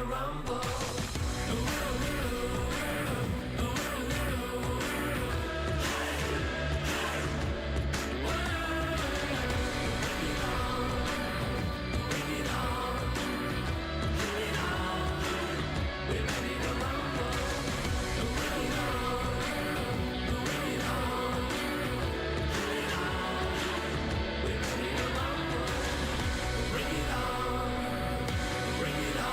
Bring it on.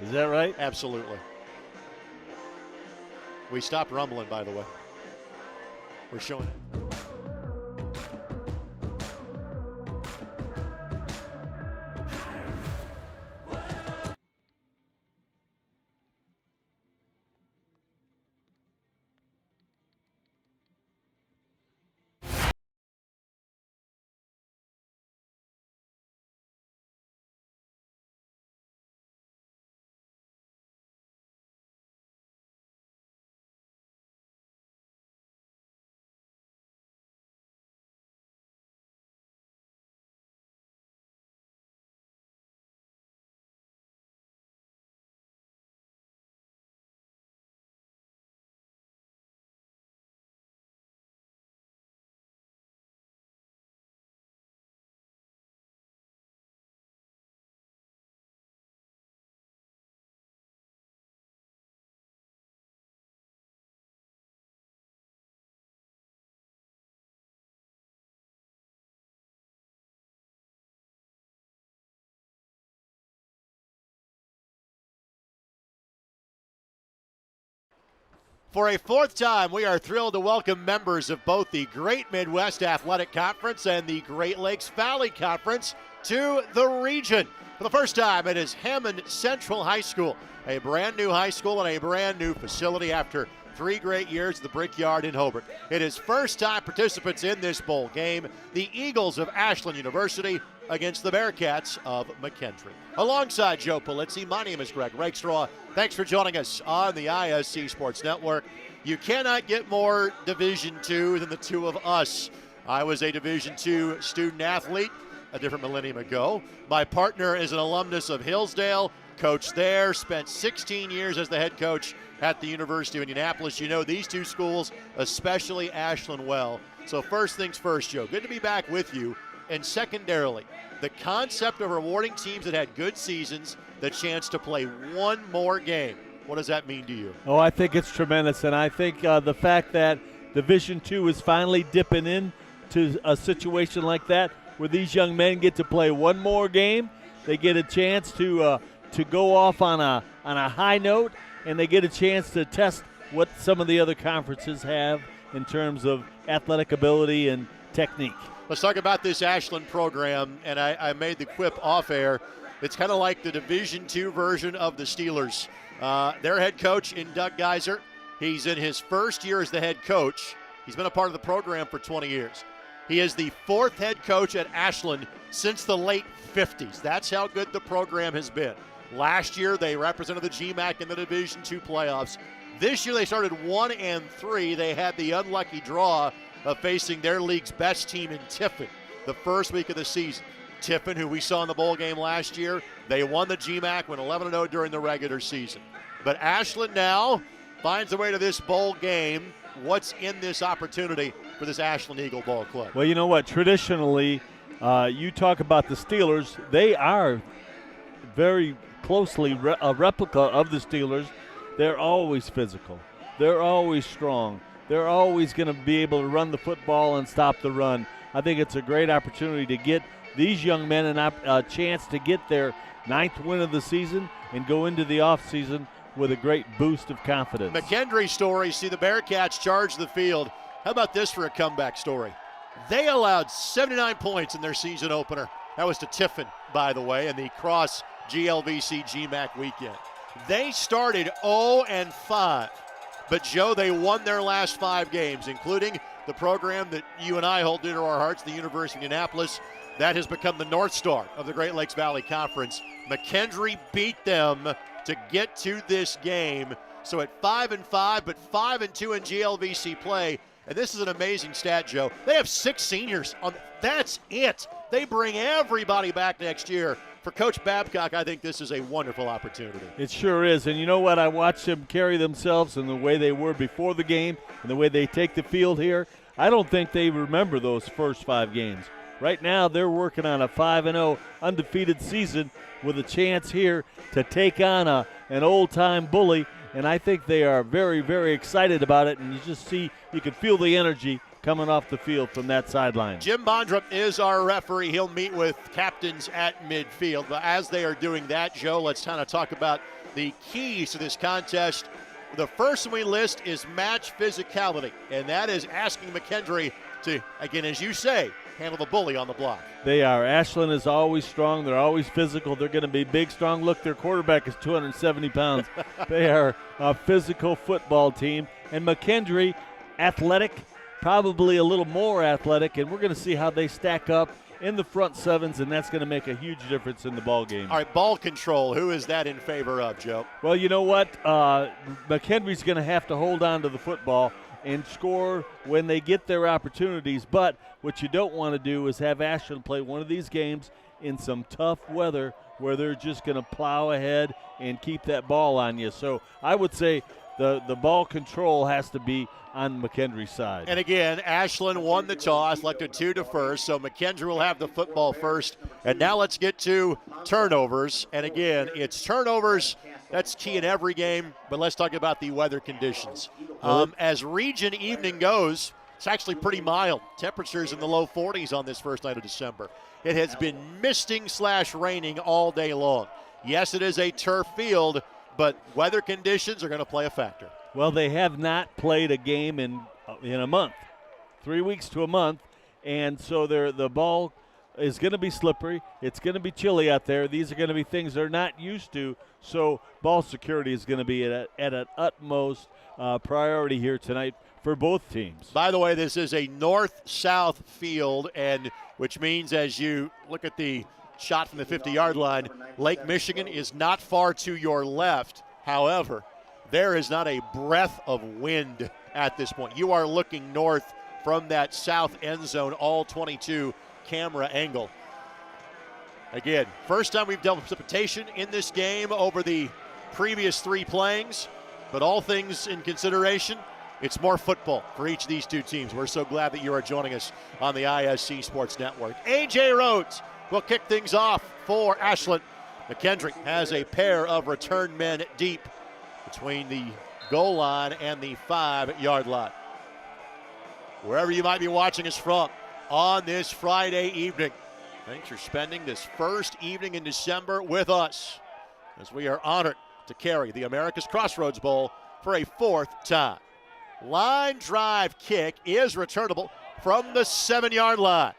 Is that right? Absolutely. We stopped rumbling, by the way. We're showing it. For a fourth time, we are thrilled to welcome members of both the Great Midwest Athletic Conference and the Great Lakes Valley Conference to the region. For the first time, it is Hammond Central High School, a brand new high school and a brand new facility after 3 great years at the Brickyard in Hobart. It is first-time participants in this bowl game, the Eagles of Ashland University against the Bearcats of McKendree. Alongside Joe Polizzi, my name is Greg Rakestraw. Thanks for joining us on the ISC Sports Network. You cannot get more Division II than the two of us. I was a Division II student athlete a different millennium ago. My partner is an alumnus of Hillsdale, coached there, spent 16 years as the head coach at the University of Indianapolis. You know these two schools, especially Ashland, well. So first things first, Joe, good to be back with you. And secondarily, the concept of rewarding teams that had good seasons the chance to play one more game. What does that mean to you? Oh, I think it's tremendous, and I think the fact that Division II is finally dipping into a situation like that where these young men get to play one more game, they get a chance to go off on a high note, and they get a chance to test what some of the other conferences have in terms of athletic ability and technique. Let's talk about this Ashland program, and I made the quip off air. It's kind of like the Division II version of the Steelers. Their head coach in Doug Geiser, he's in his first year as the head coach. He's been a part of the program for 20 years. He is the 4th head coach at Ashland since the late 50s. That's how good the program has been. Last year, they represented the GMAC in the Division II playoffs. This year, they started 1-3. They had the unlucky draw of facing their league's best team in Tiffin the first week of the season. Tiffin, who we saw in the bowl game last year, they won the GMAC, went 11-0 during the regular season. But Ashland now finds a way to this bowl game. What's in this opportunity for this Ashland Eagle Ball Club? Well, you know what? Traditionally, you talk about the Steelers. They are very closely a replica of the Steelers. They're always physical. They're always strong. They're always going to be able to run the football and stop the run. I think it's a great opportunity to get these young men a chance to get their 9th win of the season and go into the offseason with a great boost of confidence. McKendree story, see the Bearcats charge the field. How about this for a comeback story? They allowed 79 points in their season opener. That was to Tiffin, by the way, in the Cross GLVC GMAC weekend. They started 0-5. But, Joe, they won their last 5 games, including the program that you and I hold dear to our hearts, the University of Indianapolis. That has become the North Star of the Great Lakes Valley Conference. McKendree beat them to get to this game. So at 5-5, but 5-2 in GLVC play. And this is an amazing stat, Joe. They have 6 seniors on. That's it. They bring everybody back next year. For Coach Babcock, I think this is a wonderful opportunity. It sure is. And you know what? I watched them carry themselves and the way they were before the game and the way they take the field here. I don't think they remember those first 5 games. Right now, they're working on a 5-0 undefeated season with a chance here to take on an old-time bully. And I think they are very, very excited about it. And you can feel the energy coming off the field from that sideline. Jim Bondrup is our referee. He'll meet with captains at midfield. But as they are doing that, Joe, let's kind of talk about the keys to this contest. The first one we list is match physicality, and that is asking McKendree to, again, as you say, handle the bully on the block. They are. Ashland is always strong. They're always physical. They're going to be big, strong. Look, their quarterback is 270 pounds. They are a physical football team. And McKendree, athletic, probably a little more athletic, and we're going to see how they stack up in the front sevens, and that's going to make a huge difference in the ball game. All right, ball control. Who is that in favor of, Joe? Well, you know what? McKendree's going to have to hold on to the football and score when they get their opportunities, but what you don't want to do is have Ashland play one of these games in some tough weather where they're just going to plow ahead and keep that ball on you. So I would say the ball control has to be on McKendree's side. And again, Ashland won the toss, left it 2 to first, so McKendree will have the football first. And now let's get to turnovers. And again, it's turnovers. That's key in every game, but let's talk about the weather conditions. As region evening goes, it's actually pretty mild. Temperatures in the low 40s on this first night of December. It has been misting / raining all day long. Yes, it is a turf field, but weather conditions are going to play a factor. Well, they have not played a game in a month, 3 weeks to a month, and so the ball is going to be slippery. It's going to be chilly out there. These are going to be things they're not used to, so ball security is going to be at an utmost priority here tonight for both teams. By the way, this is a north-south field, and which means as you look at the shot from the 50-yard line, Lake Michigan is not far to your left. However, there is not a breath of wind at this point. You are looking north from that south end zone, all 22 camera angle. Again, first time we've dealt with precipitation in this game over the previous 3 playings, but all things in consideration, it's more football for each of these 2 teams. We're so glad that you are joining us on the ISC Sports Network. A.J. Rhodes will kick things off for Ashland. McKendree has a pair of return men deep between the goal line and the 5-yard line. Wherever you might be watching us from on this Friday evening, thanks for spending this first evening in December with us as we are honored to carry the America's Crossroads Bowl for a 4th time. Line drive kick is returnable from the 7-yard line.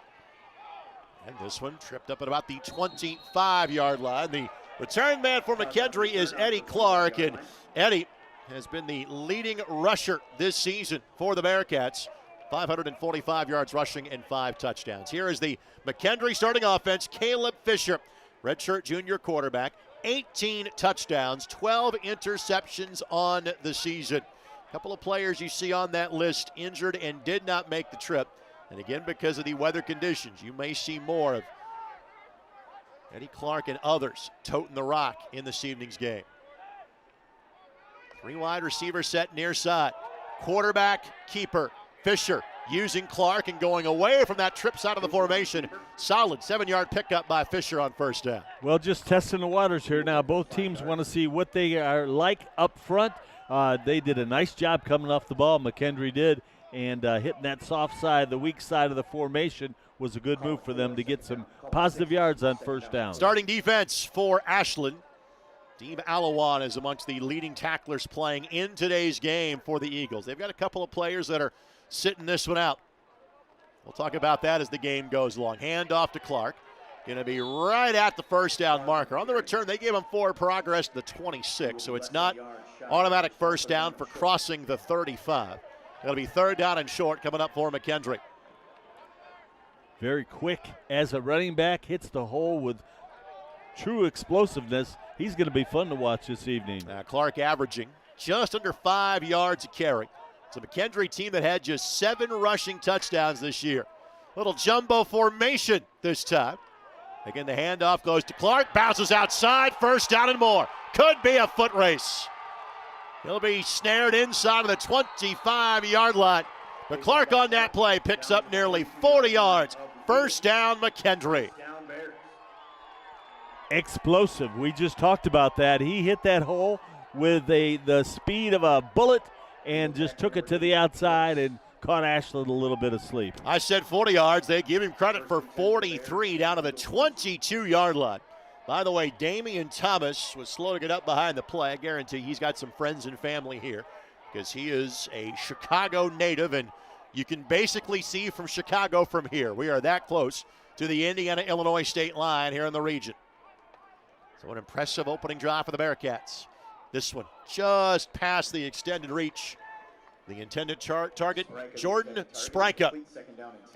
And this one tripped up at about the 25-yard line. The return man for McKendree is Eddie Clark, and Eddie has been the leading rusher this season for the Bearcats. 545 yards rushing and 5 touchdowns. Here is the McKendree starting offense. Caleb Fisher, redshirt junior quarterback, 18 touchdowns, 12 interceptions on the season. A couple of players you see on that list injured and did not make the trip. And again, because of the weather conditions, you may see more of Eddie Clark and others toting the rock in this evening's game. 3 wide receiver set near side. Quarterback, keeper, Fisher using Clark and going away from that trip side of the formation. Solid 7-yard pickup by Fisher on first down. Well, just testing the waters here now. Both teams want to see what they are like up front. They did a nice job coming off the ball. McKendree did. And hitting that soft side, the weak side of the formation, was a good move for them to get some positive yards on first down. Starting defense for Ashland. Deeb Alawan is amongst the leading tacklers playing in today's game for the Eagles. They've got a couple of players that are sitting this one out. We'll talk about that as the game goes along. Hand off to Clark. Going to be right at the first down marker. On the return, they gave him forward progress to the 26, so it's not automatic first down for crossing the 35. It'll be 3rd down and short coming up for McKendree. Very quick as a running back, hits the hole with true explosiveness. He's going to be fun to watch this evening. Clark averaging just under 5 yards a carry. It's a McKendree team that had just 7 rushing touchdowns this year. Little jumbo formation this time. Again, the handoff goes to Clark, bounces outside, first down and more. Could be a foot race. He'll be snared inside of the 25-yard line. But Clark on that play picks up nearly 40 yards. First down, McKendree. Explosive. We just talked about that. He hit that hole with the speed of a bullet and just took it to the outside and caught Ashland a little bit asleep. I said 40 yards. They give him credit for 43 down to the 22-yard line. By the way, Damian Thomas was slow to get up behind the play. I guarantee he's got some friends and family here because he is a Chicago native, and you can basically see from Chicago from here. We are that close to the Indiana-Illinois state line here in the region. So an impressive opening drive for the Bearcats. This one just past the extended reach. The intended target, Jordan Spryka.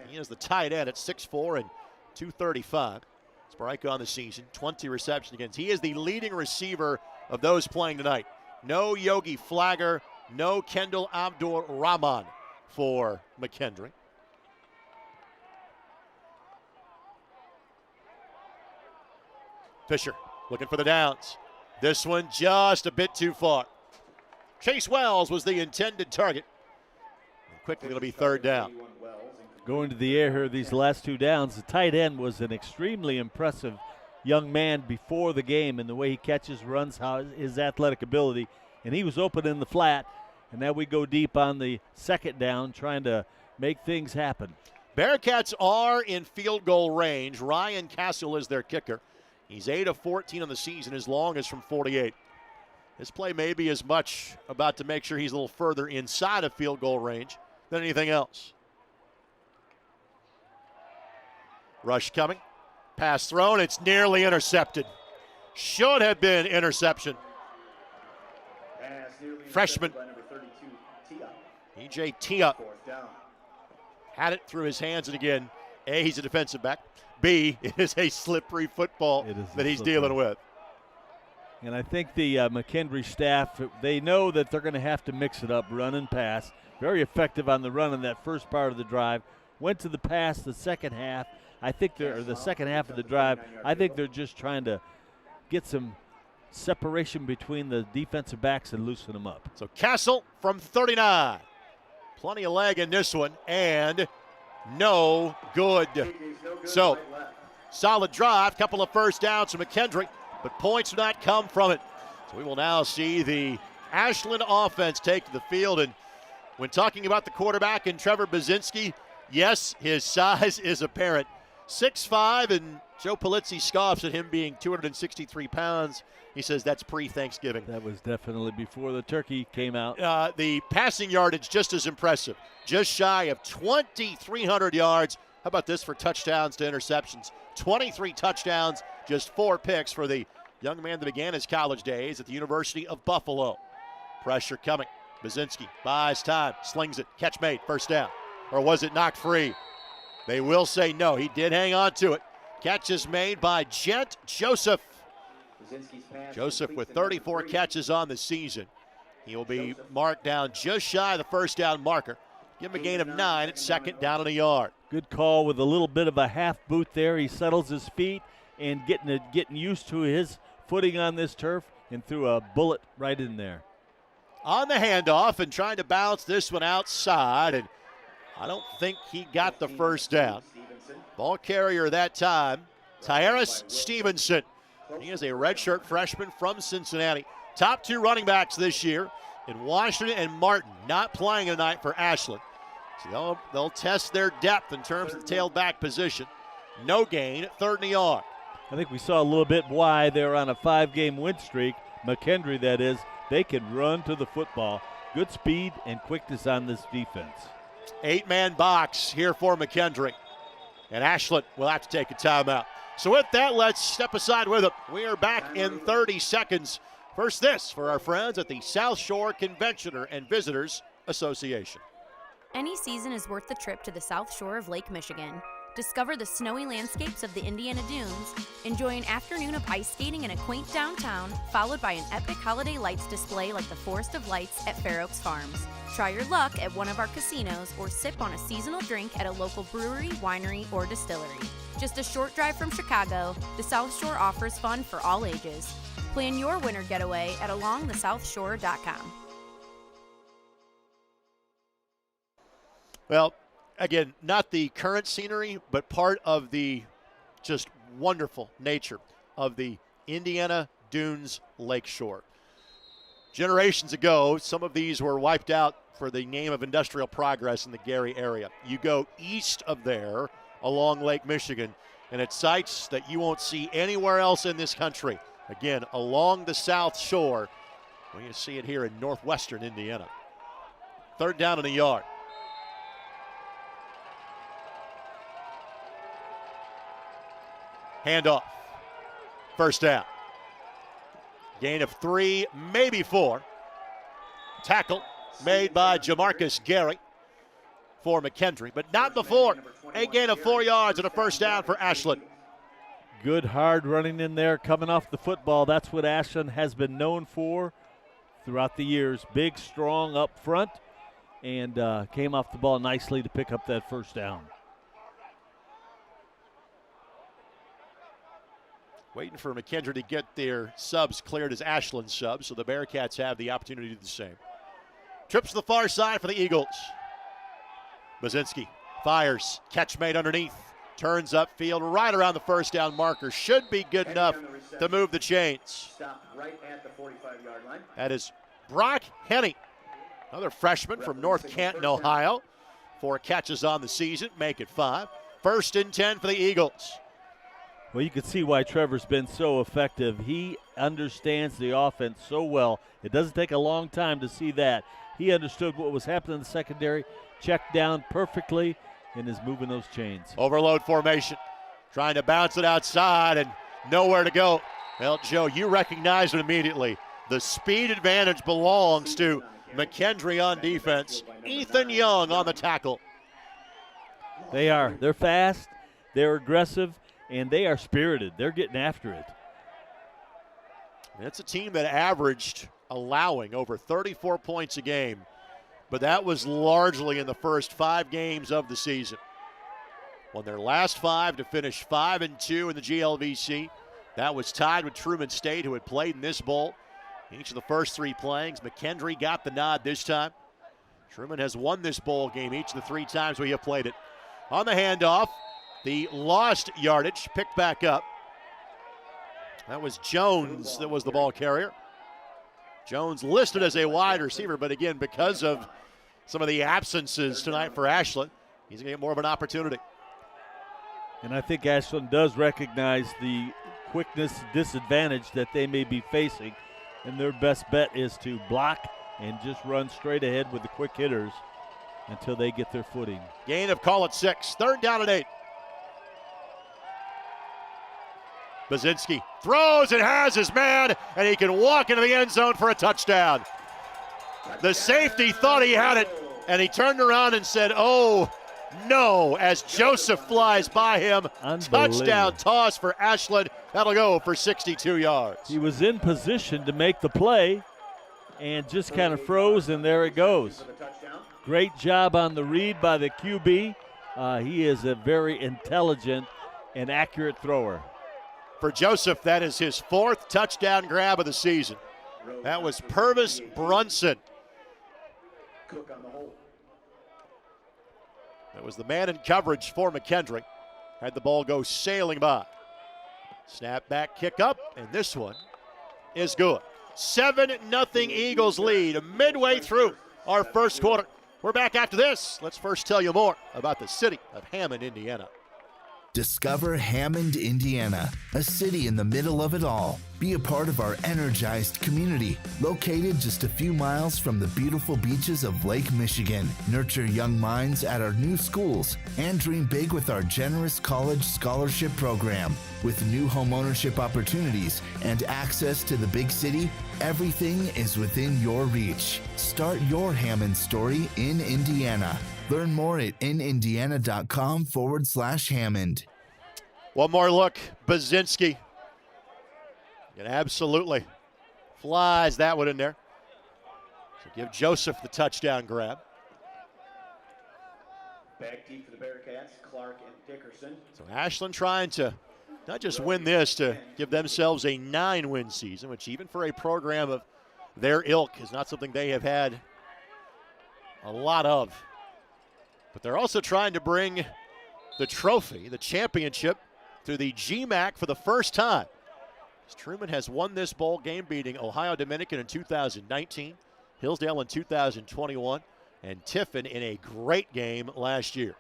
He is the tight end at 6'4" and 235. Spryka on the season, 20 receptions against. He is the leading receiver of those playing tonight. No Yogi Flagger, no Kendall Abdur Rahman for McKendree. Fisher looking for the downs. This one just a bit too far. Chase Wells was the intended target. And quickly it'll be third down. Going to the air here these last 2 downs, the tight end was an extremely impressive young man before the game, and the way he catches, runs, how his athletic ability, and he was open in the flat, and now we go deep on the second down trying to make things happen. Bearcats are in field goal range. Ryan Castle is their kicker. He's 8 of 14 on the season, as long as from 48. This play may be as much about to make sure he's a little further inside of field goal range than anything else. Rush coming. Pass thrown. It's nearly intercepted. Should have been interception. Freshman E.J. Tia had it through his hands, and again, A, he's a defensive back. B, it is a slippery football that he's dealing with. And I think the McKendree staff, they know that they're going to have to mix it up, run and pass. Very effective on the run in that first part of the drive. Went to the pass the second half. I think the second half of the drive, I think they're just trying to get some separation between the defensive backs and loosen them up. So Castle from 39. Plenty of leg in this one, and no good. So solid drive, couple of first downs from McKendree, but points do not come from it. So we will now see the Ashland offense take to the field. And when talking about the quarterback and Trevor Bazinski, yes, his size is apparent. 6'5", and Joe Polizzi scoffs at him being 263 pounds. He says that's pre-Thanksgiving. That was definitely before the turkey came out. The passing yardage just as impressive. Just shy of 2,300 yards. How about this for touchdowns to interceptions? 23 touchdowns, just 4 picks for the young man that began his college days at the University of Buffalo. Pressure coming. Bazinski buys time, slings it, catch made, first down. Or was it knocked free? They will say no. He did hang on to it. Catch is made by Jet Joseph. Joseph with 34 catches on the season. He will be marked down just shy of the first down marker. Give him a gain of 9 at second down and a yard. Good call with a little bit of a half boot there. He settles his feet and getting used to his footing on this turf and threw a bullet right in there. On the handoff and trying to bounce this one outside, and I don't think he got the first down. Ball carrier that time, Tyrus Stevenson. He is a redshirt freshman from Cincinnati. Top 2 running backs this year in Washington and Martin, not playing tonight for Ashland. So they'll test their depth in terms of the tailback position. No gain, third and a yard. I think we saw a little bit why they're on a 5-game win streak. McKendree, that is. They can run to the football. Good speed and quickness on this defense. 8-man box here for McKendree. And Ashland will have to take a timeout. So with that, let's step aside with it. We are back in 30 seconds. First, this for our friends at the South Shore Conventioner and Visitors Association. Any season is worth the trip to the South Shore of Lake Michigan. Discover the snowy landscapes of the Indiana Dunes, enjoy an afternoon of ice skating in a quaint downtown, followed by an epic holiday lights display like the Forest of Lights at Fair Oaks Farms. Try your luck at one of our casinos or sip on a seasonal drink at a local brewery, winery, or distillery. Just a short drive from Chicago, the South Shore offers fun for all ages. Plan your winter getaway at alongthesouthshore.com. Well, again, not the current scenery, but part of the just wonderful nature of the Indiana Dunes Lakeshore. Generations ago, some of these were wiped out for the name of industrial progress in the Gary area. You go east of there along Lake Michigan, and it's sites that you won't see anywhere else in this country. Again, along the South Shore, well, you see it here in northwestern Indiana. Third down in the yard. Handoff. First down. Gain of 3, maybe 4. Tackle made by Jamarcus Gary for McKendree, but not before. A gain of 4 yards and a first down for Ashland. Good hard running in there, coming off the football. That's what Ashland has been known for throughout the years. Big, strong up front, and came off the ball nicely to pick up that first down. Waiting for McKendree to get their subs cleared as Ashland subs, so the Bearcats have the opportunity to do the same. Trips to the far side for the Eagles. Bazinski fires, catch made underneath, turns upfield right around the first down marker. Should be good enough to move the chains. Right at the 45-yard line. That is Brock Henney, another freshman from North Canton, Ohio. 4 catches on the season, make it 5. First and 10 for the Eagles. Well, you can see why Trevor's been so effective. He understands the offense so well. It doesn't take a long time to see that. He understood what was happening in the secondary, checked down perfectly, and is moving those chains. Overload formation, trying to bounce it outside and nowhere to go. Well, Joe, you recognize it immediately. The speed advantage belongs to McKendree on defense. Ethan Young on the tackle. They are. They're fast, they're aggressive, and they are spirited. They're getting after it. It's a team that averaged allowing over 34 points a game, but that was largely in the first 5 games of the season. Won their last 5 to finish 5-2 in the GLVC. That was tied with Truman State, who had played in this bowl. Each of the first 3 playings, McKendree got the nod this time. Truman has won this bowl game each of the 3 times we have played it. On the handoff, the lost yardage picked back up. That was Jones that was the ball carrier. Jones listed as a wide receiver, but again, because of some of the absences tonight for Ashland, he's going to get more of an opportunity. And I think Ashland does recognize the quickness disadvantage that they may be facing, and their best bet is to block and just run straight ahead with the quick hitters until they get their footing. Gain of, call it 6. Third down and 8. Bazinski throws and has his man, and he can walk into the end zone for a touchdown. The safety thought he had it, and he turned around and said, oh, no, as Joseph flies by him. Touchdown toss for Ashland. That'll go for 62 yards. He was in position to make the play and just kind of froze, and there it goes. Great job on the read by the QB. He is a very intelligent and accurate thrower. For Joseph, that is his 4th touchdown grab of the season. That was Purvis Brunson. That was the man in coverage for McKendree. Had the ball go sailing by. Snap back, kick up, and this one is good. 7-0 Eagles lead midway through our first quarter. We're back after this. Let's first tell you more about the city of Hammond, Indiana. Discover Hammond, Indiana, a city in the middle of it all. Be a part of our energized community, located just a few miles from the beautiful beaches of Lake Michigan. Nurture young minds at our new schools and dream big with our generous college scholarship program. With new home ownership opportunities and access to the big city, Everything is within your reach. Start your Hammond story in Indiana. Learn more at inindiana.com/Hammond. One more look. Baczynski. And absolutely flies that one in there. So give Joseph the touchdown grab. Back deep for the Bearcats, Clark and Dickerson. So Ashland trying to not just win this, to give themselves a 9-win season, which even for a program of their ilk is not something they have had a lot of. But they're also trying to bring the trophy, the championship, to the GMAC for the first time. As Truman has won this bowl game, beating Ohio Dominican in 2019, Hillsdale in 2021, and Tiffin in a great game last year.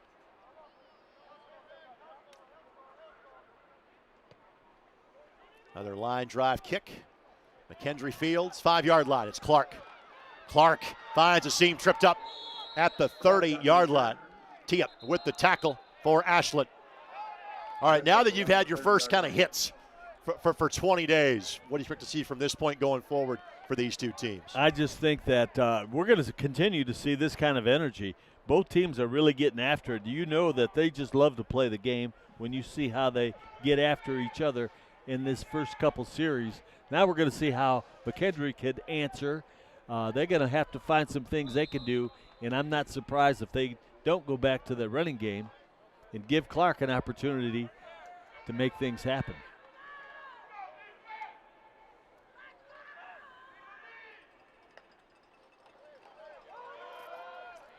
Another line drive kick. McKendree fields, 5-yard line. It's Clark. Clark finds a seam, tripped up at the 30-yard line. Tee up with the tackle for Ashland. All right, now that you've had your first kind of hits for 20 days, what do you expect to see from this point going forward for these two teams? I just think that we're going to continue to see this kind of energy. Both teams are really getting after it. You know that they just love to play the game when you see how they get after each other in this first couple series. Now we're going to see how McKendree could answer. They're going to have to find some things they can do, and I'm not surprised if they don't go back to the running game and give Clark an opportunity to make things happen.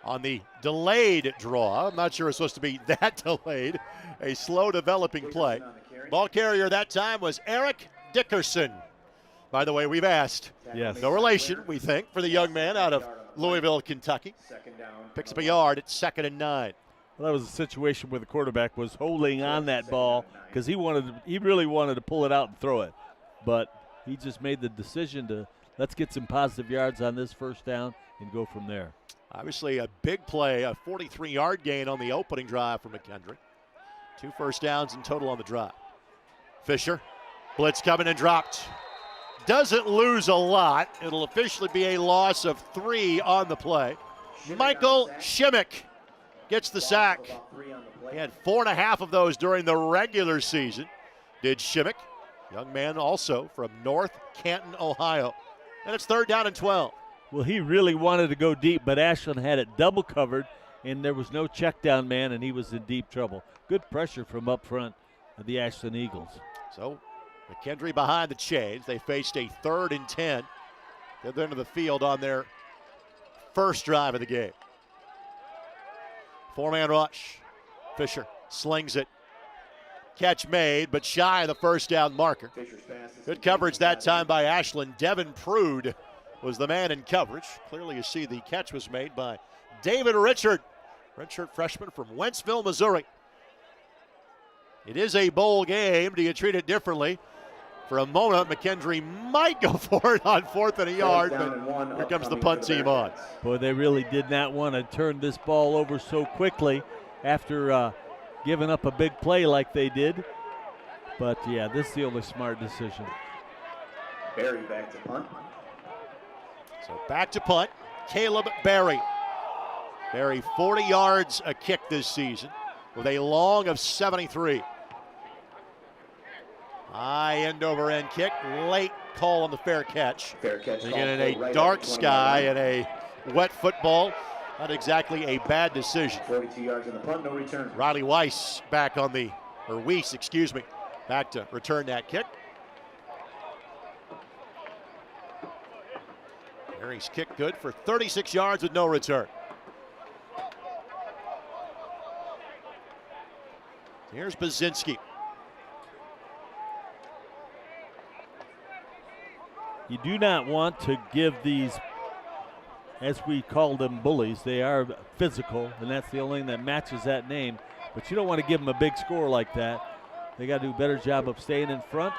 On the delayed draw, I'm not sure it's supposed to be that delayed, a slow developing play. Ball carrier that time was Eric Dickerson. By the way, we've asked. Yes. No relation, we think, for the young man out of Louisville, Kentucky. Picks up a yard at 2nd and 9. Well, that was a situation where the quarterback was holding on that ball because he really wanted to pull it out and throw it. But he just made the decision to let's get some positive yards on this first down and go from there. Obviously a big play, a 43-yard gain on the opening drive for McKendree. 2 first downs in total on the drive. Fisher, blitz coming and dropped. Doesn't lose a lot. It'll officially be a loss of 3 on the play. Michael Shimmick gets the sack. He had 4.5 of those during the regular season, did Shimmick. Young man also from North Canton, Ohio. And it's 3rd down and 12. Well, he really wanted to go deep, but Ashland had it double covered, and there was no check down man, and he was in deep trouble. Good pressure from up front of the Ashland Eagles. So McKendree behind the chains. They faced a 3rd and 10. They're into the field on their first drive of the game. 4-man rush. Fisher slings it. Catch made, but shy of the first down marker. Good coverage that time by Ashland. Devin Prude was the man in coverage. Clearly you see the catch was made by David Richard. Redshirt freshman from Wentzville, Missouri. It is a bowl game. Do you treat it differently? For a moment, McKendree might go for it on 4th and a yard, but here comes the punt team on. Boy, they really did not want to turn this ball over so quickly after giving up a big play like they did. But, yeah, this is the only smart decision. Barry back to punt. So back to punt, Caleb Barry. Barry 40 yards a kick this season with a long of 73. High end over end kick, late call on the fair catch. Fair catch. Again, in a dark sky and a wet football, not exactly a bad decision. 42 yards in the punt, no return. Riley Weiss back on the, or Weiss, excuse me, back to return that kick. Barry's kick good for 36 yards with no return. Here's Baczynski. You do not want to give these, as we call them, bullies. They are physical, and that's the only thing that matches that name. But you don't want to give them a big score like that. They got to do a better job of staying in front,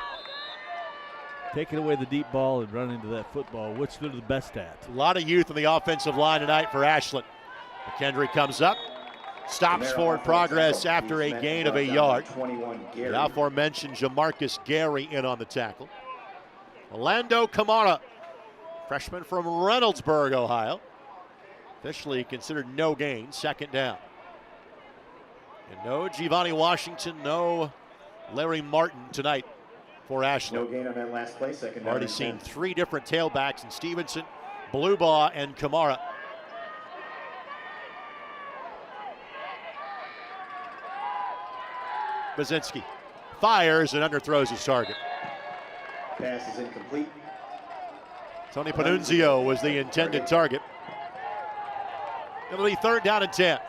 taking away the deep ball and running to that football, which they're the best at. A lot of youth on the offensive line tonight for Ashland. McKendree comes up, stops forward progress after a gain of a yard. The aforementioned Jamarcus Gary in on the tackle. Orlando Kamara Freshman from Reynoldsburg, Ohio. Officially considered no gain, second down. And no Giovanni Washington, no Larry Martin tonight for Ashland. No gain on that last play, second down. Already seen 3 different tailbacks in Stevenson, Bluebaugh, and Kamara. Bazinski fires and underthrows his target. Pass is incomplete. Tony Panunzio was the intended target. It'll be third down and 10.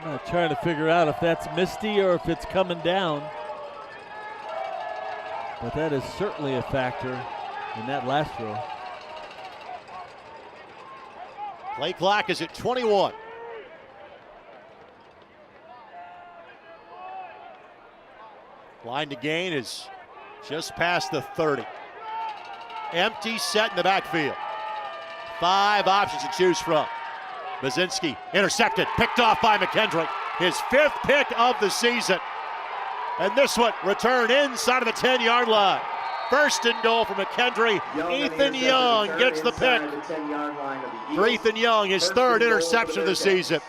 I'm trying to figure out if that's misty or if it's coming down. But that is certainly a factor in that last throw. Play clock is at 21. Line to gain is just past the 30. Empty set in the backfield. 5 options to choose from. Bazinski intercepted, picked off by McKendree. His 5th pick of the season. And this one returned inside of the 10-yard line. First and goal for McKendree. Ethan Young gets the pick. For Ethan Young, his 3rd interception of the season.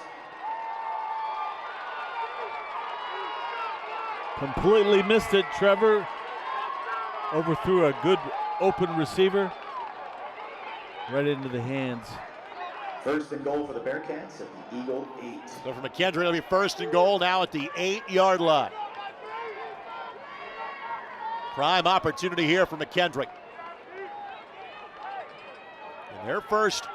Completely missed it. Trevor overthrew a good open receiver right into the hands. First and goal for the Bearcats at the Eagle 8. So for McKendree, it'll be first and goal now at the 8-yard line. Prime opportunity here for McKendree. In their first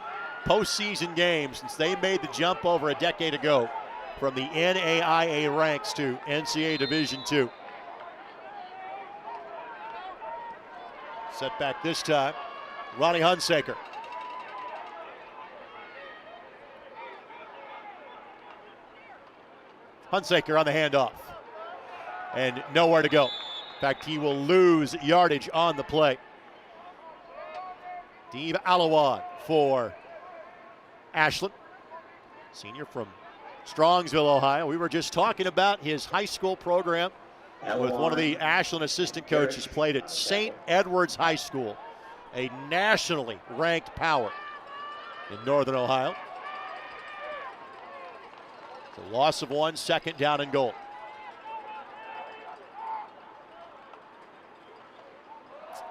postseason game since they made the jump over a decade ago from the NAIA ranks to NCAA Division II. Set back this time, Ronnie Hunsaker. Hunsaker on the handoff. And nowhere to go. In fact, he will lose yardage on the play. Steve Alawad for Ashland. Senior from Strongsville, Ohio. We were just talking about his high school program with one of the Ashland assistant coaches. Played at St. Edward's High School, a nationally ranked power in Northern Ohio. The loss of 1, second down and goal.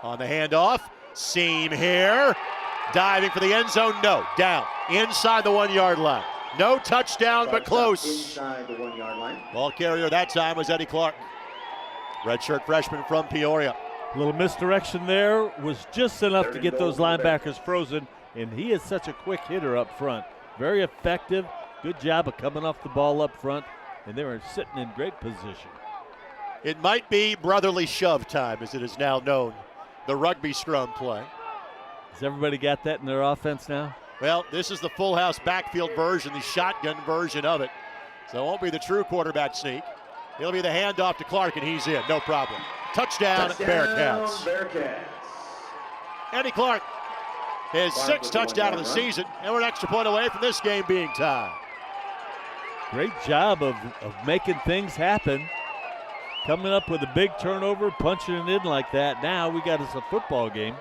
On the handoff, seam here. Diving for the end zone, no, down. Inside the 1-yard line. No touchdown, but close. Inside the 1-yard line. Ball carrier that time was Eddie Clark. Redshirt freshman from Peoria. A little misdirection there was just enough to get those linebackers frozen, and he is such a quick hitter up front. Very effective. Good job of coming off the ball up front, and they were sitting in great position. It might be brotherly shove time, as it is now known, the rugby scrum play. Has everybody got that in their offense now? Well, this is the full house backfield version, the shotgun version of it. So it won't be the true quarterback sneak. It'll be the handoff to Clark, and he's in, no problem. Touchdown, Bearcats. Eddie Clark, his 6th touchdown of the season, and we're an extra point away from this game being tied. Great job of making things happen. Coming up with a big turnover, punching it in like that. Now we got us a football game.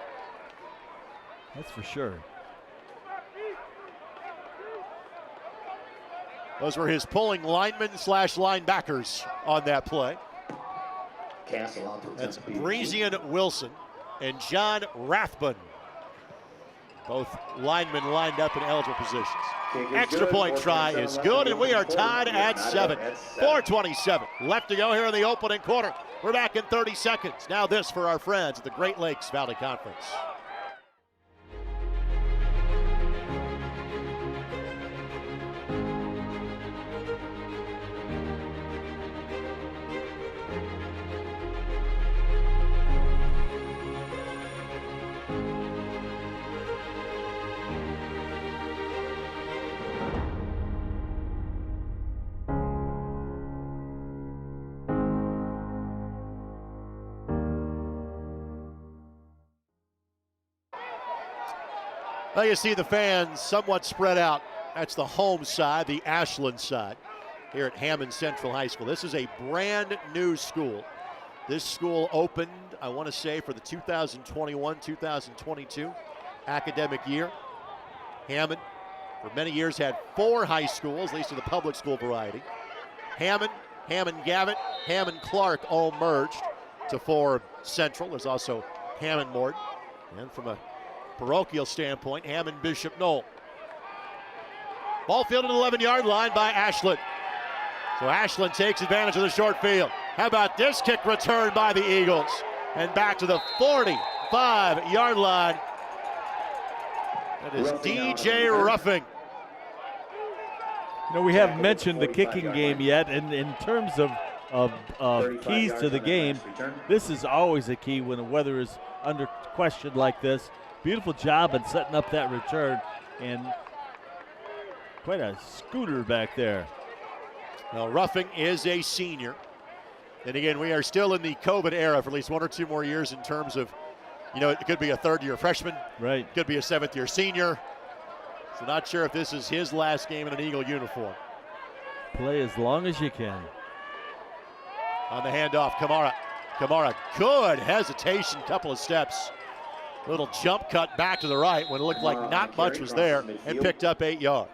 That's for sure. Those were his pulling linemen / linebackers on that play. That's Breezian Wilson and John Rathbun. Both linemen lined up in eligible positions. Extra point try is good, and we are tied at 7. 4:27 left to go here in the opening quarter. We're back in 30 seconds. Now this for our friends at the Great Lakes Valley Conference. Well, you see the fans somewhat spread out. That's the home side, the Ashland side, here at Hammond Central High School. This is a brand new school This school opened, I want to say, for the 2021-2022 academic year. Hammond, for many years, had 4 high schools, at least in the public school variety. Hammond, Hammond-Gavitt, Hammond-Clark all merged to 4 Central. There's also Hammond-Morton. And from a parochial standpoint, Hammond-Bishop Knoll. Ball fielded at the 11-yard line by Ashland. So Ashland takes advantage of the short field. How about this kick return by the Eagles? And back to the 45-yard line. That is DJ Ruffing. You know, we haven't mentioned the kicking game yet, and in terms of keys to the game, this is always a key when the weather is under question like this. Beautiful job in setting up that return, and quite a scooter back there. Well, Ruffing is a senior. And again, we are still in the COVID era for at least 1 or 2 more years in terms of, you know, it could be a third-year freshman. Right. It could be a 7th-year senior. So not sure if this is his last game in an Eagle uniform. Play as long as you can. On the handoff, Kamara. Kamara, good hesitation, couple of steps. Little jump cut back to the right when it looked like not much was there, and picked up 8 yards.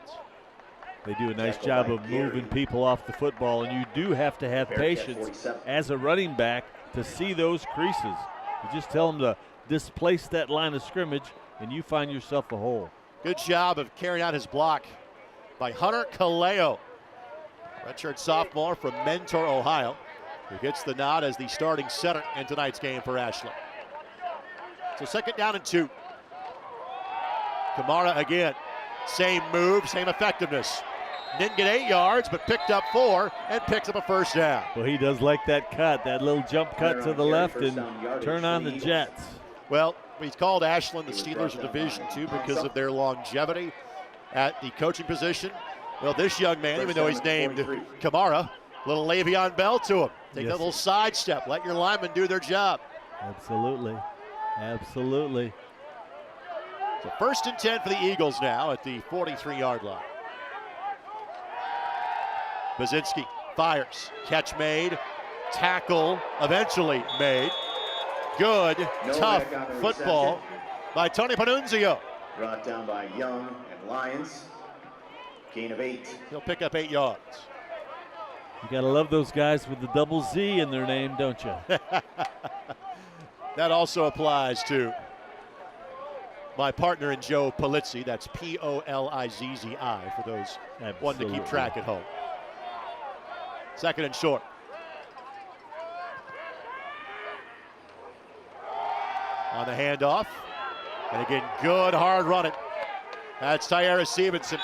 They do a nice job of moving people off the football, and you do have to have patience as a running back to see those creases. You just tell them to displace that line of scrimmage, and you find yourself a hole. Good job of carrying out his block by Hunter Kaleo, redshirt sophomore from Mentor, Ohio, who gets the nod as the starting center in tonight's game for Ashland. So 2nd down and 2. Kamara again, same move, same effectiveness. Didn't get 8 yards, but picked up 4 and picks up a 1st down. Well, he does like that cut, that little jump cut to the left and turn on the Jets. Well, he's called Ashland the Steelers of Division II because of their longevity at the coaching position. Well, this young man, even though he's named Kamara, little Le'Veon Bell to him. Take a little sidestep, let your linemen do their job. Absolutely, absolutely. So 1st and 10 for the Eagles now at the 43-yard line. Bazinski fires, catch made, tackle eventually made. Good, tough football by Tony Panunzio. Brought down by Young and Lyons. Gain of 8. He'll pick up 8 yards. You gotta love those guys with the double Z in their name, don't you? That also applies to my partner in Joe Polizzi. That's Polizzi for those one to keep track at home. 2nd and short. On the handoff. And again, good hard running. That's Tyara Stevenson.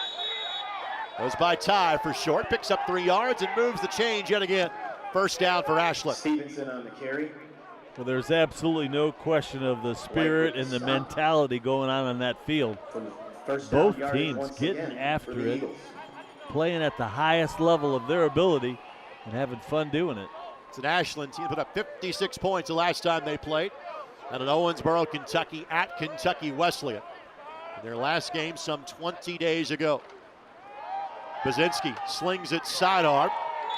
Goes by Ty for short, picks up 3 yards and moves the change yet again. 1st down for Ashland. Stevenson on the carry. Well, there's absolutely no question of the spirit and the mentality going on that field. Both teams getting after it, playing at the highest level of their ability, and having fun doing it. It's an Ashland team that put up 56 points the last time they played at an Owensboro, Kentucky at Kentucky Wesleyan. In their last game some 20 days ago. Bazinski slings it sidearm.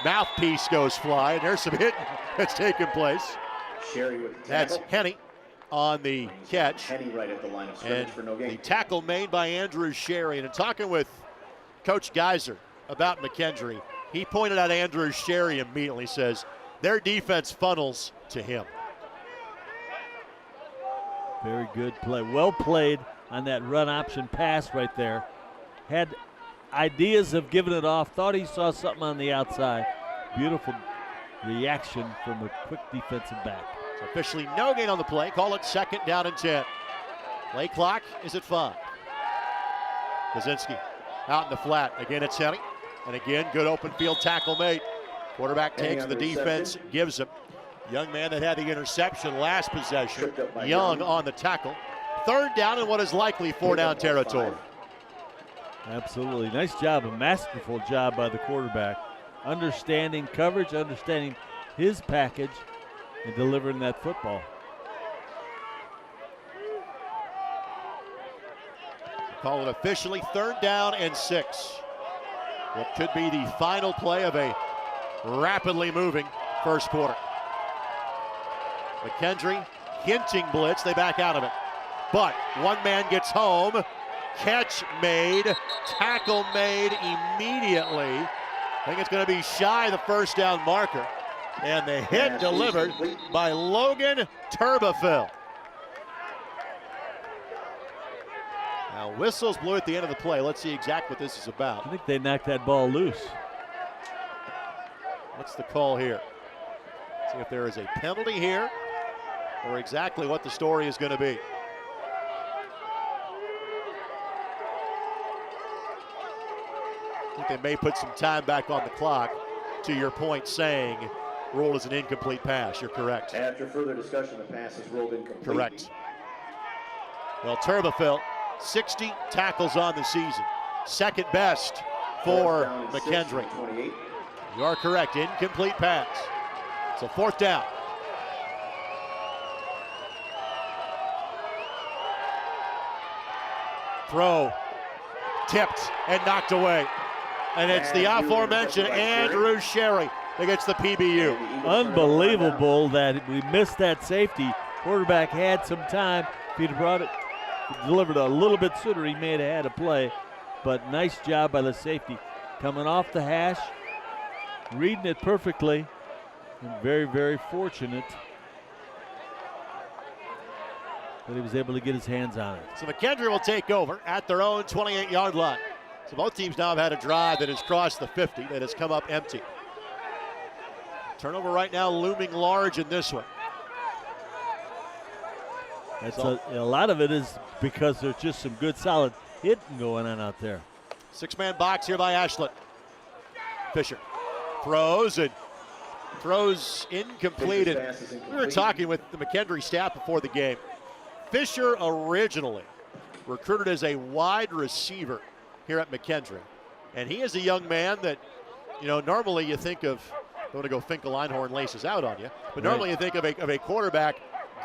Mouthpiece goes flying. There's some hitting that's taking place. Sherry with the That's tackle. Henny on the catch. Henny right at the line of scrimmage And for no gain. the tackle made by Andrew Sherry. And in talking with Coach Geiser about McKendree, he pointed out Andrew Sherry immediately, says their defense funnels to him. Very good play. Well played on that run option pass right there. Had ideas of giving it off. Thought he saw something on the outside. Beautiful reaction from a quick defensive back. It's officially no gain on the play. Call it 2nd down and 10. Play clock is at 5. Bazinski out in the flat. Again, it's Henny. And again, good open field tackle made. Quarterback takes the defense, gives him. Young man that had the interception last possession. Young on the tackle. 3rd down in what is likely 4-down territory. Absolutely. Nice job, a masterful job by the quarterback. Understanding coverage, understanding his package, and delivering that football. Call it officially 3rd down and 6. What could be the final play of a rapidly moving first quarter. McKendree hinting blitz, they back out of it. But one man gets home, catch made, tackle made immediately. I think it's going to be shy of the first down marker. And the hit delivered by Logan Turbeville. Now whistles blew at the end of the play. Let's see exactly what this is about. I think they knocked that ball loose. What's the call here? See if there is a penalty here or exactly what the story is going to be. I think they may put some time back on the clock, to your point, saying ruled as an incomplete pass. You're correct. After further discussion, the pass is ruled incomplete. Correct. Well, Turbeville, 60 tackles on the season. Second best for McKendree. You are correct, incomplete pass. So fourth down. Throw, tipped and knocked away. And it's the aforementioned Andrew Sherry that gets the PBU. Unbelievable that we missed that safety. Quarterback had some time. If he'd brought it, delivered a little bit sooner, he may have had a play. But nice job by the safety. Coming off the hash, reading it perfectly, and very, very fortunate that he was able to get his hands on it. So McKendree will take over at their own 28-yard line. So both teams now have had a drive that has crossed the 50, that has come up empty. Turnover right now looming large in this one. That's a lot of it is because there's just some good solid hitting going on out there. Six-man box here by Ashland. Fisher throws and throws incomplete. And we were talking with the McKendree staff before the game. Fisher originally recruited as a wide receiver here at McKendree. And he is a young man that, you know, normally you think of, don't want to go Finkel Einhorn laces out on you, but normally you think of a quarterback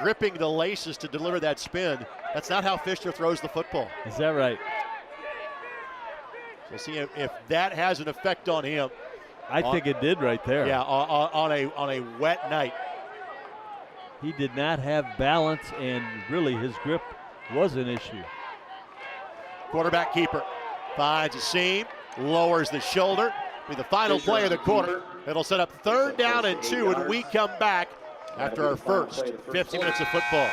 gripping the laces to deliver that spin. That's not how Fisher throws the football. Is that right? We'll see if that has an effect on him. I think it did right there. Yeah, on a wet night. He did not have balance, and really his grip was an issue. Quarterback keeper finds a seam, lowers the shoulder. Be the final play of the quarter. It'll set up third down and 2 when we come back after our first 50 minutes of football.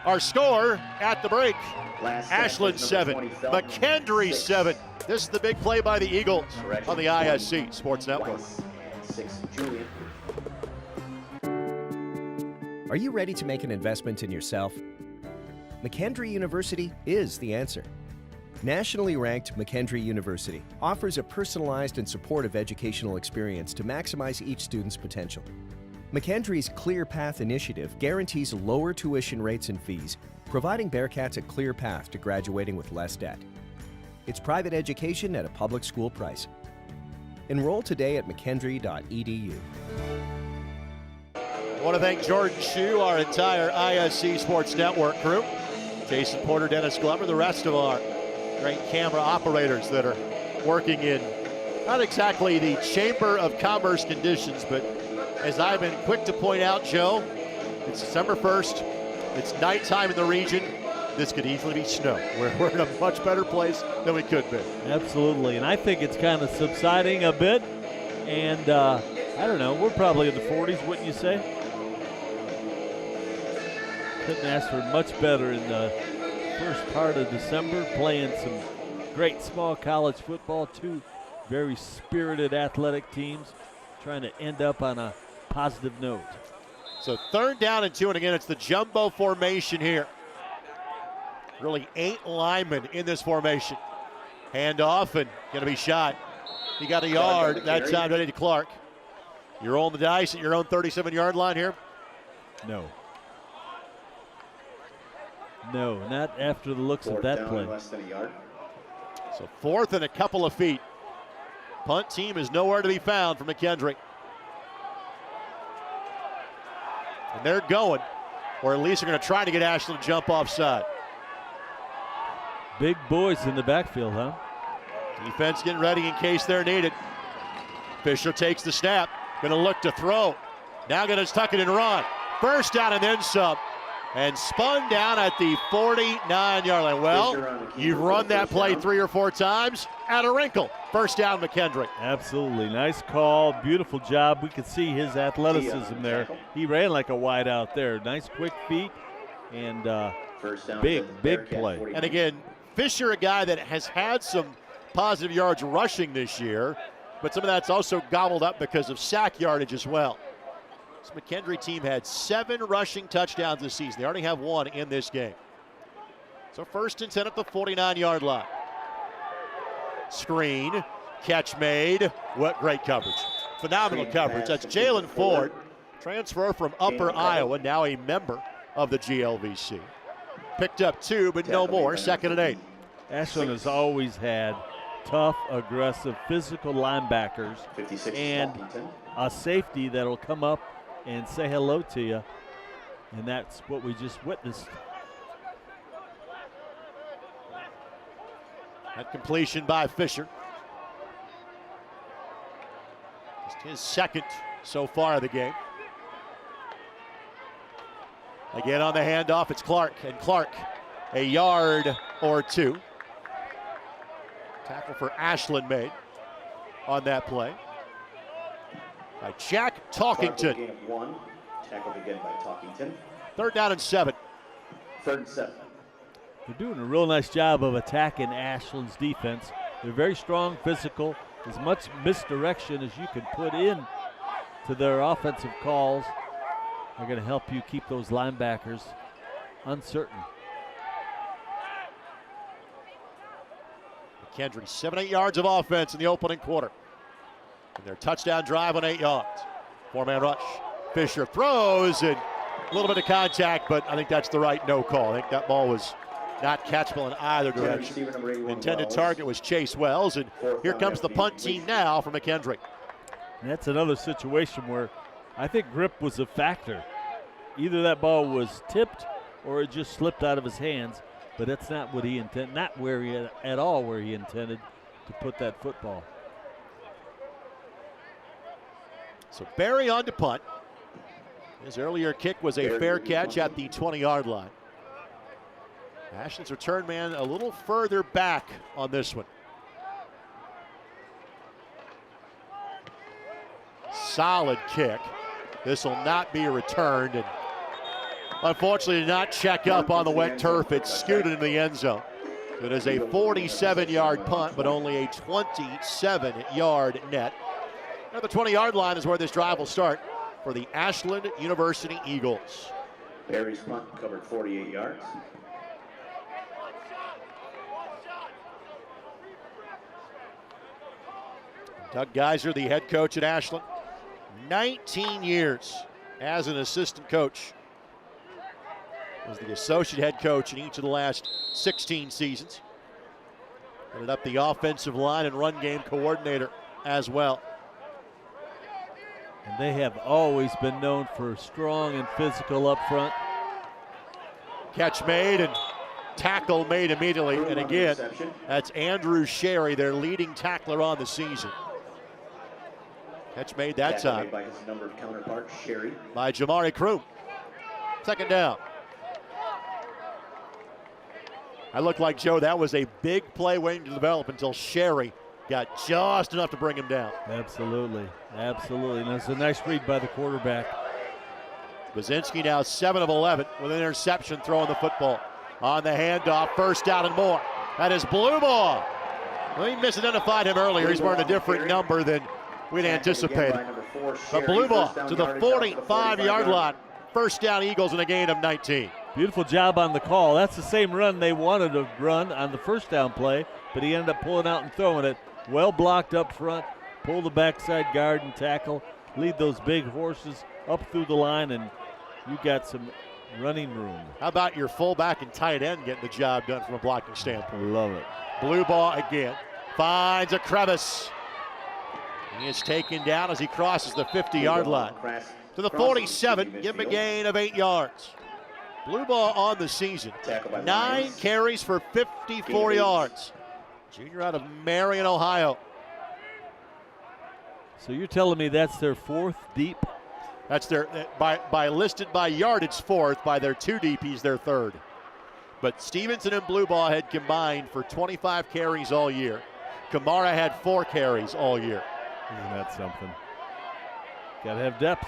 Our score at the break, Ashland 7, McKendree 7. This is the big play by the Eagles on the ISC Sports Network. Are you ready to make an investment in yourself? McKendree University is the answer. Nationally ranked McKendree University offers a personalized and supportive educational experience to maximize each student's potential. McKendree's Clear Path initiative guarantees lower tuition rates and fees, providing Bearcats a clear path to graduating with less debt. It's private education at a public school price. Enroll today at mckendree.edu. I want to thank Jordan Shue, our entire ISC Sports Network crew, Jason Porter, Dennis Glover, the rest of our great camera operators that are working in not exactly the Chamber of Commerce conditions, but as I've been quick to point out, Joe, it's December 1st. It's nighttime in the region. This could easily be snow. We're in a much better place than we could be. Absolutely, and I think it's kind of subsiding a bit. And I don't know, we're probably in the 40s, wouldn't you say? Couldn't ask for much better in the first part of December, playing some great small college football, 2 very spirited athletic teams trying to end up on a positive note. So third down and 2, and again, it's the jumbo formation here. Really 8 linemen in this formation. Hand off and going to be shot. He got a yard. That time ready to Clark. You're rolling the dice at your own 37-yard line here? No. No, not after the looks of that play. Less than a yard. So fourth and a couple of feet. Punt team is nowhere to be found for McKendree. And they're going, or at least they're going to try to get Ashland to jump offside. Big boys in the backfield, huh? Defense getting ready in case they're needed. Fisher takes the snap, going to look to throw. Now going to tuck it and run. First down and then some. And spun down at the 49-yard line. Well, you've run that play 3 or 4 times. At a wrinkle. First down, McKendree. Absolutely. Nice call. Beautiful job. We could see his athleticism there. He ran like a wide out there. Nice quick feet and big play. And again, Fisher, a guy that has had some positive yards rushing this year, but some of that's also gobbled up because of sack yardage as well. This McKendree team had 7 rushing touchdowns this season. They already have 1 in this game. So first and 10 at the 49-yard line. Screen, catch made. What great coverage. Phenomenal coverage. That's Jalen Ford, transfer from Upper Iowa, now a member of the GLVC. Picked up 2, but no more. Second and 8. Ashland has always had tough, aggressive, physical linebackers and a safety that'll come up and say hello to you, and that's what we just witnessed. That completion by Fisher. Just his second so far of the game. Again on the handoff, it's Clark, and Clark a yard or 2. Tackle for Ashland made on that play by Jack Talkington. Gain of 1. Tackled again by Talkington. Third down and 7. 3rd and 7. They're doing a real nice job of attacking Ashland's defense. They're very strong, physical. As much misdirection as you can put in to their offensive calls are going to help you keep those linebackers uncertain. McKendree, 7-8 yards of offense in the opening quarter. And their touchdown drive on 8 yards. 4-man rush. Fisher throws, and a little bit of contact, but I think that's the right no call. I think that ball was not catchable in either direction. Intended target was Chase Wells, and here comes the punt team now for McKendree. And that's another situation where I think grip was a factor. Either that ball was tipped or it just slipped out of his hands, but that's not what he intended, not where he at all where he intended to put that football. So Barry on to punt. His earlier kick was a fair catch at the 20-yard line. Ashland's return man a little further back on this one. Solid kick. This will not be returned, and unfortunately did not check up on the wet turf. It scooted into the end zone. It is a 47-yard punt, but only a 27-yard net. Now the 20-yard line is where this drive will start for the Ashland University Eagles. Barry's punt covered 48 yards. Doug Geiser, the head coach at Ashland, 19 years as an assistant coach. Was the associate head coach in each of the last 16 seasons. Ended up the offensive line and run game coordinator as well. And they have always been known for strong and physical up front. Catch made and tackle made immediately. And again, that's Andrew Sherry, their leading tackler on the season. Catch made that time by his number counterpart, Sherry. By Jamari Kroom. Second down. I look like, Joe, that was a big play waiting to develop until Sherry got just enough to bring him down. Absolutely, absolutely. And that's a nice read by the quarterback. Bazinski now 7 of 11 with an interception throwing the football. On the handoff, first down and more. That is blue ball. Well, he misidentified him earlier. He's wearing a different number than we'd anticipated. But blue ball to the 45-yard line. First down, Eagles in a gain of 19. Beautiful job on the call. That's the same run they wanted to run on the first down play, but he ended up pulling out and throwing it. Well blocked up front. Pull the backside guard and tackle. Lead those big horses up through the line, and you got some running room. How about your fullback and tight end getting the job done from a blocking standpoint? Love it. Blue ball again. Finds a crevice. He is taken down as he crosses the 50-yard line. To the 47, give him a gain of 8 yards. Blue ball on the season. 9 carries for 54 yards. Junior out of Marion, Ohio. So you're telling me that's their 4th deep? That's their, by listed by yardage, fourth. By their two DPs, they're third. But Stevenson and Bluebaugh had combined for 25 carries all year. Kamara had 4 carries all year. Isn't that something? Got to have depth.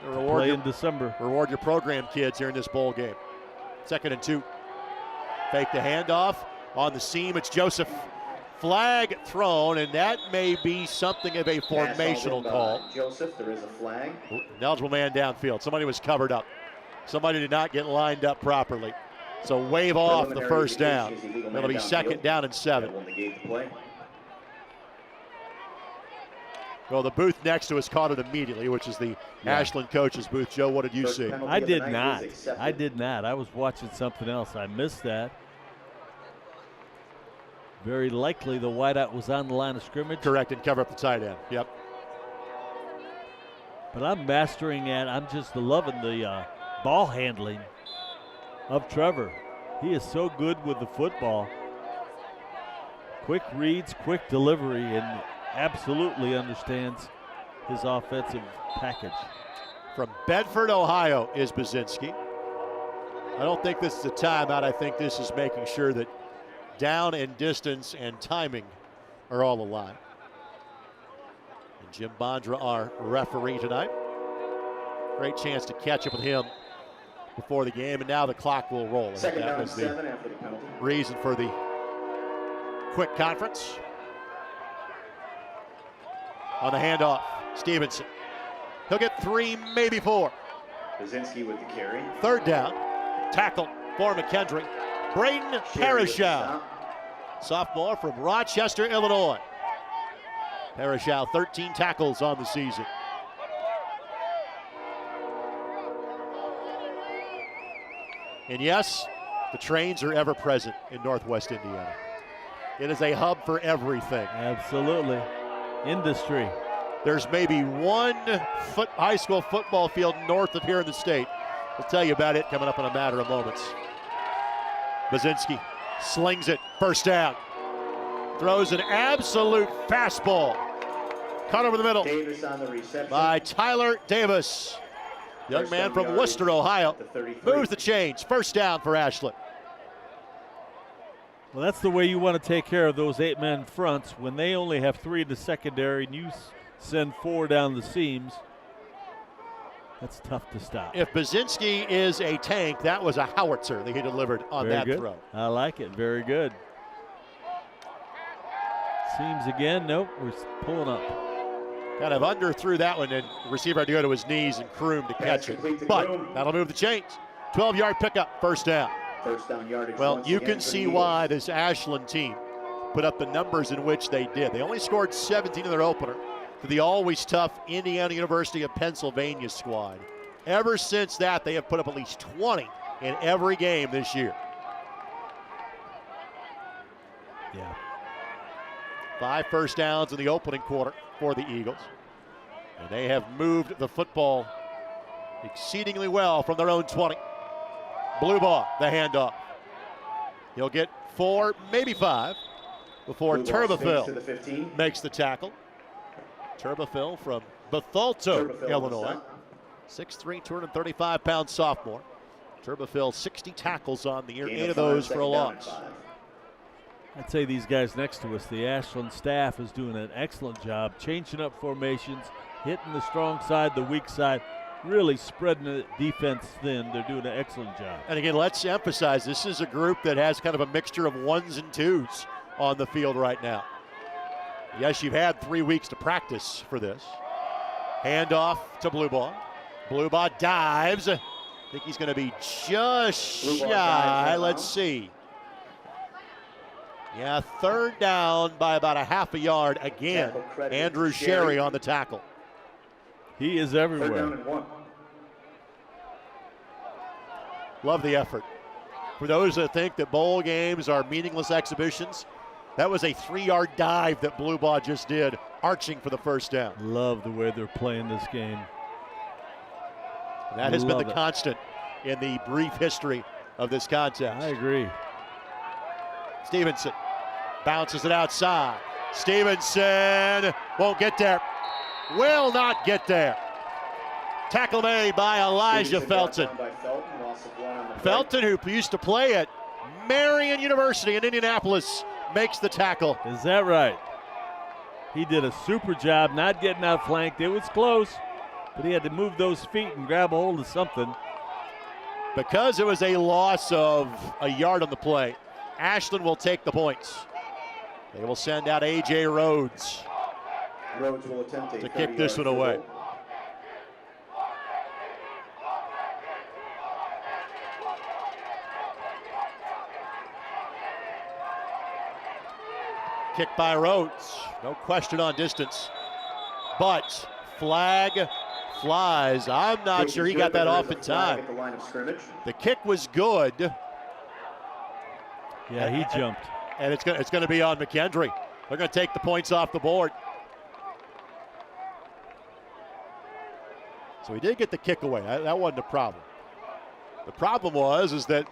Reward Play in December. Reward your program kids here in this bowl game. 2nd and 2. Fake the handoff. On the seam, it's Joseph. Flag thrown, and that may be something of a formational call. Joseph, there is a flag. An eligible man downfield. Somebody was covered up. Somebody did not get lined up properly. So wave off the first down. It'll be 2nd down and 7. Will negate the play. Well, the booth next to us caught it immediately, which is the Ashland coach's booth. Joe, what did you see? I did not. I did not. I was watching something else. I missed that. Very likely the wideout was on the line of scrimmage. Correct, and cover up the tight end. Yep. But I'm mastering it. I'm just loving the ball handling of Trevor. He is so good with the football. Quick reads, quick delivery, and absolutely understands his offensive package. From Bedford, Ohio is Baczynski. I don't think this is a timeout. I think this is making sure that down and distance and timing are all aligned. And Jim Bondra, our referee tonight. Great chance to catch up with him before the game, and now the clock will roll. That was the reason for the quick conference. On the handoff, Stevenson. He'll get 3, maybe 4. Baczynski with the carry. 3rd down. Tackle for McKendree. Braden Paraschow, sophomore from Rochester, Illinois. Paraschow, 13 tackles on the season. And yes, the trains are ever present in Northwest Indiana. It is a hub for everything. Absolutely. Industry. There's maybe one high school football field north of here in the state. We'll tell you about it coming up in a matter of moments. Baczynski slings it, 1st down. Throws an absolute fastball. Cut over the middle Davis on the reception by Tyler Davis. Young man from Worcester, Ohio. Moves the chains. 1st down for Ashland. Well, that's the way you want to take care of those 8-man fronts. When they only have 3 in the secondary and you send 4 down the seams, that's tough to stop. If Baczynski is a tank, that was a howitzer that he delivered on Very that good. throw. I like it. Very good. Seams again. Nope. We're pulling up. Kind of underthrew that one, and the receiver had to go to his knees and croom to catch it. But that'll move the chains. 12-yard pickup, 1st down. 1st down yardage. Well, you can see why this Ashland team put up the numbers in which they did. They only scored 17 in their opener to the always tough Indiana University of Pennsylvania squad. Ever since that, they have put up at least 20 in every game this year. Yeah. 5 first downs in the opening quarter for the Eagles. And they have moved the football exceedingly well from their own 20. Bluebaugh, the handoff. He'll get 4, maybe 5, before Turbeville makes the tackle. Turbeville from Bethalto, Illinois. 6'3", 235-pound sophomore. Turbeville, 60 tackles on the year, 8 of those for a loss. I'd say these guys next to us, the Ashland staff, is doing an excellent job changing up formations, hitting the strong side, the weak side, really spreading the defense thin. They're doing an excellent job. And again, let's emphasize, this is a group that has kind of a mixture of 1s and 2s on the field right now. Yes, you've had 3 weeks to practice for this. Handoff to Bluebaugh. Bluebaugh dives. I think he's going to be just shy. Let's see. Yeah, 3rd down by about a half a yard again. Andrew Sherry on the tackle. He is everywhere. 3rd down and 1. Love the effort. For those that think that bowl games are meaningless exhibitions, that was a 3-yard dive that Bluebaugh just did, arching for the 1st down. Love the way they're playing this game. That has been the constant in the brief history of this contest. I agree. Stevenson bounces it outside. Stevenson won't get there. Will not get there. Tackle made by Elijah Felton. Felton, who used to play at Marion University in Indianapolis, makes the tackle. Is that right? He did a super job not getting outflanked. It was close, but he had to move those feet and grab a hold of something. Because it was a loss of a yard on the play, Ashland will take the points. They will send out A.J. Rhodes Will attempt to kick this one away. Kick by Rhodes, no question on distance, but flag flies. I'm not sure he got that off in time. The kick was good. Yeah, he jumped. And it's going to be on McKendree. They're going to take the points off the board. So he did get the kick away. That wasn't a problem. The problem is that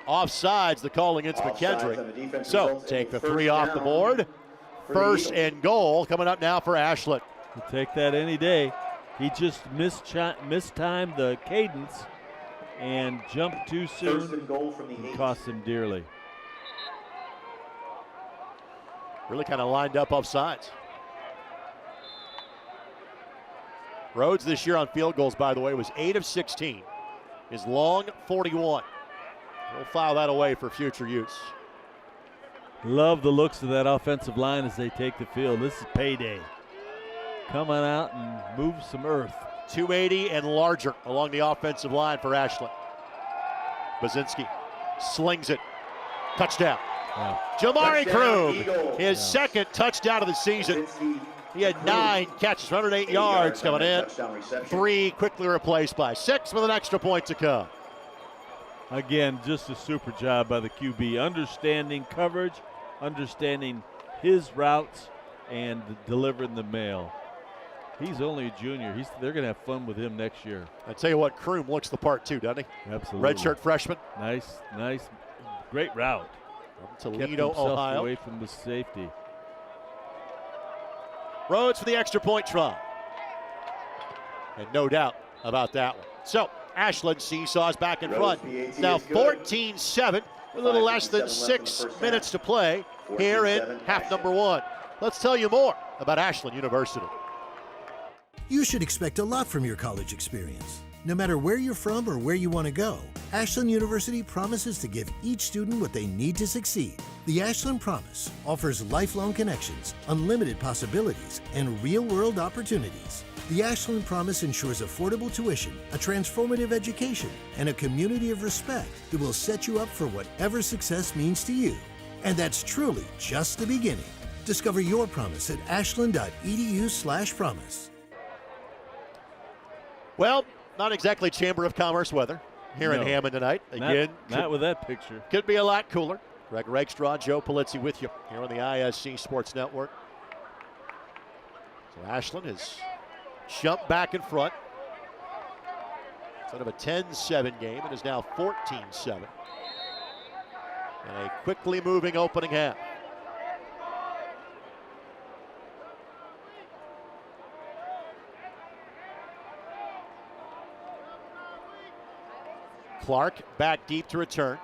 offsides, the call against McKendree. So take the 3 off the board. First and goal coming up now for Ashland. He'll take that any day. He just mistimed the cadence and jumped too soon and cost him dearly. Really kind of lined up offsides. Rhodes this year on field goals, by the way, was 8 of 16. His long 41. We'll file that away for future use. Love the looks of that offensive line as they take the field. This is payday. Come on out and move some earth. 280 and larger along the offensive line for Ashland. Baczynski slings it. Touchdown. Yeah. Jamari Krug, his second touchdown of the season. He had 9 catches, 108 yards coming in. 3 quickly replaced by 6 with an extra point to come. Again, just a super job by the QB, understanding coverage, understanding his routes, and delivering the mail. He's only a junior. They're going to have fun with him next year. I tell you what, Kroom looks the part too, doesn't he? Absolutely. Redshirt freshman. Nice, great route. From Kept Toledo, himself Ohio. away from the safety. Rhodes for the extra point try. And no doubt about that one. So, Ashland seesaws back in front. It's now 14-7 with a little less than 6 minutes to play here in half number 1. Let's tell you more about Ashland University. You should expect a lot from your college experience. No matter where you're from or where you want to go, Ashland University promises to give each student what they need to succeed. The Ashland Promise offers lifelong connections, unlimited possibilities, and real-world opportunities. The Ashland Promise ensures affordable tuition, a transformative education, and a community of respect that will set you up for whatever success means to you. And that's truly just the beginning. Discover your promise at ashland.edu/promise. Well, not exactly Chamber of Commerce weather here in Hammond tonight. Again, not with that picture. Could be a lot cooler. Greg Rakestraw, Joe Polizzi with you here on the ISC Sports Network. So Ashland has jumped back in front. Instead of a 10-7 game, it is now 14-7. And a quickly moving opening half. Clark back deep to return.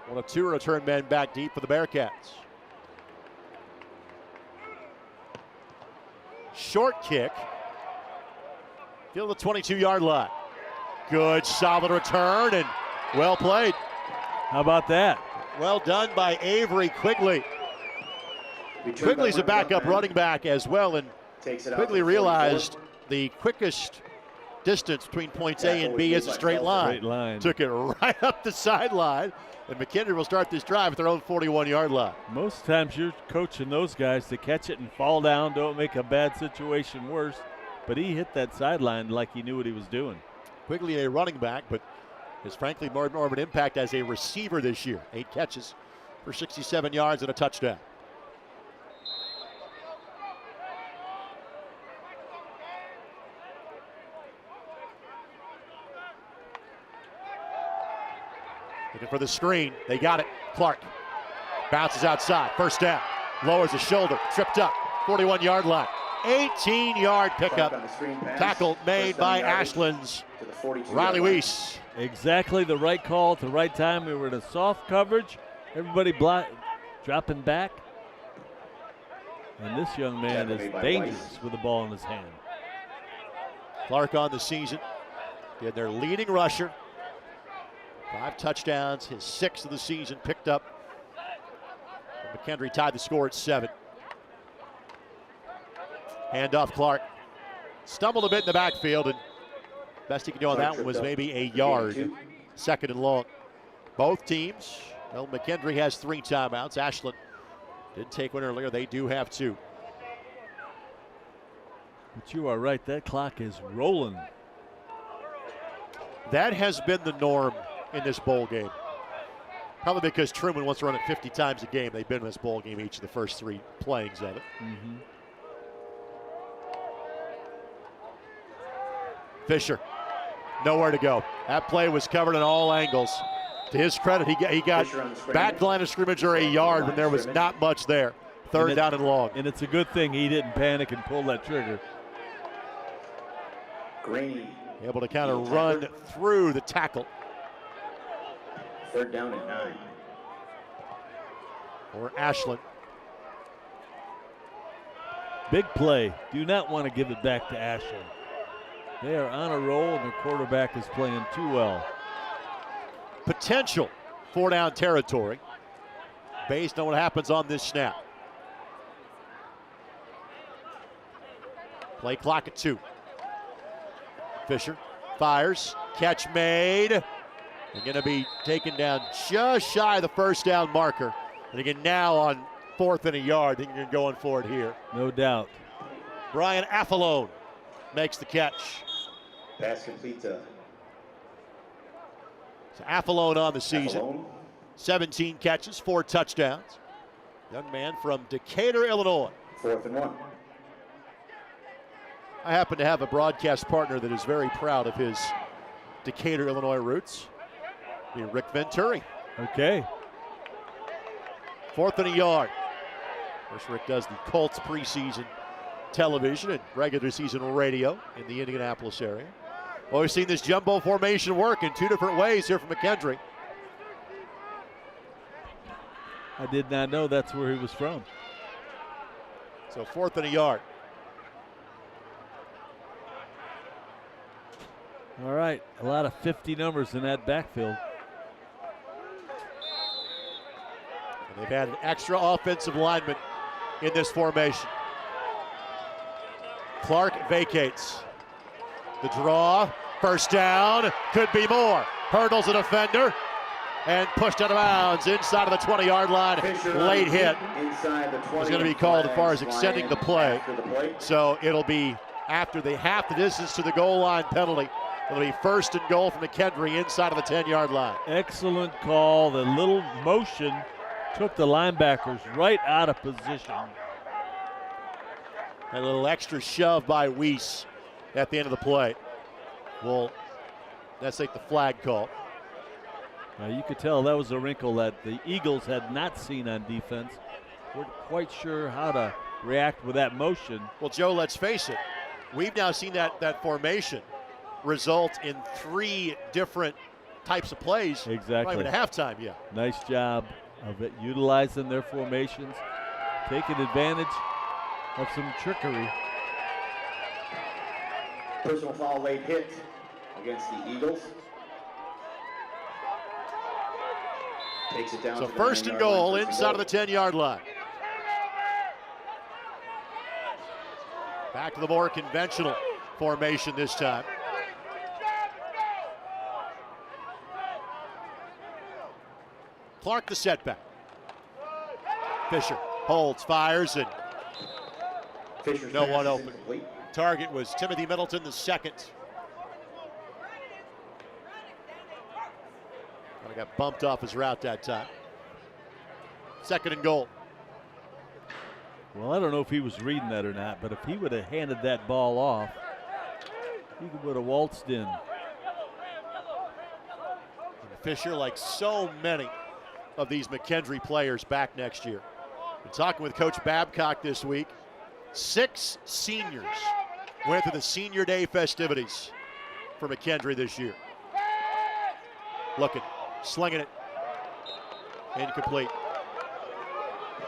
One of 2 return men back deep for the Bearcats. Short kick. Field the 22-yard line. Good, solid return, and well played. How about that? Well done by Avery Quigley. Quigley's a backup running back as well, and Quigley realized the quickest distance between points A and B is a straight line. Took it right up the sideline, and McKendree will start this drive at their own 41-yard line. Most times you're coaching those guys to catch it and fall down, don't make a bad situation worse, but he hit that sideline like he knew what he was doing. Quigley a running back, but has frankly more of an impact as a receiver this year. 8 catches for 67 yards and a touchdown. Looking for the screen. They got it. Clark bounces outside. First down. Lowers his shoulder. Tripped up. 41-yard line. 18-yard pickup. On the screen pass. Tackle made First down by yardage Ashland's to the 42-yard Riley line. Weiss. Exactly the right call at the right time. We were in a soft coverage. Everybody dropping back. And this young man Tackle made is by dangerous Weiss. with the ball in his hand. Clark on the season. They're their leading rusher. 5 touchdowns, his 6th of the season picked up. McKendree tied the score at 7. Hand off Clark. Stumbled a bit in the backfield, and best he could do on that one was maybe a yard. 2nd and long. Both teams, well, McKendree has 3 timeouts. Ashland did take one earlier. They do have 2. But you are right, that clock is rolling. That has been the norm in this bowl game. Probably because Truman wants to run it 50 times a game. They've been in this bowl game each of the first 3 playings of it. Mm-hmm. Fisher, nowhere to go. That play was covered on all angles. To his credit, he got back line of scrimmage or a yard when there was not much there. 3rd down and long. And it's a good thing he didn't panic and pull that trigger. Graney. Able to kind of run through the tackle. 3rd down and 9. For Ashland. Big play. Do not want to give it back to Ashland. They are on a roll, and their quarterback is playing too well. Potential 4-down territory based on what happens on this snap. Play clock at 2. Fisher fires, catch made. They're going to be taken down just shy of the 1st down marker. And again, now on 4th and a yard, I think you're going for it here. No doubt. Brian Affalone makes the catch. Pass complete to So Affalone on the season. Affalone. 17 catches, 4 touchdowns. Young man from Decatur, Illinois. 4th and 1. I happen to have a broadcast partner that is very proud of his Decatur, Illinois roots. Be Rick Venturi. Okay. 4th and a yard. Of course, Rick does the Colts preseason television and regular season radio in the Indianapolis area. Well, we've seen this jumbo formation work in 2 different ways here from McKendree. I did not know that's where he was from. So 4th and a yard. All right, a lot of 50 numbers in that backfield. And they've had an extra offensive lineman in this formation. Clark vacates. The draw, 1st down, could be more. Hurdles a defender and pushed out of bounds inside of the 20-yard line. Late hit is going to be called as far as extending the play. So it'll be after they half the distance to the goal line penalty. It'll be 1st and goal from McKendree inside of the 10-yard line. Excellent call. The little motion took the linebackers right out of position. A little extra shove by Weiss at the end of the play. Well, that's like the flag call. You could tell that was a wrinkle that the Eagles had not seen on defense. Weren't quite sure how to react with that motion. Well, Joe, let's face it. We've now seen that formation result in 3 different types of plays. Exactly. Not even at halftime yet. Nice job of it, utilizing their formations, taking advantage of some trickery. Personal foul late hit against the Eagles. Takes it down So to the 1st and 9-yard goal line. inside of the 10-yard line. Back to the more conventional formation this time. Clark the setback. Fisher holds, fires, and Fisher's no pass one is open. incomplete. Target was Timothy Middleton, the 2nd. Kind of got bumped off his route that time. 2nd and goal. Well, I don't know if he was reading that or not, but if he would have handed that ball off, he would have waltzed in. And Fisher, like so many of these McKendree players, back next year. Been talking with Coach Babcock this week. 6 seniors went to the Senior Day festivities for McKendree this year. Looking, slinging it, incomplete.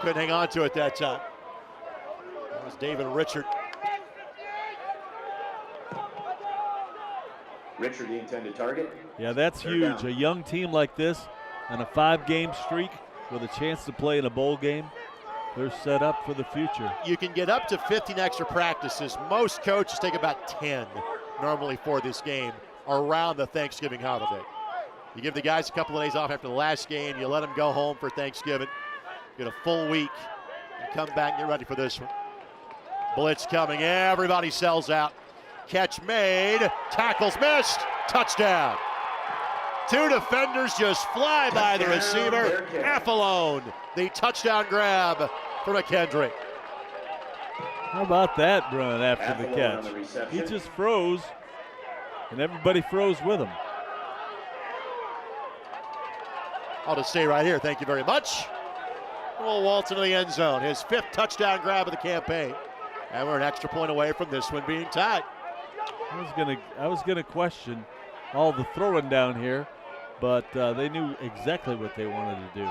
Couldn't hang on to it that time. That was David Richard. Richard, the intended target. Yeah, that's Third huge. down. A young team like this on a 5-game streak with a chance to play in a bowl game, they're set up for the future. You can get up to 15 extra practices. Most coaches take about 10 normally for this game around the Thanksgiving holiday. You give the guys a couple of days off after the last game. You let them go home for Thanksgiving. Get a full week and come back and get ready for this one. Blitz coming. Everybody sells out. Catch made. Tackles missed. Touchdown. 2 defenders just fly by the receiver. Affalone, the touchdown grab for McKendree. How about that run after the Affalone on the catch? reception. He just froze, and everybody froze with him. I'll just stay right here. Thank you very much. We'll waltz into the end zone. His 5th touchdown grab of the campaign. And we're an extra point away from this one being tied. I was gonna question all the throwing down here, but they knew exactly what they wanted to do.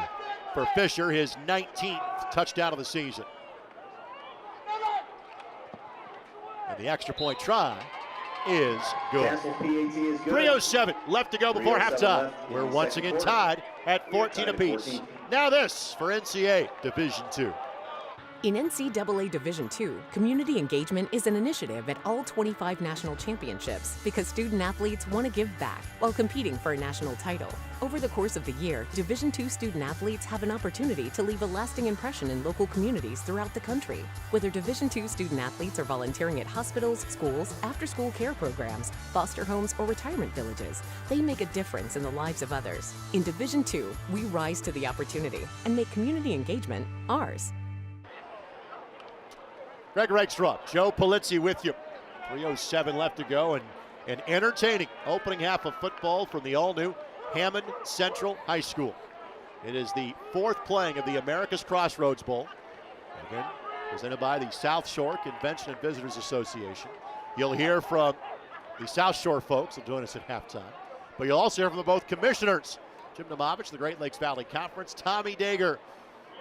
For Fisher, his 19th touchdown of the season. And the extra point try is good. Castle PAT is good. 3:07 left to go before 3:07 halftime. left in We're the once second again quarter. tied at 14 Tied at apiece. 14. Now this for NCAA Division II. In NCAA Division II, community engagement is an initiative at all 25 national championships because student athletes want to give back while competing for a national title. Over the course of the year, Division II student athletes have an opportunity to leave a lasting impression in local communities throughout the country. Whether Division II student athletes are volunteering at hospitals, schools, after-school care programs, foster homes, or retirement villages, they make a difference in the lives of others. In Division II, we rise to the opportunity and make community engagement ours. Greg Reichstrup, Joe Polizzi with you. 3:07 left to go, and an entertaining opening half of football from the all-new Hammond Central High School. It is the 4th playing of the America's Crossroads Bowl. Again, presented by the South Shore Convention and Visitors Association. You'll hear from the South Shore folks. They'll join us at halftime. But you'll also hear from both commissioners. Jim Namovich, the Great Lakes Valley Conference. Tommy Dager.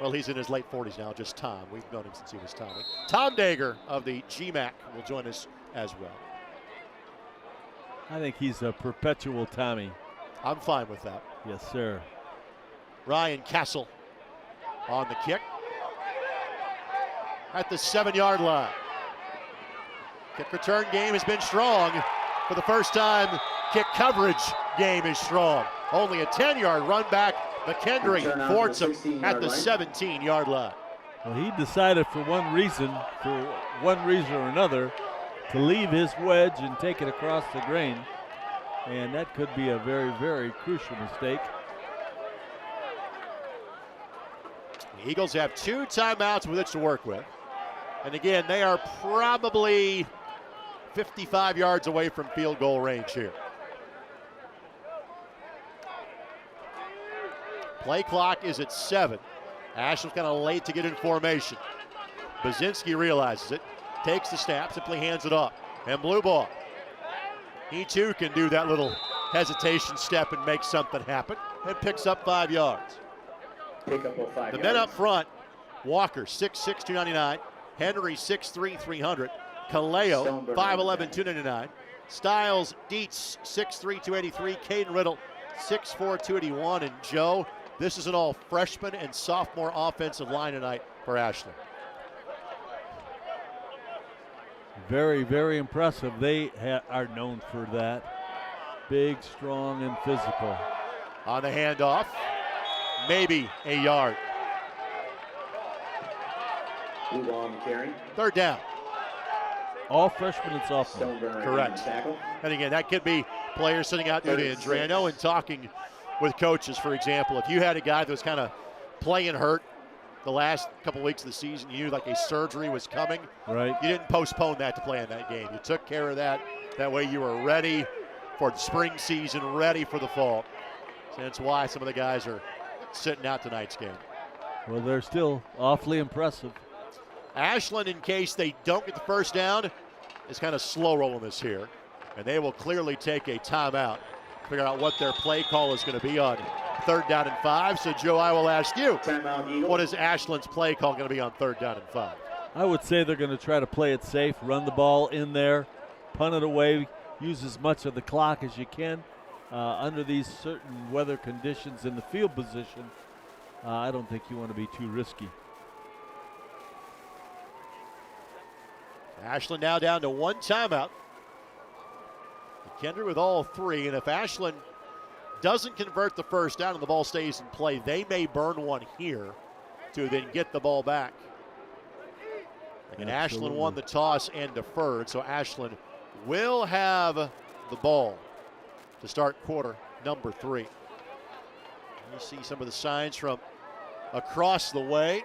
Well, he's in his late 40s now, just Tom. We've known him since he was Tommy. Tom Dager of the GMAC will join us as well. I think he's a perpetual Tommy. I'm fine with that. Yes, sir. Ryan Castle on the kick at the 7-yard line. Kick return game has been strong. For the first time, kick coverage game is strong. Only a 10-yard run back. McKendree thwarts him at the 17-yard line. Well, he decided for one reason or another, to leave his wedge and take it across the grain. And that could be a very, very crucial mistake. The Eagles have 2 timeouts with which to work with. And again, they are probably 55 yards away from field goal range here. Play clock is at 7. Ashland's kind of late to get in formation. Bazinski realizes it, takes the snap, simply hands it off. And blue ball. He too can do that little hesitation step and make something happen, and picks up 5 yards. Pick up 5 The yards. men up front, Walker, 6'6", 299. Henry, 6'3", 300. Kaleo, 5'11", 299. Stiles, Dietz, 6'3", 283. Caden Riddle, 6'4", 281. And Joe, this is an all freshman and sophomore offensive line tonight for Ashland. Very, very impressive. They are known for that. Big, strong, and physical. On the handoff, maybe a yard. Blue ball on the carry. 3rd down. All freshmen and sophomore. Stoneburner Correct. tackle. And again, that could be players sitting out due to injury. I know in talking with coaches, for example, if you had a guy that was kind of playing hurt the last couple weeks of the season, you knew like a surgery was coming. Right. You didn't postpone that to play in that game. You took care of that. That way you were ready for the spring season, ready for the fall. So that's why some of the guys are sitting out tonight's game. Well, they're still awfully impressive. Ashland, in case they don't get the first down, is kind of slow rolling this here. And they will clearly take a timeout, figure out what their play call is going to be on 3rd down and 5. So, Joe, I will ask you, what is Ashland's play call going to be on 3rd down and 5? I would say they're going to try to play it safe, run the ball in there, punt it away, use as much of the clock as you can. Under these certain weather conditions in the field position, I don't think you want to be too risky. Ashland now down to 1 timeout. McKendree with all 3, and if Ashland doesn't convert the first down and the ball stays in play, they may burn one here to then get the ball back. And Ashland won the toss and deferred, so Ashland will have the ball to start quarter number 3. You see some of the signs from across the way.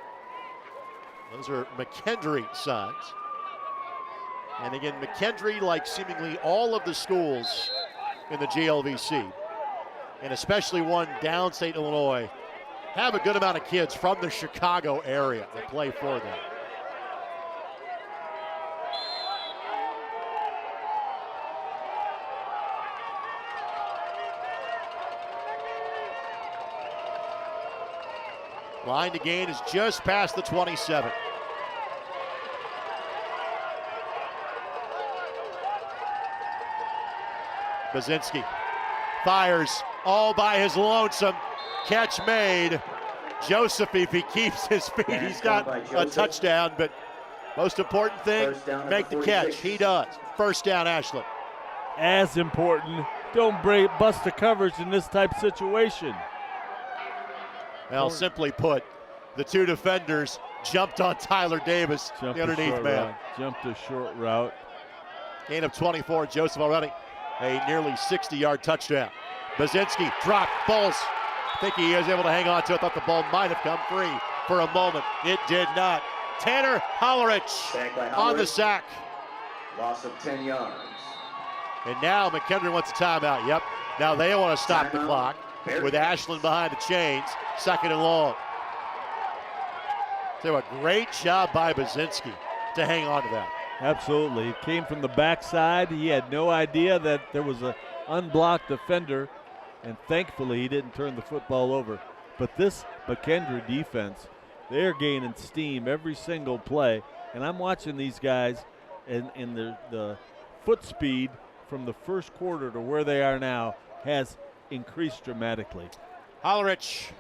Those are McKendree signs. And again, McKendree, like seemingly all of the schools in the GLVC, and especially one downstate Illinois, have a good amount of kids from the Chicago area that play for them. Line to gain is just past the 27. Bazinski fires all by his lonesome. Catch made. Joseph, if he keeps his feet, he's got a touchdown, but most important thing, make the catch. He does. First down, Ashland. As important, don't bust the coverage in this type of situation. Well, simply put, the 2 defenders jumped on Tyler Davis, the underneath man. Jumped a short route. Gain of 24, Joseph already. A nearly 60-yard touchdown. Bazinski dropped, balls. I think he was able to hang on to it. Thought the ball might have come free for a moment. It did not. Tanner Hollerich on the sack. Loss of 10 yards. And now McKendree wants a timeout. Yep. Now they want to stop the clock with Ashland behind the chains. 2nd and long. So a great job by Bazinski to hang on to that. Absolutely. It came from the backside. He had no idea that there was an unblocked defender, and thankfully he didn't turn the football over. But this McKendree defense, they're gaining steam every single play. And I'm watching these guys in the foot speed from the first quarter to where they are now has increased dramatically. Hollerich,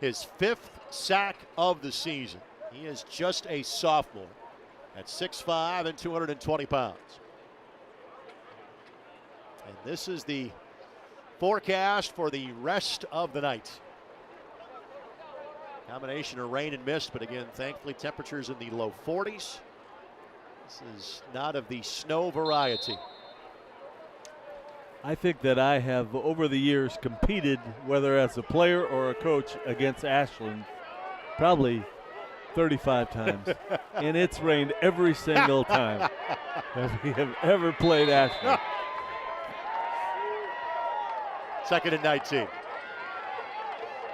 his 5th sack of the season. He is just a sophomore at 6'5" and 220 pounds. And this is the forecast for the rest of the night. Combination of rain and mist, but again, thankfully temperatures in the low 40s. This is not of the snow variety. I think that I have, over the years, competed, whether as a player or a coach, against Ashland probably 35 times. And it's rained every single time that we have ever played Ashland. 2nd and 19.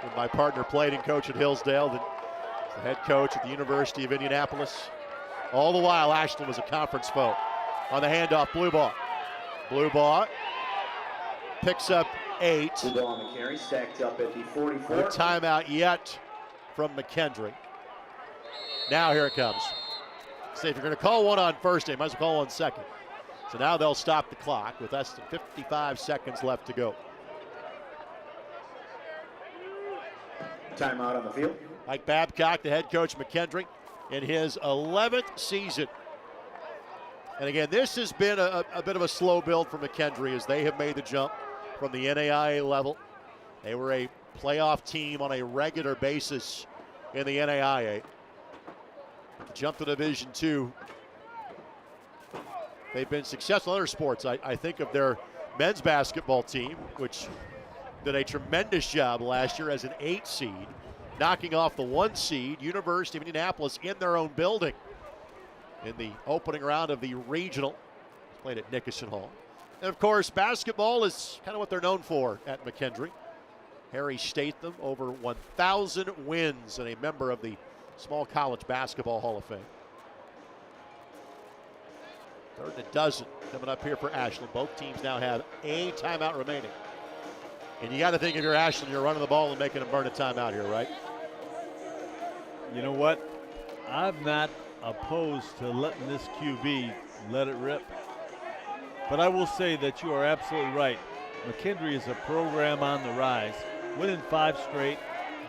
When my partner played and coached at Hillsdale, the head coach at the University of Indianapolis. All the while, Ashland was a conference foe. On the handoff, blue ball. Blue ball picks up 8. Blue ball on the carry, stacked up at the 44. No timeout yet from McKendree. Now here it comes. So if you're going to call one on first, you might as well call one second. So now they'll stop the clock with less than 55 seconds left to go. Timeout on the field. Mike Babcock, the head coach, McKendree, in his 11th season. And again, this has been a bit of a slow build for McKendree as they have made the jump from the NAIA level. They were a playoff team on a regular basis in the NAIA. To jump to Division II, they've been successful in other sports. I think of their men's basketball team, which did a tremendous job last year as an 8 seed, knocking off the 1 seed, University of Indianapolis, in their own building in the opening round of the regional. Played at Nickerson Hall. And of course, basketball is kind of what they're known for at McKendree. Harry Statham, over 1,000 wins and a member of the Small College Basketball Hall of Fame. Third and a dozen coming up here for Ashland. Both teams now have a timeout remaining. And you got to think if you're Ashland, you're running the ball and making them burn a timeout here, right? You know what? I'm not opposed to letting this QB let it rip. But I will say that you are absolutely right. McKendree is a program on the rise, winning 5 straight,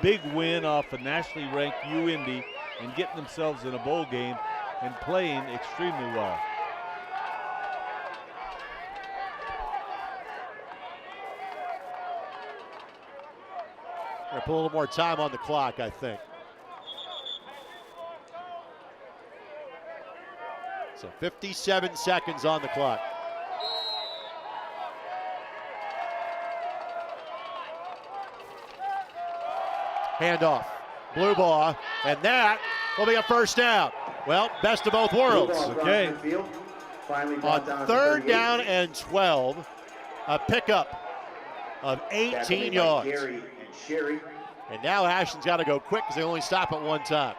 big win off a nationally ranked UIndy and getting themselves in a bowl game and playing extremely well. We're going to put a little more time on the clock, I think. So 57 seconds on the clock. Handoff, blue ball, and that will be a first down. Well, best of both worlds. Okay. On 3rd down and 12, a pickup of 18 yards. And now Ashland's got to go quick because they only stop at one time.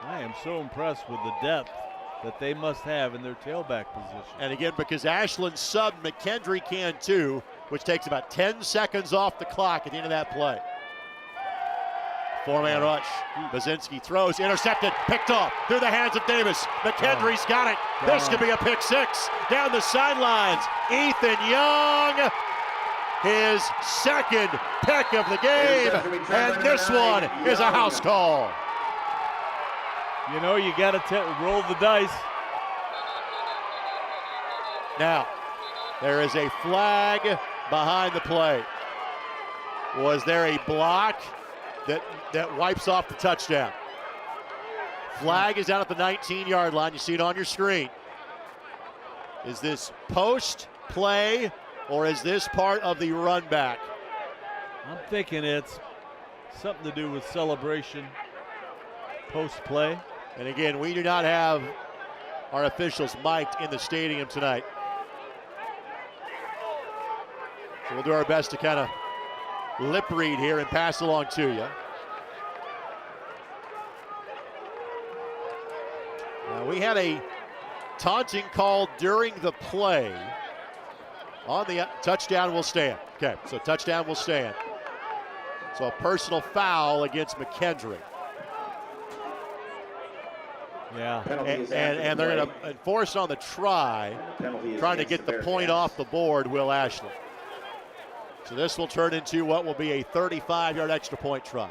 I am so impressed with the depth that they must have in their tailback position. And again, because Ashland subbed, McKendree can too, which takes about 10 seconds off the clock at the end of that play. 4-man rush. Bazinski throws, intercepted, picked off through the hands of Davis. McKendree's got it. This could be a pick 6. Down the sidelines, Ethan Young, his second pick of the game, and this one is a house call. You know, you got to roll the dice. Now, there is a flag behind the play. Was there a block that wipes off the touchdown? Flag is out at the 19-yard line. You see it on your screen. Is this post play or is this part of the run back? I'm thinking it's something to do with celebration, post play. And again, we do not have our officials mic'd in the stadium tonight. So we'll do our best to kind of lip read here and pass along to you. We had a taunting call during the play. On the touchdown will stand. Okay, so touchdown will stand. So a personal foul against McKendree. Yeah. And they're going to enforce on the trying to get the point off the board, Will Ashland. So this will turn into what will be a 35-yard extra point try.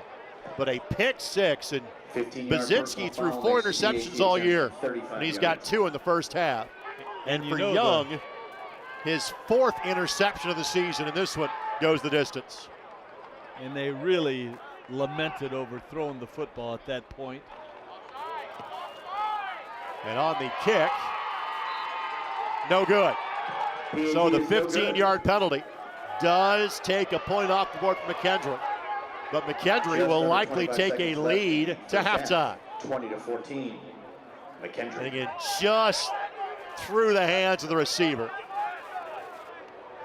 But a pick 6, and Bazinski threw 4 interceptions all year, and he's got 2 in the first half. And for Young, his 4th interception of the season, and this one goes the distance. And they really lamented over throwing the football at that point. And on the kick, no good. So the 15-yard penalty does take a point off the board from McKendree. But McKendree will likely take a lead to halftime. 20-14. McKendree. And again, just through the hands of the receiver.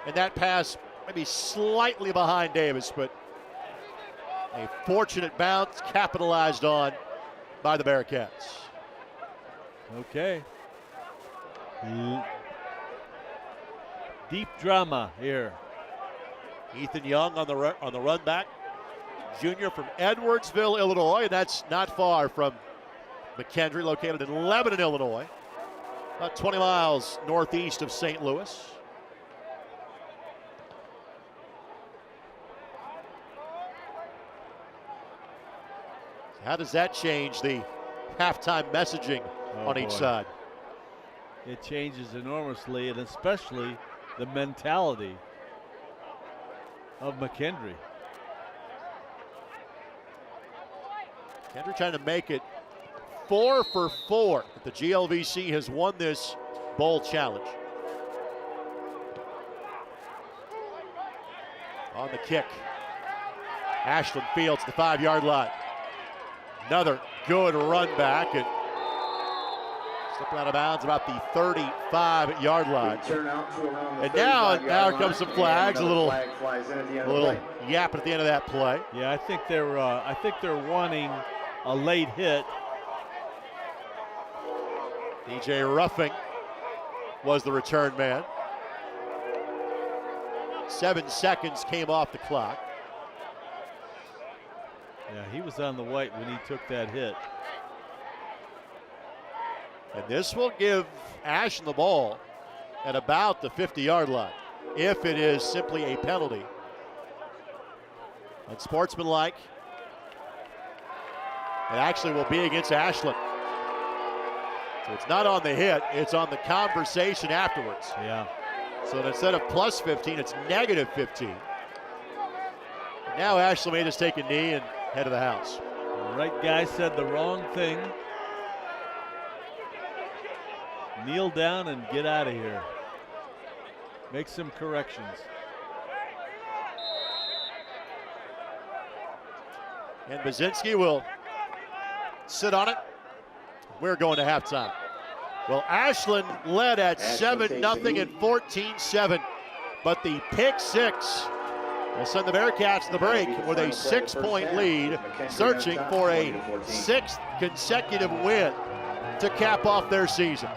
And that pass maybe slightly behind Davis, but a fortunate bounce capitalized on by the Bearcats. Okay. Deep drama here. Ethan Young on the run back. Junior from Edwardsville, Illinois, and that's not far from McKendree, located in Lebanon, Illinois. About 20 miles northeast of St. Louis. How does that change the halftime messaging on each side? It changes enormously, and especially the mentality of McKendree. McKendree trying to make it 4 for 4. The GLVC has won this bowl challenge. On the kick, Ashland fields the 5-yard line. Another good run back, and stepping out of bounds about the 35-yard line. And now comes some flags, a little yap at the end of that play. Yeah, I think they're wanting a late hit. DJ roughing was the return man. 7 seconds came off the clock. Yeah, he was on the white when he took that hit. And this will give Ashland the ball at about the 50-yard line, if it is simply a penalty. Unsportsmanlike. It actually will be against Ashland. So it's not on the hit, it's on the conversation afterwards. Yeah. So instead of plus 15, it's negative 15. Now Ashland may just take a knee and head to the house. The right guy said the wrong thing. Kneel down and get out of here. Make some corrections. And Baczynski will sit on it. We're going to halftime. Well, Ashland led at 7-0 and 14-7, but the pick six will send the Bearcats to the break with a 6-point lead, searching for a 6th consecutive win to cap off their season.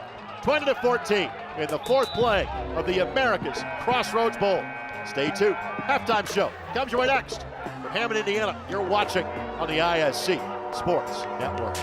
20-14 in the 4th play of the America's Crossroads Bowl. Stay tuned. Halftime show comes your way next. From Hammond, Indiana, you're watching on the ISC Sports Network.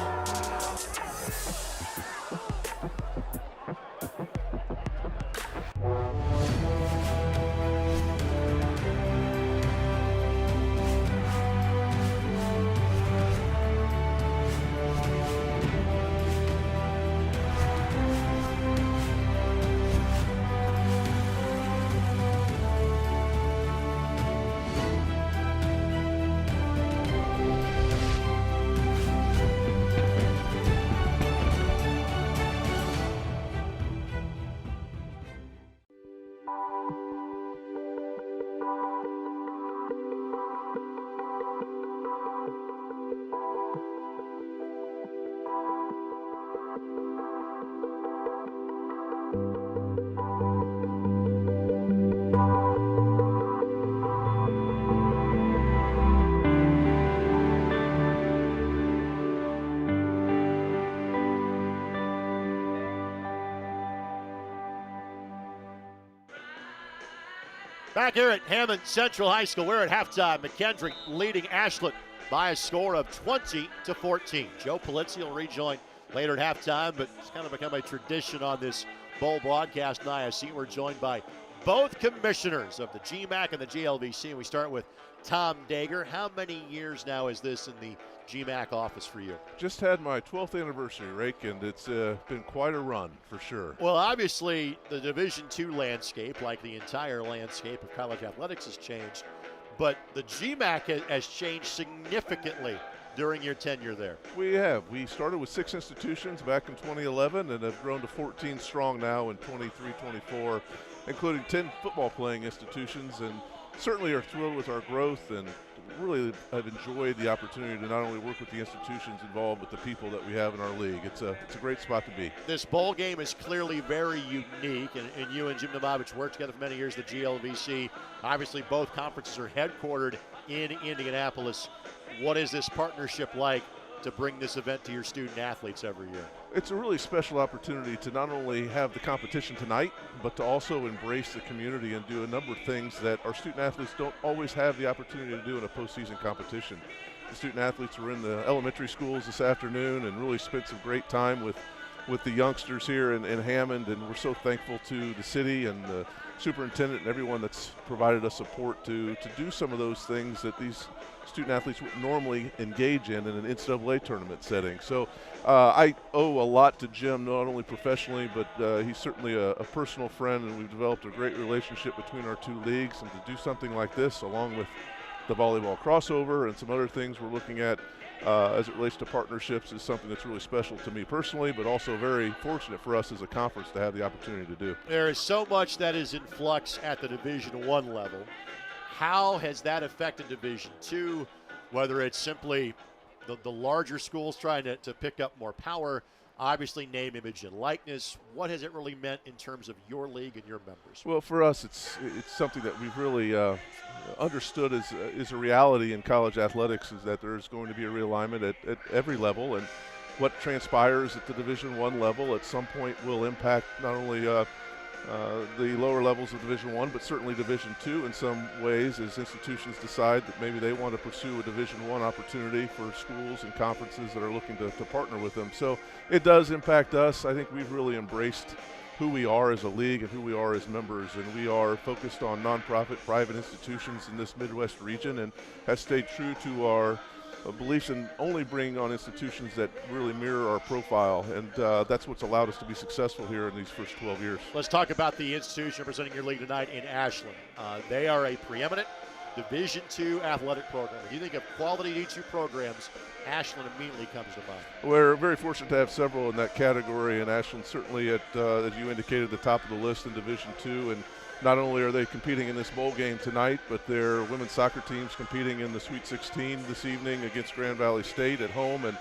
Back here at Hammond Central High School, we're at halftime. McKendree leading Ashland by a score of 20-14. Joe Polizzi will rejoin later at halftime, but it's kind of become a tradition on this bowl broadcast in ISC. We're joined by both commissioners of the GMAC and the GLVC, and we start with Tom Dager. How many years now is this in the GMAC office for you? Just had my 12th anniversary, Rake, and it's been quite a run for sure. Well, obviously, the Division II landscape, like the entire landscape of college athletics, has changed, but the GMAC has changed significantly during your tenure there. We have. We started with 6 institutions back in 2011 and have grown to 14 strong now in 23-24, including 10 football playing institutions, and certainly are thrilled with our growth and really have enjoyed the opportunity to not only work with the institutions involved, but the people that we have in our league. It's a great spot to be. This bowl game is clearly very unique, and you and Jim Novovich worked together for many years, the GLVC. Obviously, both conferences are headquartered in Indianapolis. What is this partnership like to bring this event to your student athletes every year? It's a really special opportunity to not only have the competition tonight, but to also embrace the community and do a number of things that our student athletes don't always have the opportunity to do in a postseason competition. The student athletes were in the elementary schools this afternoon and really spent some great time with the youngsters here in Hammond, and we're so thankful to the city and the superintendent and everyone that's provided us support to do some of those things that these student athletes would normally engage in an NCAA tournament setting. So I owe a lot to Jim, not only professionally, but he's certainly a personal friend, and we've developed a great relationship between our two leagues. And to do something like this, along with the volleyball crossover and some other things we're looking at as it relates to partnerships, is something that's really special to me personally, but also very fortunate for us as a conference to have the opportunity to do. There is so much that is in flux at the Division I level. How has that affected Division II, whether it's simply the larger schools trying to pick up more power, obviously name, image, and likeness? What has it really meant in terms of your league and your members? Well, for us, it's something that we've really understood is a reality in college athletics, is that there's going to be a realignment at every level, and what transpires at the Division I level at some point will impact not only the lower levels of Division I, but certainly Division II in some ways, as institutions decide that maybe they want to pursue a Division I opportunity for schools and conferences that are looking to partner with them. So it does impact us. I think we've really embraced who we are as a league and who we are as members, and we are focused on nonprofit private institutions in this Midwest region and have stayed true to our beliefs in only bringing on institutions that really mirror our profile, and that's what's allowed us to be successful here in these first 12 years. Let's talk about the institution representing your league tonight in Ashland. They are a preeminent Division II athletic program. When you think of quality D2 programs, Ashland immediately comes to mind. We're very fortunate to have several in that category, and Ashland certainly at, as you indicated, the top of the list in Division II. And not only are they competing in this bowl game tonight, but their women's soccer team's competing in the Sweet 16 this evening against Grand Valley State at home. And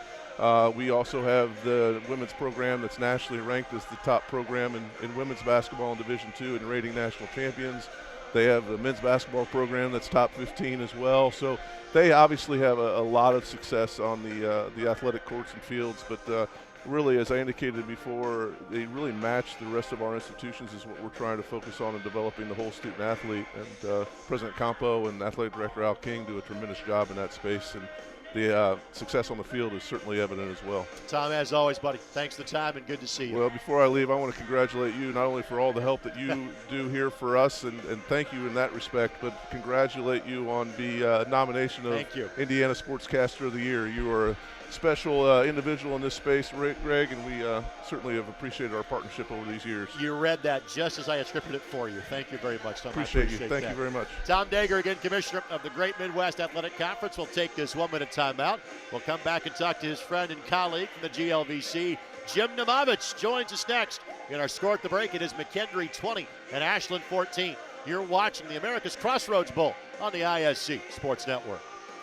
we also have the women's program that's nationally ranked as the top program in women's basketball in Division II and rating national champions. They have the men's basketball program that's top 15 as well. So they obviously have a lot of success on the athletic courts and fields, but really, as I indicated before, they really match the rest of our institutions is what we're trying to focus on in developing the whole student athlete. And President Campo and Athletic Director Al King do a tremendous job in that space, and the success on the field is certainly evident as well. Tom, as always, buddy, thanks for the time and good to see you. Well, before I leave, I want to congratulate you not only for all the help that you do here for us, and thank you in that respect, but congratulate you on the nomination of Indiana Sportscaster of the Year. You are a special individual in this space, Greg, and we certainly have appreciated our partnership over these years. You read that just as I had scripted it for you. Thank you very much, Tom. Appreciate you. Thank you very much. Tom Dager, again, Commissioner of the Great Midwest Athletic Conference, will take this 1-minute timeout. We'll come back and talk to his friend and colleague from the GLVC, Jim Namovich, joins us next. In our score at the break, it is McKendree 20 and Ashland 14. You're watching the America's Crossroads Bowl on the ISC Sports Network.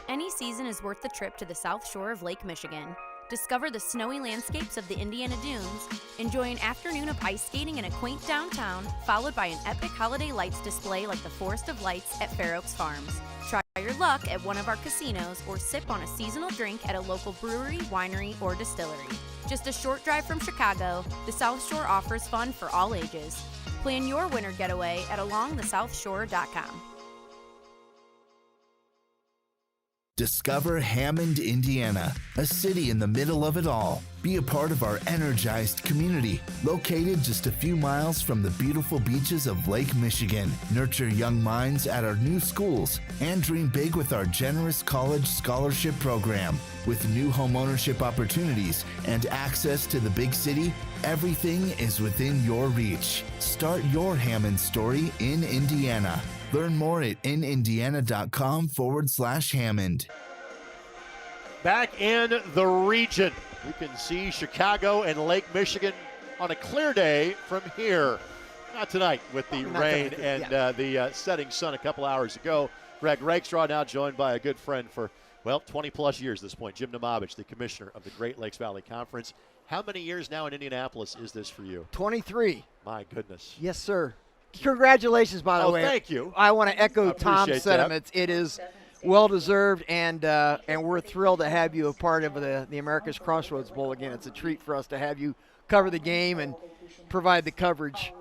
Any season is worth the trip to the South Shore of Lake Michigan. Discover the snowy landscapes of the Indiana Dunes, enjoy an afternoon of ice skating in a quaint downtown, followed by an epic holiday lights display like the Forest of Lights at Fair Oaks Farms. Try your luck at one of our casinos or sip on a seasonal drink at a local brewery, winery, or distillery. Just a short drive from Chicago, the South Shore offers fun for all ages. Plan your winter getaway at alongthesouthshore.com. Discover Hammond, Indiana, a city in the middle of it all. Be a part of our energized community, located just a few miles from the beautiful beaches of Lake Michigan. Nurture young minds at our new schools and dream big with our generous college scholarship program. With new homeownership opportunities and access to the big city, everything is within your reach. Start your Hammond story in Indiana. Learn more at inindiana.com/Hammond. Back in the region, you can see Chicago and Lake Michigan on a clear day from here. Not tonight with the rain and the setting sun a couple hours ago. Greg Rakestraw now joined by a good friend for, 20-plus years at this point, Jim Namovich, the commissioner of the Great Lakes Valley Conference. How many years now in Indianapolis is this for you? 23. My goodness. Yes, sir. Congratulations, by the way. Thank you. I want to echo Tom's sentiments. It is well-deserved, and we're thrilled to have you a part of the America's Crossroads Bowl again. It's a treat for us to have you cover the game and provide the coverage.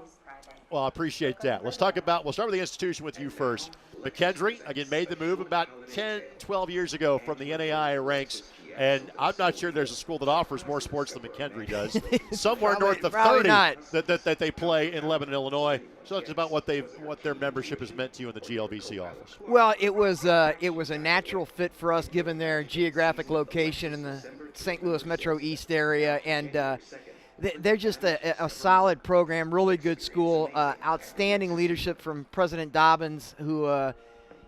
Well, I appreciate that. We'll start with the institution with you first. McKendree, again, made the move about 10, 12 years ago from the NAI ranks. And I'm not sure there's a school that offers more sports than McKendree does. Somewhere north of 30 that they play in Lebanon, Illinois. So it's about what their membership has meant to you in the GLVC office. Well, it was a natural fit for us given their geographic location in the St. Louis Metro East area, and they're just a solid program, really good school, outstanding leadership from President Dobbins, who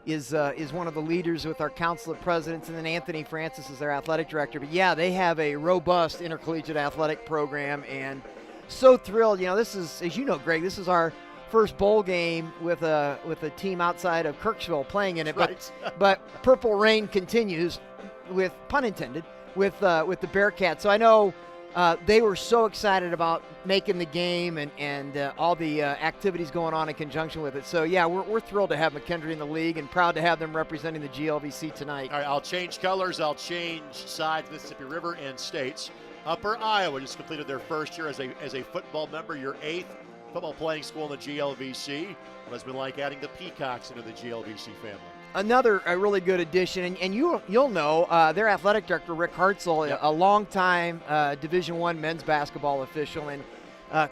is one of the leaders with our Council of Presidents, and then Anthony Francis is their athletic director. But yeah, they have a robust intercollegiate athletic program, and so thrilled. This is, as you know, Greg, this is our first bowl game with a team outside of Kirksville playing in it. Right. But Purple Rain continues, with pun intended, with the Bearcats. So I know they were so excited about making the game and all the activities going on in conjunction with it. So, yeah, we're thrilled to have McKendree in the league and proud to have them representing the GLVC tonight. All right, I'll change colors. I'll change sides, Mississippi River and states. Upper Iowa just completed their first year as a football member, your 8th football playing school in the GLVC. What has been like adding the Peacocks into the GLVC family? Another really good addition, and you'll know their athletic director, Rick Hartzell, Yep. a longtime Division I men's basketball official, and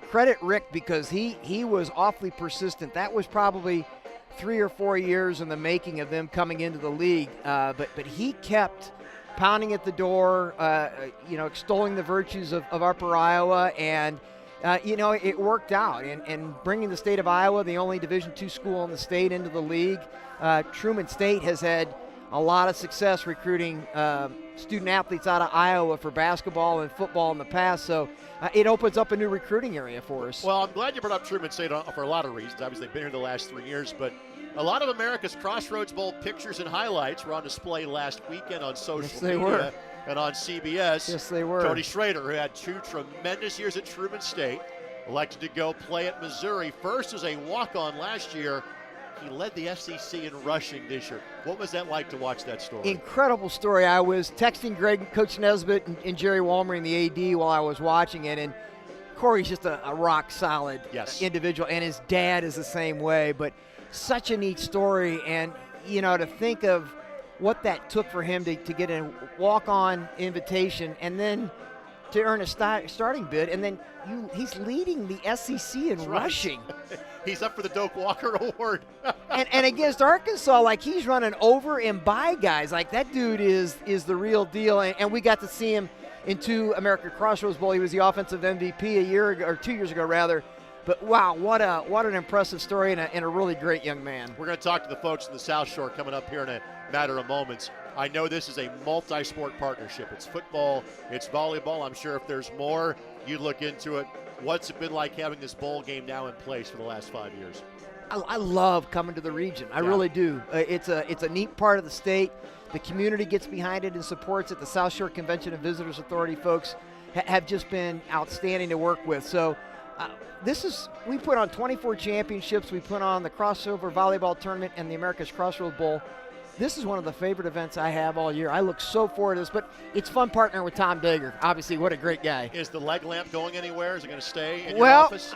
credit Rick because he was awfully persistent. That was probably 3 or 4 years in the making of them coming into the league, but he kept pounding at the door, extolling the virtues of Upper Iowa, and it worked out. And bringing the state of Iowa, the only Division II school in the state, into the league. Truman State has had a lot of success recruiting student athletes out of Iowa for basketball and football in the past, so it opens up a new recruiting area for us. Well, I'm glad you brought up Truman State for a lot of reasons. Obviously, they've been here the last 3 years, but a lot of America's Crossroads Bowl pictures and highlights were on display last weekend on social they media were. and on CBS. Yes, they were. Cody Schrader, who had 2 tremendous years at Truman State, elected to go play at Missouri, first as a walk-on last year. He led the SEC in rushing this year. What was that like to watch that story? Incredible story. I was texting Greg, Coach Nesbitt, and Jerry Walmer, the AD, while I was watching it, and Corey's just a rock-solid individual, and his dad is the same way, but such a neat story, and, to think of what that took for him to get a walk-on invitation and then to earn a starting bid, and then he's leading the SEC in rushing. He's up for the Doak Walker Award. and against Arkansas, he's running over and by guys. That dude is the real deal, and we got to see him in 2 American Crossroads Bowl. He was the offensive MVP a year ago, or 2 years ago rather. But wow, what an impressive story and a really great young man. We're going to talk to the folks in the South Shore coming up here in a matter of moments. I know this is a multi-sport partnership. It's football, it's volleyball. I'm sure if there's more, you look into it. What's it been like having this bowl game now in place for the last 5 years? I love coming to the region. I really do. It's a neat part of the state. The community gets behind it and supports it. The South Shore Convention and Visitors Authority folks have just been outstanding to work with. So we put on 24 championships. We put on the crossover volleyball tournament and the America's Crossroads Bowl. This is one of the favorite events I have all year. I look so forward to this, but it's fun partnering with Tom Dager. Obviously, what a great guy. Is the leg lamp going anywhere? Is it going to stay in your office?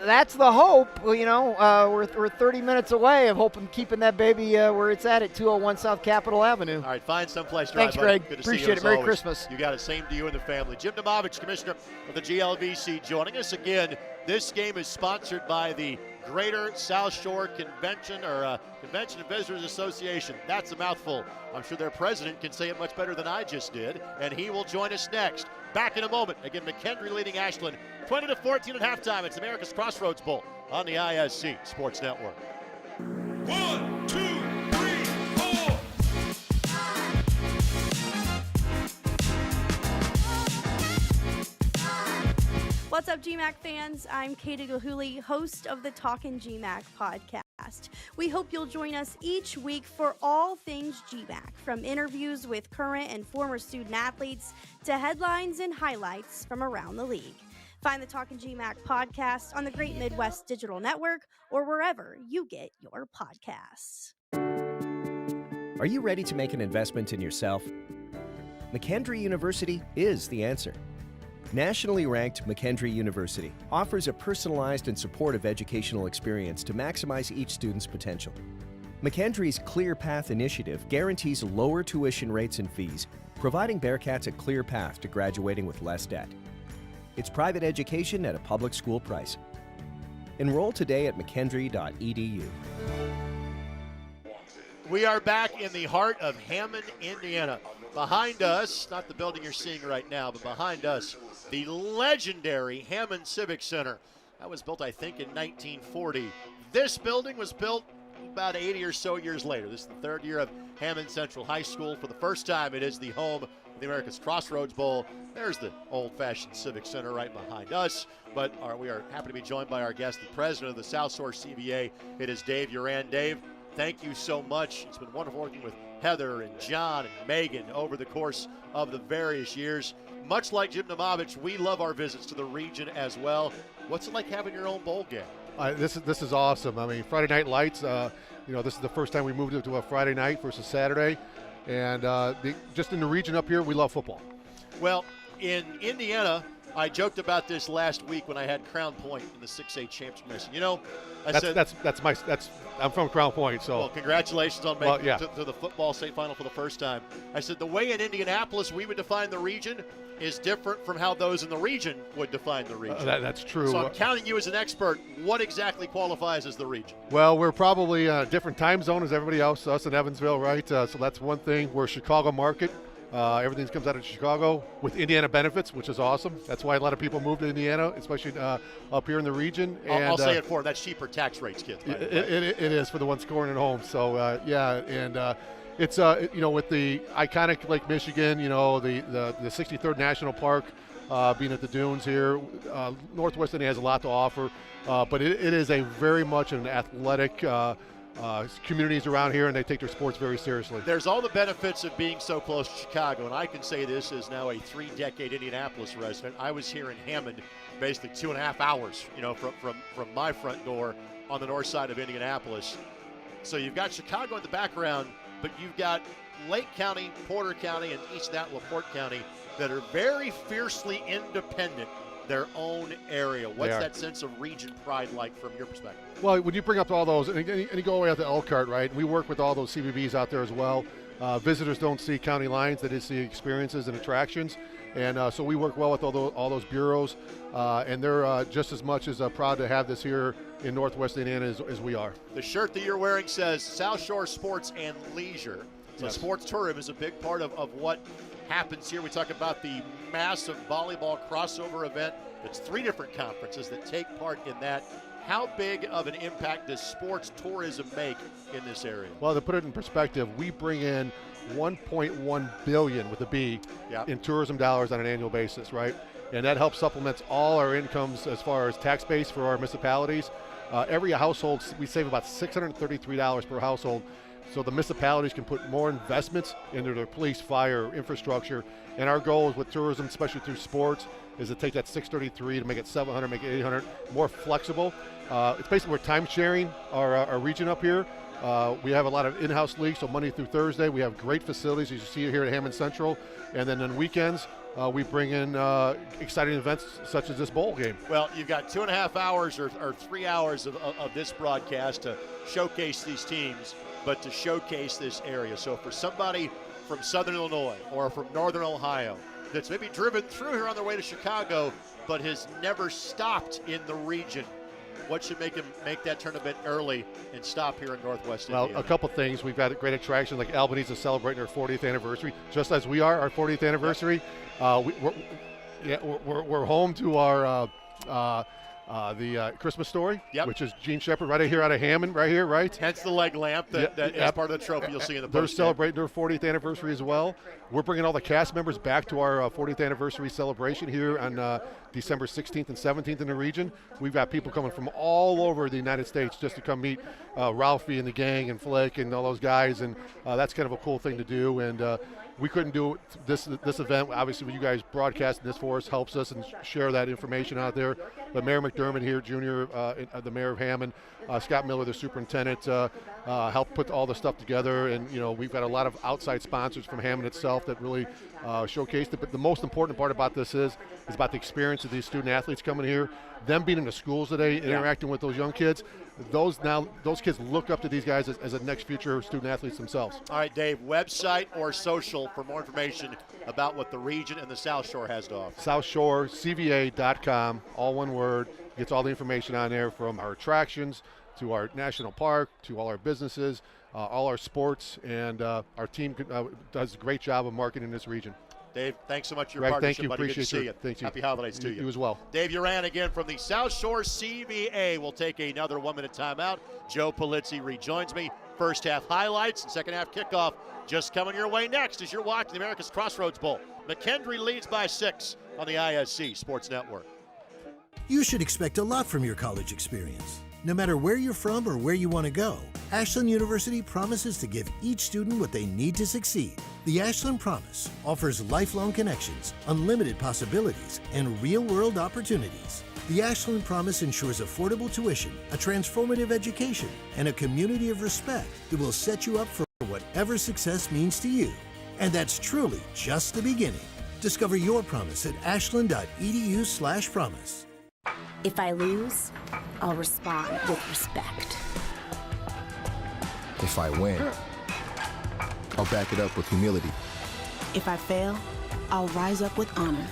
That's the hope. We're 30 minutes away of keeping that baby where it's at 201 South Capitol Avenue. All right, find someplace. Thanks, Greg. Good to Appreciate see you, it. Merry always. Christmas. You got it. Same to you and the family. Jim Domovich, Commissioner of the GLVC, joining us again. This game is sponsored by the Greater South Shore Convention Convention and Visitors Association. That's a mouthful. I'm sure their president can say it much better than I just did, and he will join us next. Back in a moment. Again, McKendree leading Ashland 20-14 at halftime. It's America's Crossroads Bowl on the ISC Sports Network. 1, 2, 3, 4. What's up, GMAC fans? I'm Katie Gahuli, host of the Talkin' GMAC podcast. We hope you'll join us each week for all things GMAC, from interviews with current and former student athletes to headlines and highlights from around the league. Find the Talkin' GMAC podcast on the Great Midwest Digital Network or wherever you get your podcasts. Are you ready to make an investment in yourself? McKendree University is the answer. Nationally ranked McKendree University offers a personalized and supportive educational experience to maximize each student's potential. McKendree's Clear Path initiative guarantees lower tuition rates and fees, providing Bearcats a clear path to graduating with less debt. It's private education at a public school price. Enroll today at mckendree.edu. We are back in the heart of Hammond, Indiana. Behind us, not the building you're seeing right now, but behind us, the legendary Hammond Civic Center. That was built, I think, in 1940. This building was built about 80 or so years later. This is the third year of Hammond Central High School. For the first time, it is the home of the America's Crossroads Bowl. There's the old-fashioned Civic Center right behind us. But we are happy to be joined by our guest, the president of the South Shore CVA. It is Dave Uran. Dave, thank you so much. It's been wonderful working with Heather and John and Megan over the course of the various years. Much like Jim Domovich, we love our visits to the region as well. What's it like having your own bowl game? This is awesome. I mean, Friday Night Lights, this is the first time we moved it to a Friday night versus Saturday. And just in the region up here, we love football. Well, in Indiana, I joked about this last week when I had Crown Point in the 6A championship. You know, I'm from Crown Point, so. Well, congratulations on making it to the football state final for the first time. I said the way in Indianapolis we would define the region is different from how those in the region would define the region. That's true. So I'm counting you as an expert. What exactly qualifies as the region? Well, we're probably a different time zone as everybody else, us in Evansville, right? So that's one thing. We're Chicago market. Everything comes out of Chicago with Indiana benefits, which is awesome. That's why a lot of people move to Indiana, especially up here in the region. And I'll say it for them. That's cheaper tax rates, kids. It is for the ones scoring at home. So, it's, with the iconic Lake Michigan, the 63rd National Park being at the dunes here, Northwest Indiana has a lot to offer. But it is a very much an athletic communities around here, and they take their sports very seriously. There's all the benefits of being so close to Chicago, and I can say this as now a 3-decade Indianapolis resident. I was here in Hammond basically 2.5 hours, from my front door on the north side of Indianapolis. So you've got Chicago in the background, but you've got Lake County, Porter County, and East Nat LaPorte County that are very fiercely independent, their own area. What's that sense of region pride like from your perspective? Well, when you bring up all those, and you go away out to Elkhart, right? We work with all those CBBs out there as well. Visitors don't see county lines; they just see experiences and attractions. And so we work well with all those bureaus, and they're just as much as proud to have this here in Northwest Indiana as we are. The shirt that you're wearing says South Shore Sports and Leisure. So sports tourism is a big part of what happens here. We talk about the massive volleyball crossover event. It's 3 different conferences that take part in that. How big of an impact does sports tourism make in this area? Well, to put it in perspective, we bring in $1.1 billion with a B in tourism dollars on an annual basis, right? And that helps supplement all our incomes as far as tax base for our municipalities. Every household, we save about $633 per household. So the municipalities can put more investments into their police, fire, infrastructure. And our goal is with tourism, especially through sports, is to take that 633 to make it 700, make it 800, more flexible. It's basically we're time sharing our region up here. We have a lot of in-house leagues, so Monday through Thursday. We have great facilities, as you see here at Hammond Central. And then on weekends, we bring in exciting events such as this bowl game. Well, you've got 2.5 hours or 3 hours of this broadcast to showcase these teams, but to showcase this area. So for somebody from Southern Illinois or from Northern Ohio that's maybe driven through here on their way to Chicago but has never stopped in the region, what should make him make that turn a bit early and stop here in Northwest Indiana? Well, a couple things. We've got a great attraction, like Albany's is celebrating their 40th anniversary, just as we are, our 40th anniversary. We're home to our the Christmas Story, which is Gene Shepard right here out of Hammond, right here, right? Hence the leg lamp that is part of the trophy you'll see in the post. They're celebrating their 40th anniversary as well. We're bringing all the cast members back to our 40th anniversary celebration here on December 16th and 17th in the region. We've got people coming from all over the United States just to come meet Ralphie and the gang and Flick and all those guys, and that's kind of a cool thing to do. And we couldn't do this event. Obviously, you guys broadcasting this for us helps us and share that information out there. But Mayor McDermott here, Jr., the mayor of Hammond, Scott Miller, the superintendent, helped put all the stuff together. And, we've got a lot of outside sponsors from Hammond itself that really showcased it. But the most important part about this is about the experience of these student athletes coming here, them being in the schools today, interacting with those young kids. Those kids look up to these guys as the next future student athletes themselves. All right, Dave, website or social for more information about what the region and the South Shore has to offer. SouthShoreCVA.com, all one word. Gets all the information on there, from our attractions to our national park to all our businesses, all our sports, and our team does a great job of marketing this region. Dave, thanks so much for your Greg, partnership, thank you. buddy. Appreciate Good to see you. Thank you. Happy holidays to you. You as well. Dave Uran again from the South Shore CVA. We'll take another 1-minute timeout. Joe Polizzi rejoins me. First half highlights and second half kickoff just coming your way next as you're watching the America's Crossroads Bowl. McKendree leads by 6 on the ISC Sports Network. You should expect a lot from your college experience. No matter where you're from or where you want to go, Ashland University promises to give each student what they need to succeed. The Ashland Promise offers lifelong connections, unlimited possibilities, and real-world opportunities. The Ashland Promise ensures affordable tuition, a transformative education, and a community of respect that will set you up for whatever success means to you. And that's truly just the beginning. Discover your promise at ashland.edu/promise. If I lose, I'll respond with respect. If I win, I'll back it up with humility. If I fail, I'll rise up with honor.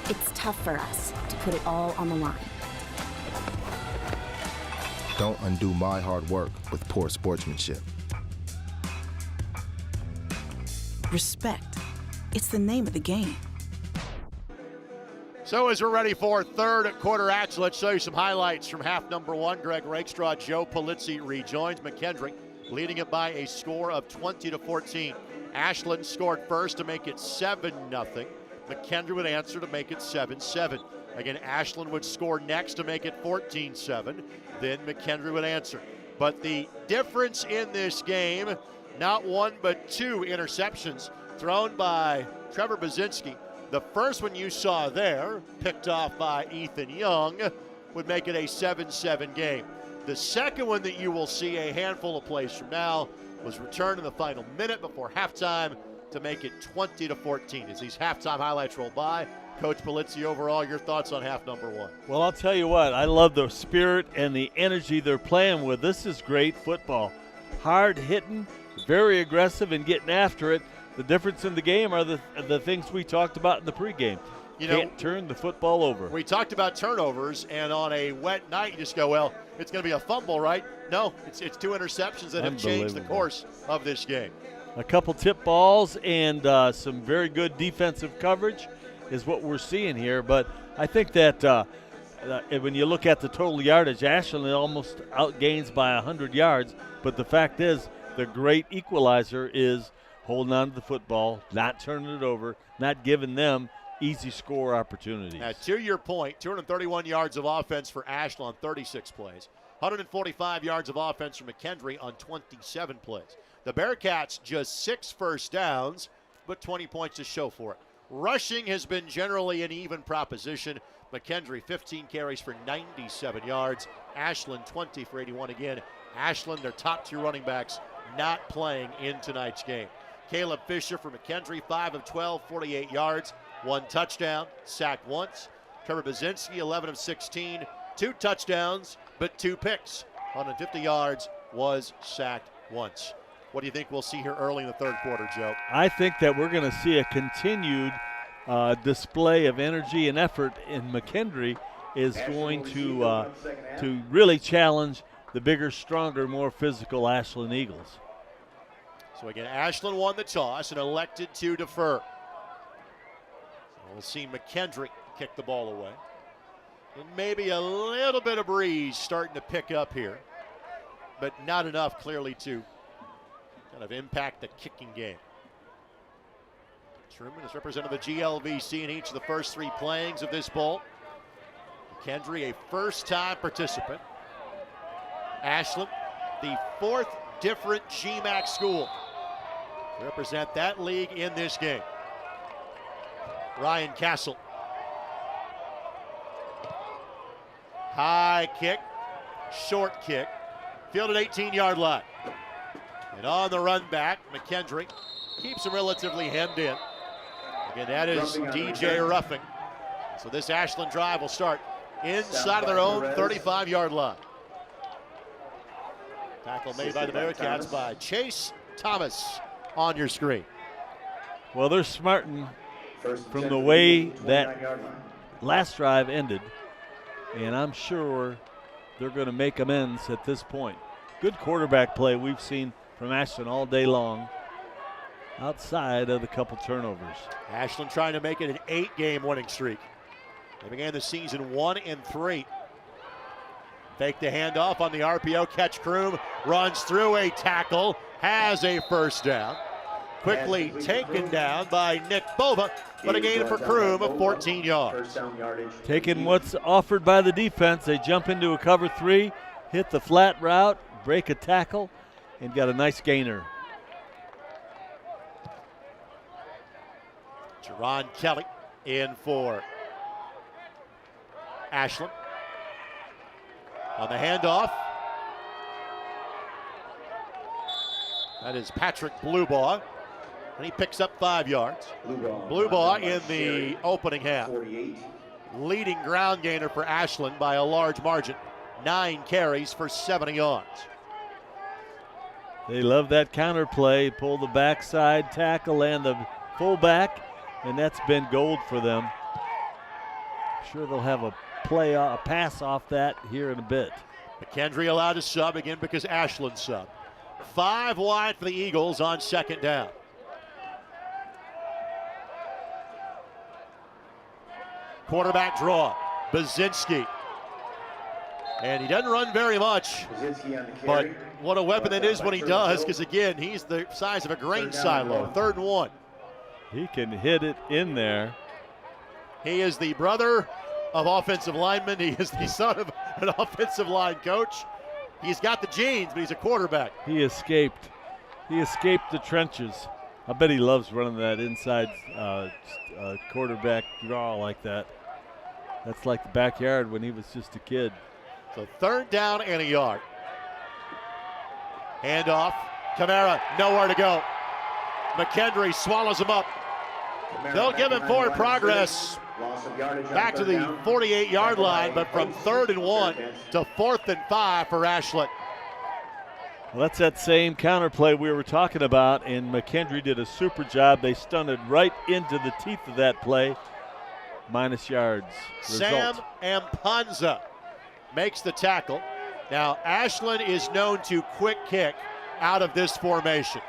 It's tough for us to put it all on the line. Don't undo my hard work with poor sportsmanship. Respect. It's the name of the game. So as we're ready for third quarter action, let's show you some highlights from half number one. Greg Rakestraw, Joe Polizzi rejoins McKendree, leading it by a score of 20-14. Ashland scored first to make it 7-0. McKendree would answer to make it 7-7. Again, Ashland would score next to make it 14-7. Then McKendree would answer. But the difference in this game, not one but two interceptions thrown by Trevor Bazinski. The first one you saw there, picked off by Ethan Young, would make it a 7-7 game. The second one that you will see a handful of plays from now was returned in the final minute before halftime to make it 20-14. As these halftime highlights roll by, Coach Polizzi, overall, your thoughts on half number one? Well, I'll tell you what, I love the spirit and the energy they're playing with. This is great football. Hard hitting, very aggressive, and getting after it. The difference in the game are the things we talked about in the pregame. You can't turn the football over. We talked about turnovers, and on a wet night, you just go, well, it's going to be a fumble, right? No, it's two interceptions that have changed the course of this game. A couple tip balls and some very good defensive coverage is what we're seeing here. But I think that when you look at the total yardage, Ashland almost outgains by 100 yards. But the fact is, the great equalizer is holding on to the football, not turning it over, not giving them easy score opportunities. Now, to your point, 231 yards of offense for Ashland on 36 plays. 145 yards of offense for McKendree on 27 plays. The Bearcats just 6 first downs, but 20 points to show for it. Rushing has been generally an even proposition. McKendree 15 carries for 97 yards. Ashland 20 for 81 again. Ashland, their top two running backs, not playing in tonight's game. Caleb Fisher for McKendree, 5 of 12, 48 yards, 1 touchdown, sacked once. Trevor Bazinski, 11 of 16, 2 touchdowns, but 2 picks. 150 yards, was sacked once. What do you think we'll see here early in the third quarter, Joe? I think that we're going to see a continued display of energy and effort in McKendree is going to really challenge the bigger, stronger, more physical Ashland Eagles. So again, Ashland won the toss and elected to defer. So we'll see McKendree kick the ball away. And maybe a little bit of breeze starting to pick up here, but not enough clearly to kind of impact the kicking game. Truman has represented the GLVC in each of the first 3 playings of this bowl. McKendree, a first-time participant. Ashland, the 4th different GMAC school to represent that league in this game. Ryan Castle. High kick, short kick, fielded 18-yard line. And on the run back, McKendree keeps him relatively hemmed in. Again, that is DJ Ruffing. So this Ashland drive will start inside of their own 35-yard line. Tackle made by the Bearcats by Chase Thomas on your screen. Well, they're smarting from the way that last drive ended, and I'm sure they're going to make amends at this point. Good quarterback play we've seen from Ashland all day long, outside of the couple turnovers. Ashland trying to make it an 8-game winning streak. They began the season 1-3. Fake the handoff on the RPO, catch Kroom, runs through a tackle, has a first down. Quickly taken down by Nick Bova, but a gain for Kroom of 14 yards. Taking what's offered by the defense, they jump into a cover 3, hit the flat route, break a tackle, and got a nice gainer. Jerron Kelly in for Ashland. On the handoff, that is Patrick Bluebaugh. And he picks up 5 yards. Blue ball in the opening half. Leading ground gainer for Ashland by a large margin. 9 carries for 70 yards. They love that counter play, pull the backside tackle and the fullback, and that's been gold for them. I'm sure they'll have a pass off that here in a bit. McKendree allowed to sub again because Ashland sub. 5 wide for the Eagles on second down. Quarterback draw, Bazinski. And he doesn't run very much, but what a weapon it is when he does, because again, he's the size of a grain silo. 3rd and 1. He can hit it in there. He is the brother of offensive linemen. He is the son of an offensive line coach. He's got the genes, but he's a quarterback. He escaped. He escaped the trenches. I bet he loves running that inside quarterback draw like that. That's like the backyard when he was just a kid. So 3rd down and a yard. Handoff. Camara, nowhere to go. McKendree swallows him up. They'll give him forward progress back to the 48-yard line, but from 3rd and 1 to 4th and 5 for Ashland. Well, that's that same counter play we were talking about, and McKendree did a super job. They stunted right into the teeth of that play. Minus yards. Sam Ampanza makes the tackle. Now, Ashland is known to quick kick out of this formation.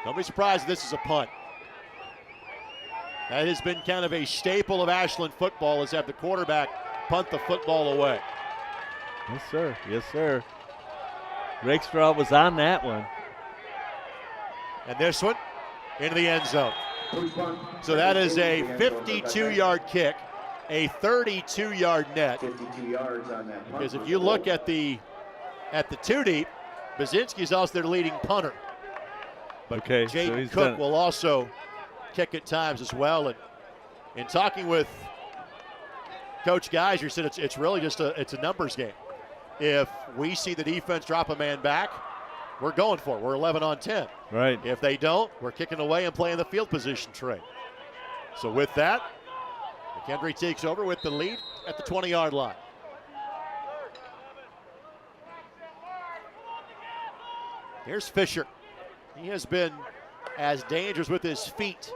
Don't be surprised if this is a punt. That has been kind of a staple of Ashland football, is have the quarterback punt the football away. Yes, sir. Yes, sir. Rakestraw was on that one. And this one into the end zone. So that is a 52-yard kick, a 32-yard net. 52 yards on that punt. Because if you look at the 2 deep, Bazinski's also their leading punter. But Jaden Cook will also kick at times as well. And in talking with Coach Geiser, said it's really just a numbers game. If we see the defense drop a man back, we're going for it. We're 11 on 10. Right. If they don't, we're kicking away and playing the field position trade. So with that, McKendree takes over with the lead at the 20-yard line. Here's Fisher. He has been as dangerous with his feet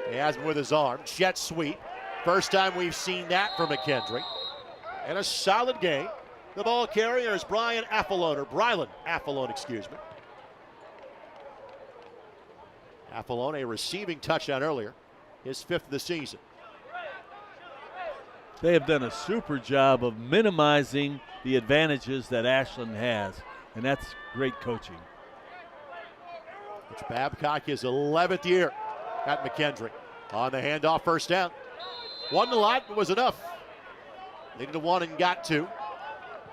as he has been with his arm. Jet sweep. First time we've seen that from McKendree. And a solid game. The ball carrier is Brylan Affolone, excuse me. Affolone, a receiving touchdown earlier, his 5th of the season. They have done a super job of minimizing the advantages that Ashland has, and that's great coaching. Coach Babcock, his 11th year at McKendree. On the handoff, 1st down. Wasn't a lot, but was enough. Needed a 1 and got 2.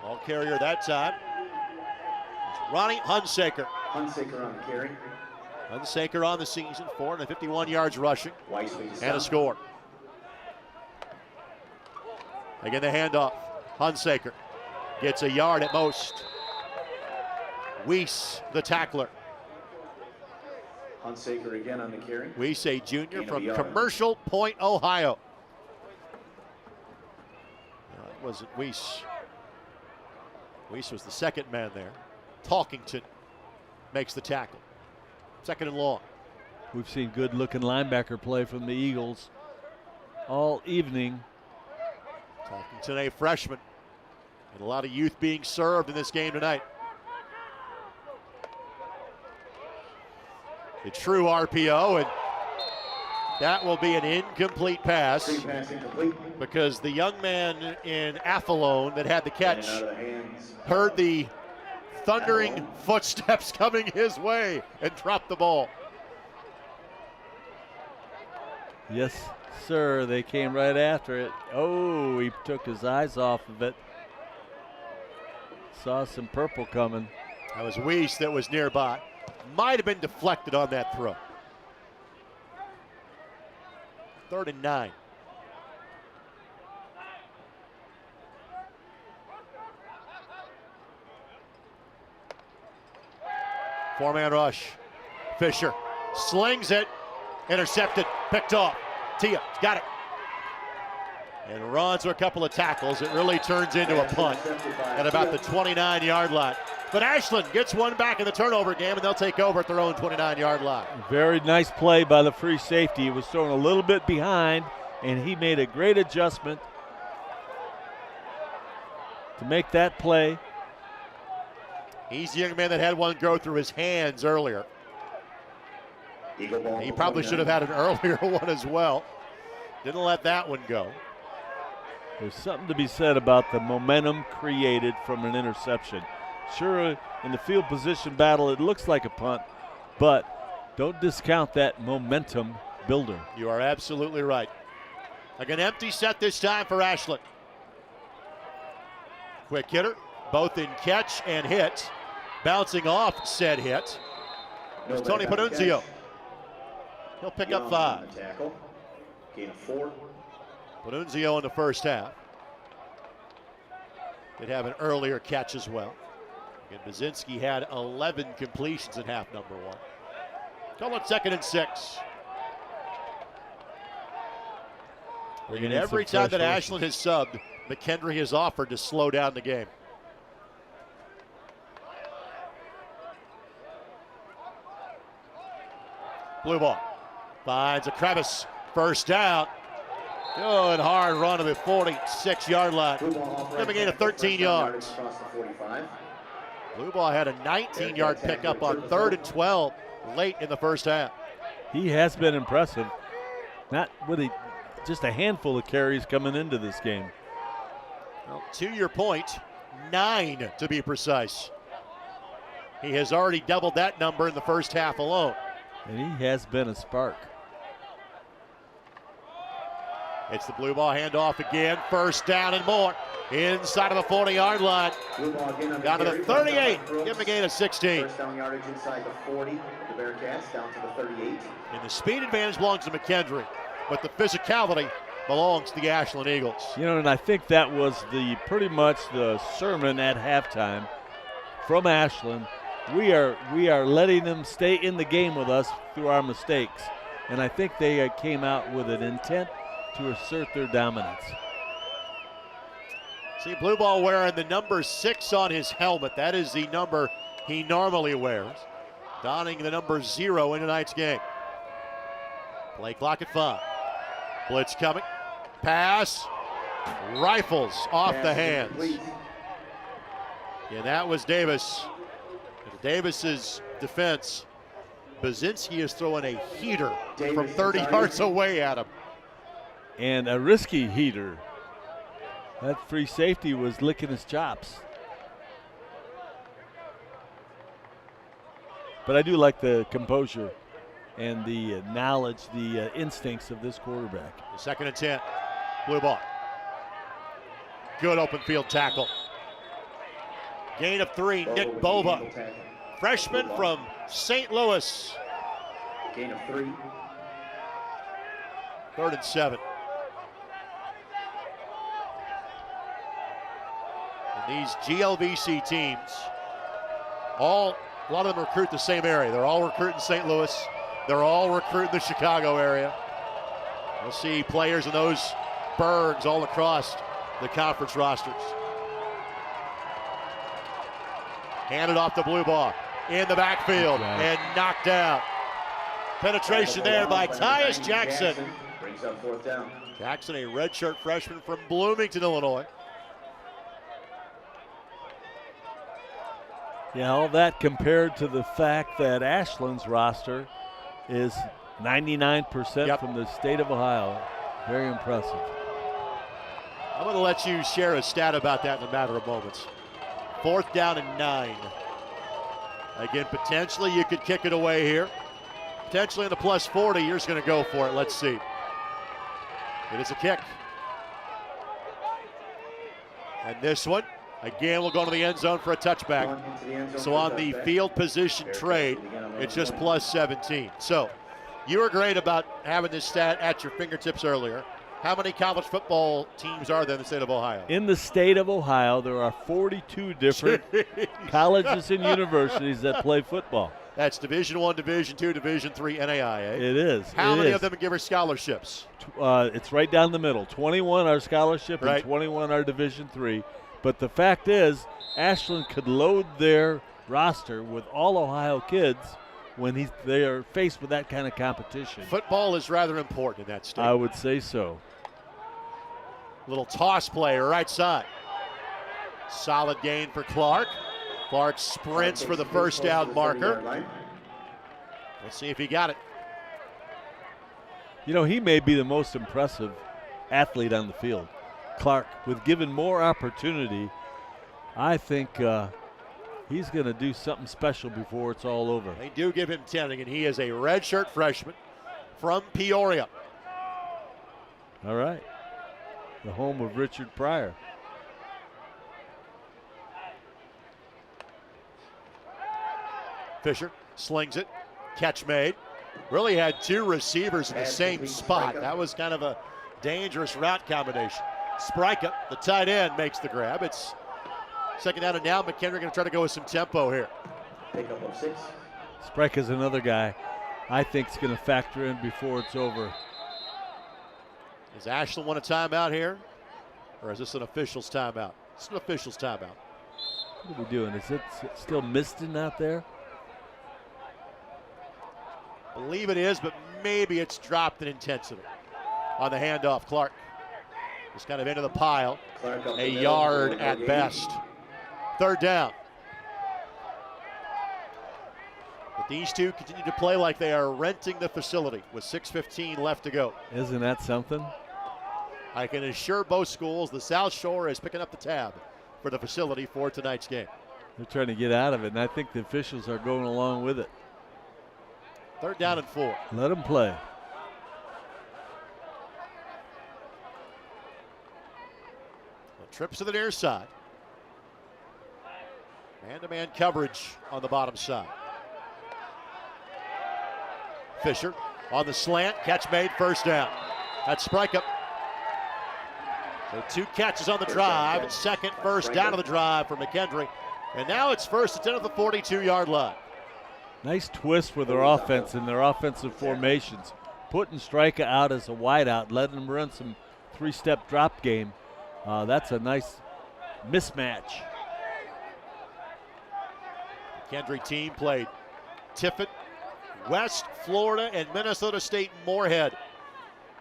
Ball carrier that time. It's Ronnie Hunsaker. Hunsaker on the carry. Hunsaker on the season, 451 yards rushing and a score. Again, the handoff. Hunsaker gets a yard at most. Weiss, the tackler. Hunsaker again on the carry. Weiss, a junior from Commercial Point, Ohio. It wasn't Weiss. Weiss was the 2nd man there. Talkington makes the tackle. 2nd and long. We've seen good-looking linebacker play from the Eagles all evening. Talkington, a freshman. And a lot of youth being served in this game tonight. A true RPO, and that will be an incomplete pass because the young man in Affolone that had the catch heard the thundering footsteps coming his way and dropped the ball. Yes, sir. They came right after it. Oh, he took his eyes off of it. Saw some purple coming. That was Weiss that was nearby. Might have been deflected on that throw. 3rd and 9. Four-man rush. Fisher slings it Intercepted, picked off. Tia's got it. And runs with a couple of tackles. It really turns into a punt at about the 29-yard line. But Ashland gets one back in the turnover game, and they'll take over at their own 29-yard line. Very nice play by the free safety. He was thrown a little bit behind, and he made a great adjustment to make that play. He's the young man that had one go through his hands earlier. He probably should have had an earlier one as well. Didn't let that one go. There's something to be said about the momentum created from an interception. Sure, in the field position battle, it looks like a punt, but don't discount that momentum builder. You are absolutely right. Like an empty set this time for Ashland. Quick hitter, both in catch and hit. Bouncing off said hit. There's Tony Panunzio. He'll pick up 5. Gain of 4. Panunzio in the first half. Did have an earlier catch as well. And Baczynski had 11 completions in half number 1. Call it 2nd and 6. And every time that Ashland has subbed, McKendree has offered to slow down the game. Blue ball. Finds a crevice. First down. Good hard run to the 46-yard line. Give a gain of 13 yards. Blue ball had a 19-yard pickup on 3rd and 12 late in the first half. He has been impressive. Not with just a handful of carries coming into this game. Well, to your point, 9 to be precise. He has already doubled that number in the first half alone. And he has been a spark. It's the blue ball handoff again. First down and more. Inside of the 40-yard line. Down to the 38. Give him a gain of 16. First down yardage inside the 40. The Bearcats down to the 38. And the speed advantage belongs to McKendree, but the physicality belongs to the Ashland Eagles. You know, and I think that was pretty much the sermon at halftime from Ashland. We are letting them stay in the game with us through our mistakes. And I think they came out with an intent to assert their dominance. See blue ball wearing the number 6 on his helmet. That is the number he normally wears. Donning the number 0 in tonight's game. Play clock at 5. Blitz coming. Pass. Rifles off the hands. And that was Davis. Davis's defense. Baczynski is throwing a heater from 30 yards away at him. And a risky heater. That free safety was licking his chops. But I do like the composure and the knowledge, the instincts of this quarterback. The 2nd and 10. Blue ball. Good open field tackle. Gain of 3, Nick Bova. Freshman from St. Louis. Gain of 3. 3rd and 7. And these GLVC teams, a lot of them recruit the same area. They're all recruiting St. Louis. They're all recruiting the Chicago area. We'll see players in those burgs all across the conference rosters. Handed off the blue ball in the backfield and knocked out. Penetration there by Tyus Jackson. Brings up 4th down. Jackson, a redshirt freshman from Bloomington, Illinois. Yeah, all that compared to the fact that Ashland's roster is 99% from the state of Ohio. Very impressive. I'm going to let you share a stat about that in a matter of moments. 4th down and 9. Again, potentially you could kick it away here. Potentially in the plus 40, you're just going to go for it. Let's see. It is a kick. And this one, again, will go to the end zone for a touchback. So on the field position trade, it's just plus 17. So you were great about having this stat at your fingertips earlier. How many college football teams are there in the state of Ohio? In the state of Ohio, there are 42 different colleges and universities that play football. That's Division I, Division II, Division III NAIA. It is. How many of them give her scholarships? It's right down the middle. 21 are scholarship and 21 are Division III. But the fact is, Ashland could load their roster with all Ohio kids when they are faced with that kind of competition. Football is rather important in that state. I would say so. Little toss play right side. Solid gain for Clark. Clark sprints for the first down marker. Let's see if he got it. You know, he may be the most impressive athlete on the field. Clark, with given more opportunity, I think he's going to do something special before it's all over. They do give him 10, and he is a redshirt freshman from Peoria. All right. The home of Richard Pryor. Fisher slings it. Catch made. Really had two receivers in the same spot. That was kind of a dangerous route combination. Sprica, the tight end, makes the grab. It's second down, and now McKendree going to try to go with some tempo here. Sprica's another guy I think is going to factor in before it's over. Does Ashland want a timeout here? Or is this an official's timeout? It's an official's timeout. What are we doing? Is it still misting out there? Believe it is, but maybe it's dropped in intensity. On the handoff, Clark just kind of into the pile. A yard at best. Third down. But these two continue to play like they are renting the facility with 6:15 left to go. Isn't that something? I can assure both schools the South Shore is picking up the tab for the facility for tonight's game. They're trying to get out of it, and I think the officials are going along with it. Third down and 4. Let them play. Trips to the near side. Man-to-man coverage on the bottom side. Fisher on the slant. Catch made. First down. That's Sprica. So 2 catches on the drive. Second first down of the drive for McKendree. And now it's first and 10 at the 42-yard line. Nice twist with their offense and their offensive formations. Putting Sprica out as a wideout, letting him run some 3-step drop game. That's a nice mismatch. McKendree team played Tiffin, West Florida, and Minnesota State Moorhead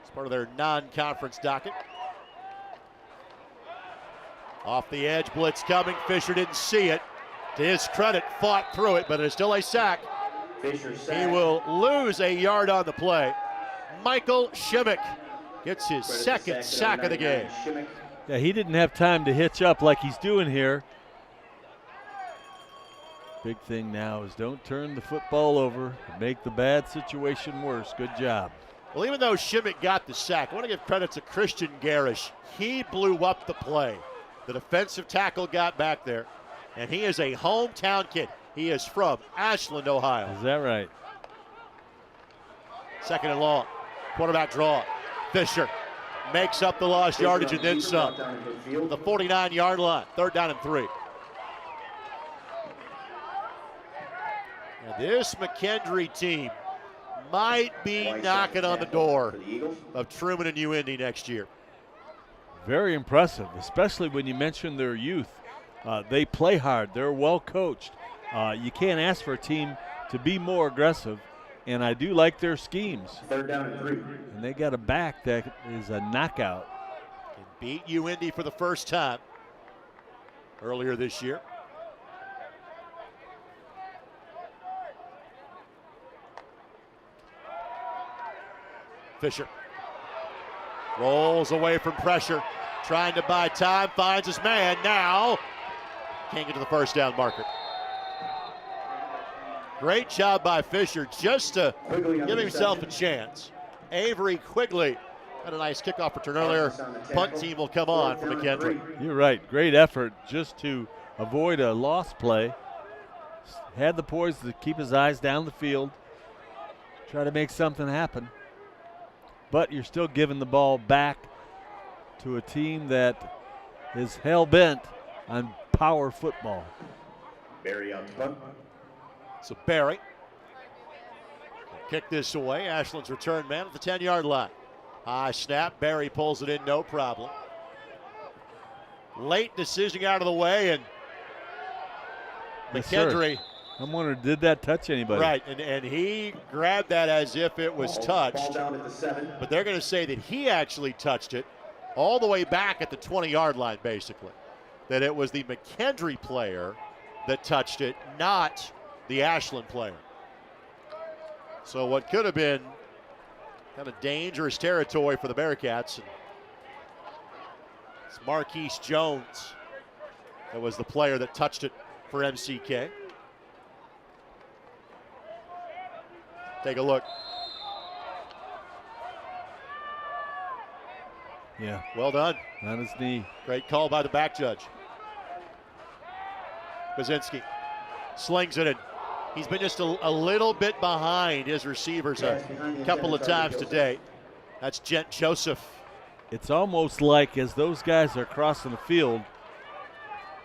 as part of their non-conference docket. Off the edge, blitz coming. Fisher didn't see it. To his credit, fought through it, but it is still a sack. He will lose a yard on the play. Michael Shimmick gets his second sack of the game. Yeah, he didn't have time to hitch up like he's doing here. Big thing now is don't turn the football over and make the bad situation worse. Good job. Well, even though Shimmick got the sack, I want to give credit to Christian Garish. He blew up the play. The defensive tackle got back there, and he is a hometown kid. He is from Ashland, Ohio. Is that right? Second and long. Quarterback draw. Fisher makes up the lost yardage and then some. The 49-yard line. Third down and 3. Now this McKendree team might be knocking on the door of Truman and UIndy next year. Very impressive, especially when you mention their youth. They play hard. They're well coached. You can't ask for a team to be more aggressive, and I do like their schemes. Third down and 3. And they got a back that is a knockout. And beat UIndy for the first time earlier this year. Fisher rolls away from pressure, trying to buy time, finds his man. Now can't get to the first down marker. Great job by Fisher just to give himself a chance. Avery Quigley had a nice kickoff return earlier. Punt team will come on for McKendree. You're right. Great effort just to avoid a lost play. Had the poise to keep his eyes down the field, try to make something happen. But you're still giving the ball back to a team that is hell-bent on power football. Barry on punt. So Barry Kick this away. Ashland's return man at the 10-yard line. High snap. Barry pulls it in, no problem. Late decision out of the way, and Yes, McKendree. sir. I'm wondering, did that touch anybody? Right, and he grabbed that as if it was touched. But they're going to say that he actually touched it all the way back at the 20-yard line, basically. That it was the McKendree player that touched it, not the Ashland player. So what could have been kind of dangerous territory for the Bearcats. And it's Marquise Jones that was the player that touched it for MCK. Take a look. Yeah. Well done. On his knee. Great call by the back judge. Baczynski slings it in. He's been just a little bit behind his receivers a couple of times today. That's Gent Joseph. It's almost like as those guys are crossing the field,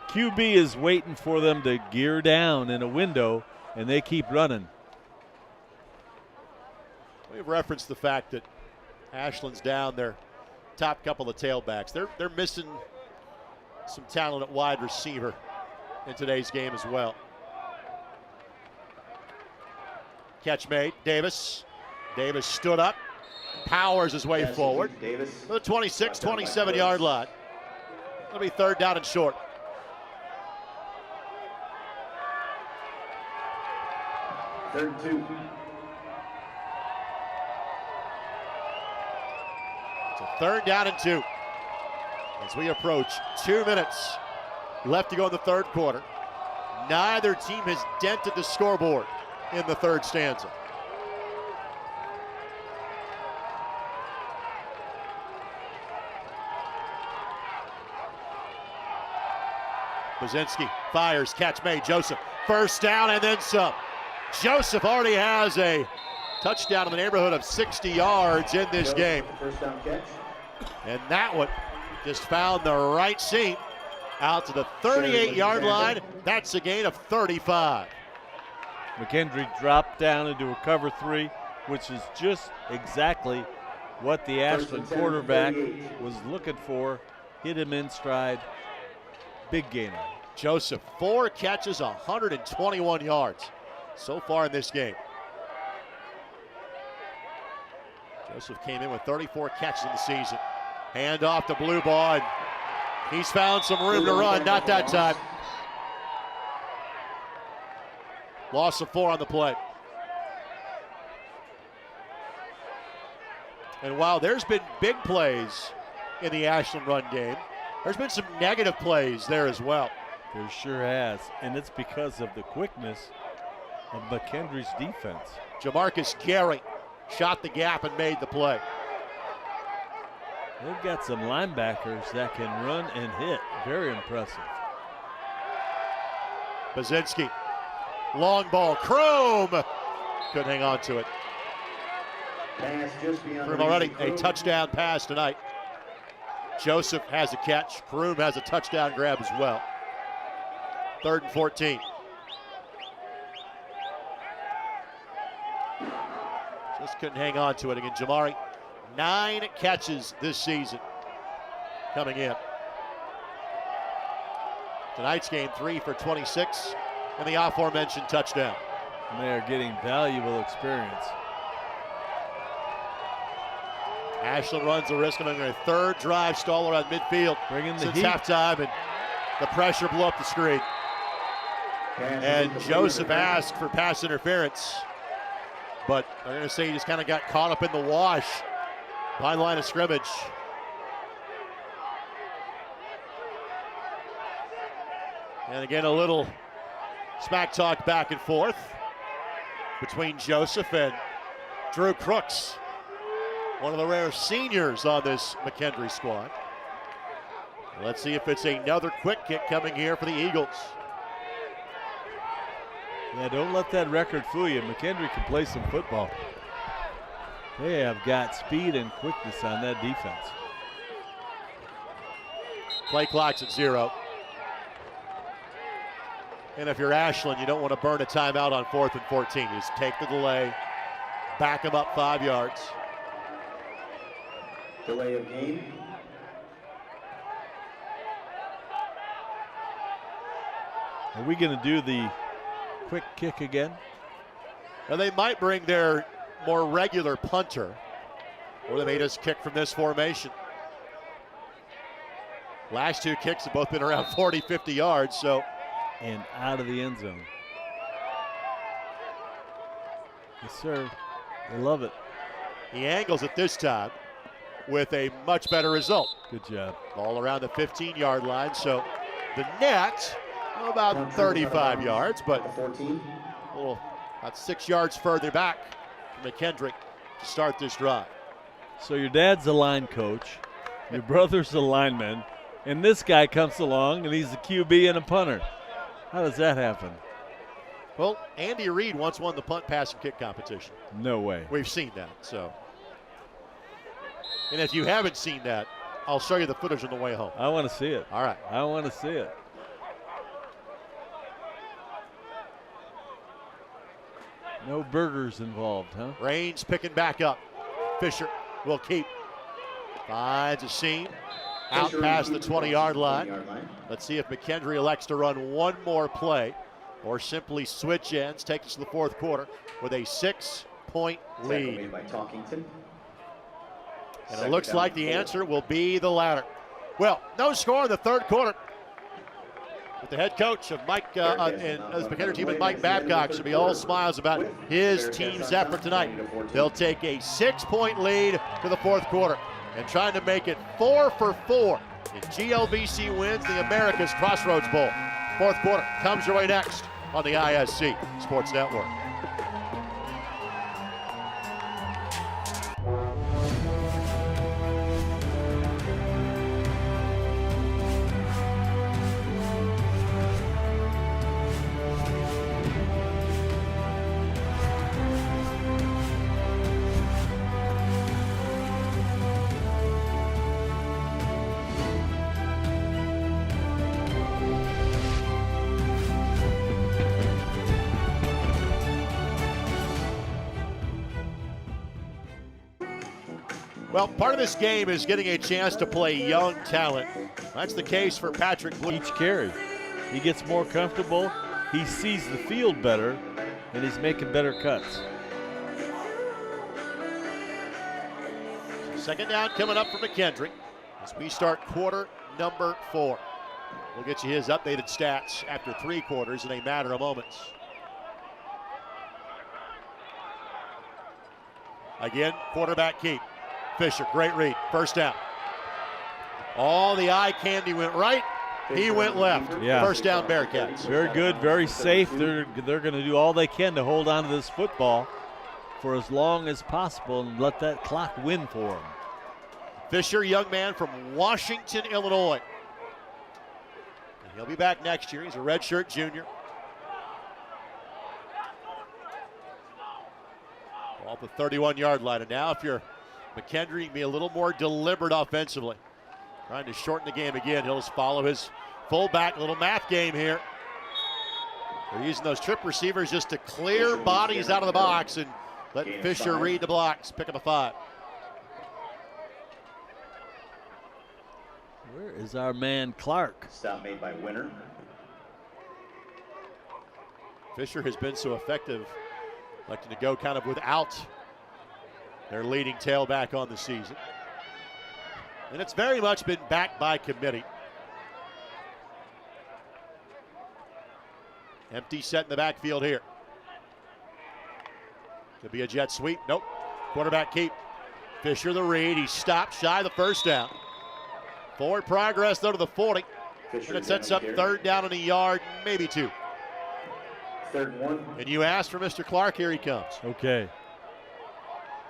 QB is waiting for them to gear down in a window, and they keep running. We've referenced the fact that Ashland's down their top couple of tailbacks. They're missing some talent at wide receiver in today's game as well. Catch made. Davis. Davis stood up, powers his way forward to the 26, 27-yard line. It'll be third down and short. Third and 2. It's a third down and 2 as we approach 2 minutes left to go in the third quarter. Neither team has dented the scoreboard in the third stanza. Baczynski fires, catch made. Joseph, first down and then some. Joseph already has a touchdown in the neighborhood of 60 yards in this game. First down catch. And that one just found the right seam out to the 38-yard line. That's a gain of 35. McKendree dropped down into a cover 3, which is just exactly what the Ashland quarterback was looking for. Hit him in stride. Big gainer. Joseph, 4 catches, 121 yards so far in this game. Joseph came in with 34 catches in the season. Hand off to Blue Ball, and he's found some room to run. Not that time. Loss of 4 on the play. And while there's been big plays in the Ashland run game, there's been some negative plays there as well. There sure has, and it's because of the quickness of McKendree's defense. Jamarcus Gary shot the gap and made the play. They've got some linebackers that can run and hit. Very impressive. Baczynski, long ball. Chrome couldn't hang on to it. Chrome already a touchdown pass tonight. Joseph has a catch. Chrome has a touchdown grab as well. Third and 14. Just couldn't hang on to it again. Jamari, 9 catches this season coming in. Tonight's game, 3 for 26 and the aforementioned touchdown. And they are getting valuable experience. Ashland runs the risk of a third drive stall around midfield since halftime, and the pressure blew up the screen. And Joseph asked for pass interference, but they're going to say he just kind of got caught up in the wash by line of scrimmage. And again, a little smack talk back and forth between Joseph and Drew Crooks, one of the rare seniors on this McKendree squad. Let's see if it's another quick kick coming here for the Eagles. Yeah, don't let that record fool you. McKendree can play some football. They have got speed and quickness on that defense. Play clock's at 0. And if you're Ashland, you don't want to burn a timeout on 4th and 14. You just take the delay, back him up 5 yards. Delay of game. Are we going to do the quick kick again? Now they might bring their more regular punter, or they may just kick from this formation. Last 2 kicks have both been around 40, 50 yards, so. And out of the end zone. Yes, sir. They love it. He angles it this time with a much better result. Good job. Ball around the 15-yard line, so the net about 35 yards, but a little about 6 yards further back from McKendree to start this drive. So your dad's a line coach, your brother's a lineman, and this guy comes along and he's a QB and a punter. How does that happen? Well, Andy Reid once won the punt, pass, and kick competition. No way. We've seen that, so. And if you haven't seen that, I'll show you the footage on the way home. I want to see it. All right. I want to see it. No burgers involved, huh? Raines picking back up. Fisher will keep. Finds a seam. Out past the 20-yard line. Let's see if McKendree elects to run one more play or simply switch ends, take us to the fourth quarter with a 6-point lead. And it looks like the answer will be the latter. Well, no score in the third quarter. With the head coach of Mike and as McKendree team and Mike Babcock should be all smiles about his team's effort tonight. They'll take a 6-point lead to the fourth quarter and trying to make it 4 for 4 in GLVC wins the America's Crossroads Bowl. Fourth quarter comes your way next on the ISC Sports Network. Well, part of this game is getting a chance to play young talent. That's the case for Patrick Blue. Each carry, he gets more comfortable, he sees the field better, and he's making better cuts. Second down coming up for McKendree as we start quarter number 4. We'll get you his updated stats after 3 quarters in a matter of moments. Again, quarterback keep. Fisher, great read, first down. All the eye candy went right, he went left. Yeah. First down, Bearcats. Very good, very safe. They're going to do all they can to hold on to this football for as long as possible and let that clock win for them. Fisher, young man from Washington, Illinois. And he'll be back next year. He's a redshirt junior. Off the 31-yard line. And now if you're McKendree, be a little more deliberate offensively. Trying to shorten the game again. He'll just follow his fullback, little math game here. They're using those trip receivers just to clear bodies out of the box and let Fisher read the blocks. Pick up a 5. Where is our man Clark? Stop made by Winner. Fisher has been so effective, electing to go kind of without their leading tailback on the season. And it's very much been backed by committee. Empty set in the backfield here. Could be a jet sweep. Nope. Quarterback keep. Fisher the read. He stopped shy of the first down. Forward progress though to the 40. And it sets up third down and a yard, maybe 2. Third and 1. And you asked for Mr. Clark. Here he comes. Okay.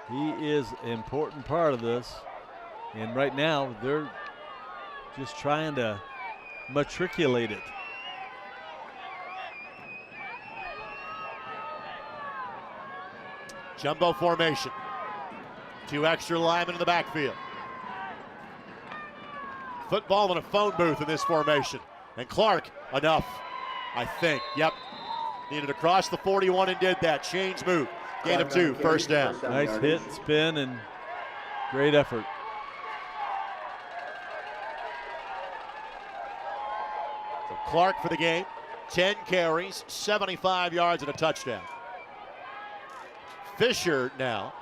He is an important part of this. And right now, they're just trying to matriculate it. Jumbo formation. 2 extra linemen in the backfield. Football in a phone booth in this formation. And Clark, enough, I think. Yep. Needed to cross the 41 and did that. Change move. Gain of 2, first down. Nice hit, spin, and great effort. So Clark for the game, 10 carries, 75 yards, and a touchdown. Fisher now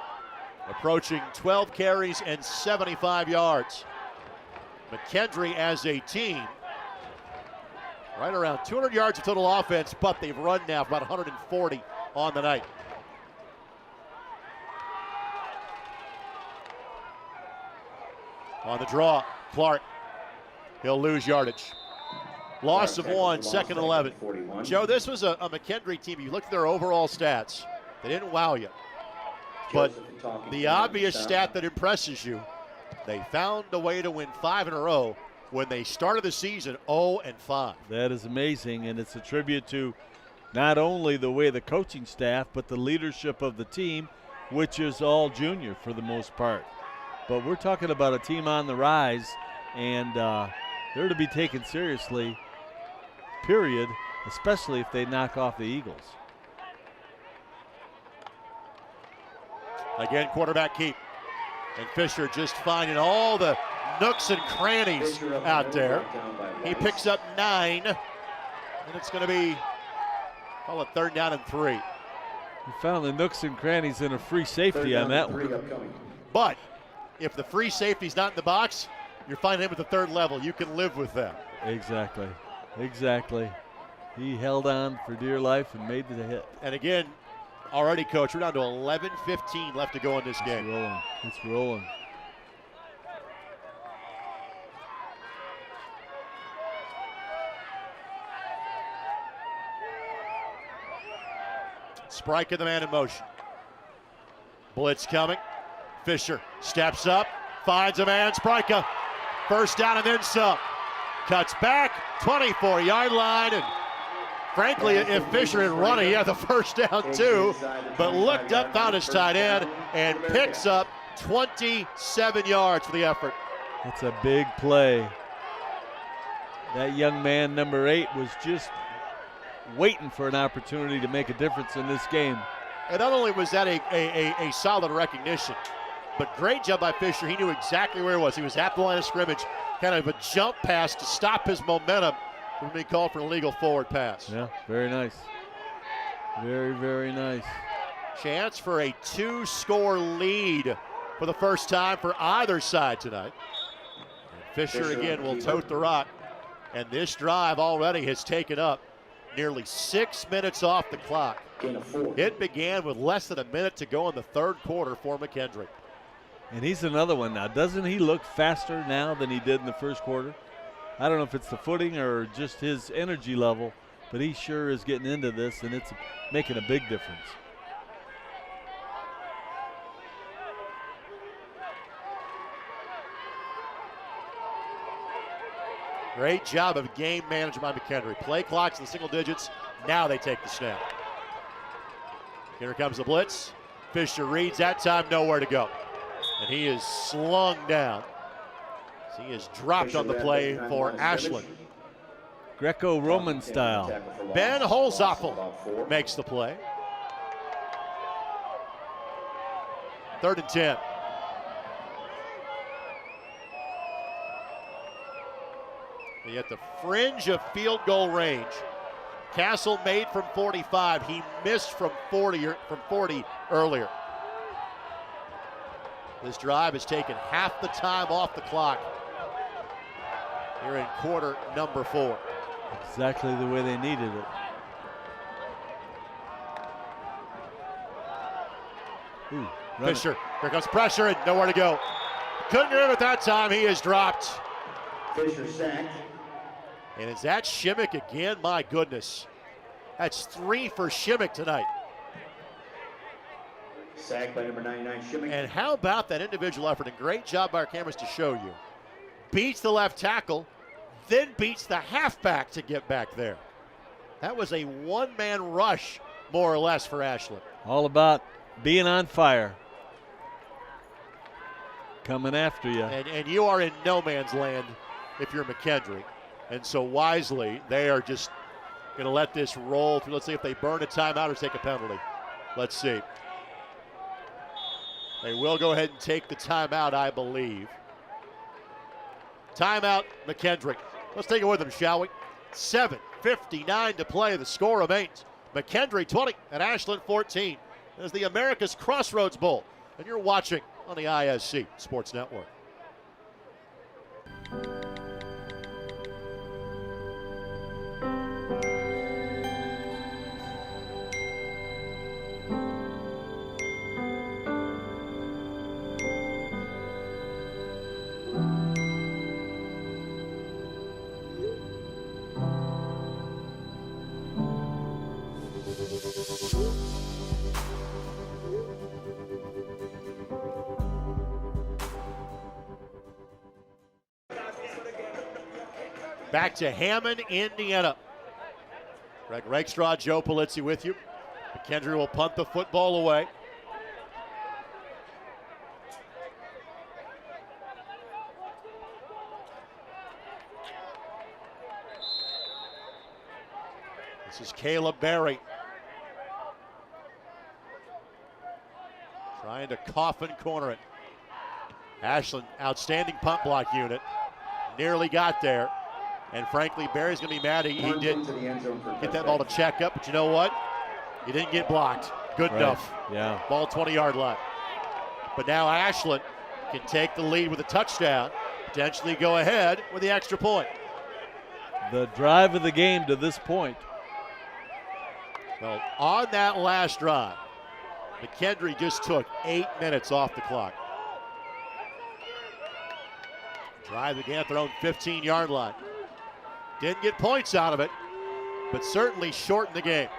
approaching 12 carries and 75 yards. McKendree as a team, right around 200 yards of total offense, but they've run now for about 140 on the night. On the draw, Clark. He'll lose yardage. Loss of 1, second and 11. Joe, this was a McKendree team. You look at their overall stats, they didn't wow you. But the obvious stat that impresses you, they found a way to win 5 in a row when they started the season 0-5. That is amazing, and it's a tribute to not only the way the coaching staff, but the leadership of the team, which is all junior for the most part. But we're talking about a team on the rise, and they're to be taken seriously, period, especially if they knock off the Eagles. Again, quarterback keep. And Fisher just finding all the nooks and crannies out there. He picks up 9, and it's going to be, call it 3rd down and 3. He found the nooks and crannies and a free safety on that one. But if the free safety's not in the box, you're finding him at the 3rd level. You can live with that. Exactly. Exactly. He held on for dear life and made the hit. And again, already, Coach, we're down to 11:15 left to go in this game. It's rolling. It's rolling. Sprike and the man in motion. Blitz coming. Fisher steps up, finds a man. Sprike, first down and then some. Cuts back, 24-yard line, and frankly, if Fisher had run it, he had the first down too, but looked up, found his tight end, and picks up 27 yards for the effort. That's a big play. That young man, number 8, was just waiting for an opportunity to make a difference in this game. And not only was that a solid recognition, but great job by Fisher. He knew exactly where he was. He was at the line of scrimmage, kind of a jump pass to stop his momentum. Would be called for an illegal forward pass. Yeah, very nice. Very, very nice. Chance for a 2-score lead for the first time for either side tonight. And Fisher again will tote the rock. And this drive already has taken up nearly 6 minutes off the clock. It began with less than a minute to go in the 3rd quarter for McKendree. And he's another one now. Doesn't he look faster now than he did in the first quarter? I don't know if it's the footing or just his energy level, but he sure is getting into this, and it's making a big difference. Great job of game management by McKendree. Play clock's in the single digits. Now they take the snap. Here comes the blitz. Fisher reads that time, nowhere to go. And he is slung down. He is dropped on the play for Ashland. Greco-Roman style. Ben Holzoffel makes the play. 3rd and 10. He at the fringe of field goal range. Castle made from 45. He missed from 40 earlier. This drive has taken half the time off the clock here in quarter number 4. Exactly the way they needed it. Ooh, Fisher, here comes pressure and nowhere to go. Couldn't get him at that time. He is dropped. Fisher sacked. And is that Shimmick again? My goodness. That's 3 for Shimmick tonight. Sacked by number 99, Shimmick. And how about that individual effort? And great job by our cameras to show you. Beats the left tackle, then beats the halfback to get back there. That was a one-man rush, more or less, for Ashland. All about being on fire. Coming after you. And you are in no man's land if you're McKendree. And so wisely, they are just going to let this roll through. Let's see if they burn a timeout or take a penalty. Let's see. They will go ahead and take the timeout, I believe. Timeout, McKendree. Let's take it with them, shall we? 7:59 to play. The score remains McKendree 20 and Ashland 14. As the America's Crossroads Bowl, and you're watching on the ISC Sports Network. Back to Hammond, Indiana. Greg Rakestraw, Joe Polizzi with you. McKendree will punt the football away. This is Caleb Berry. Trying to coffin corner it. Ashland, outstanding punt block unit. Nearly got there. And frankly, Barry's going to be mad he didn't get that ball to check up. But you know what? He didn't get blocked. Good enough. Yeah. Ball 20-yard line. But now Ashland can take the lead with a touchdown, potentially go ahead with the extra point. The drive of the game to this point. Well, on that last drive, McKendree just took 8 minutes off the clock. Drive again at their own 15-yard line. Didn't get points out of it, but certainly shortened the game.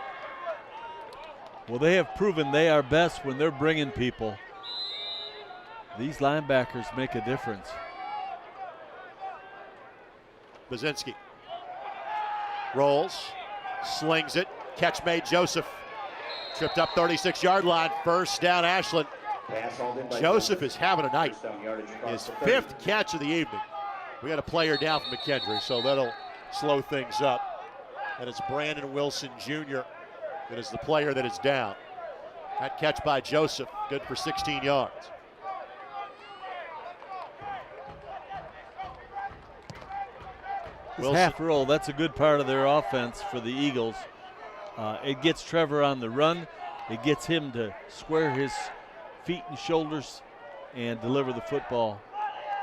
Well, they have proven they are best when they're bringing people. These linebackers make a difference. Baczynski rolls, slings it, catch made. Joseph tripped up 36-yard line, first down Ashland. Joseph is having a night. His 5th catch of the evening. We got a player down from McKendree, so that'll slow things up. And it's Brandon Wilson Jr. that is the player that is down. That catch by Joseph, good for 16 yards. This half roll, that's a good part of their offense for the Eagles. It gets Trevor on the run. It gets him to square his feet and shoulders and deliver the football.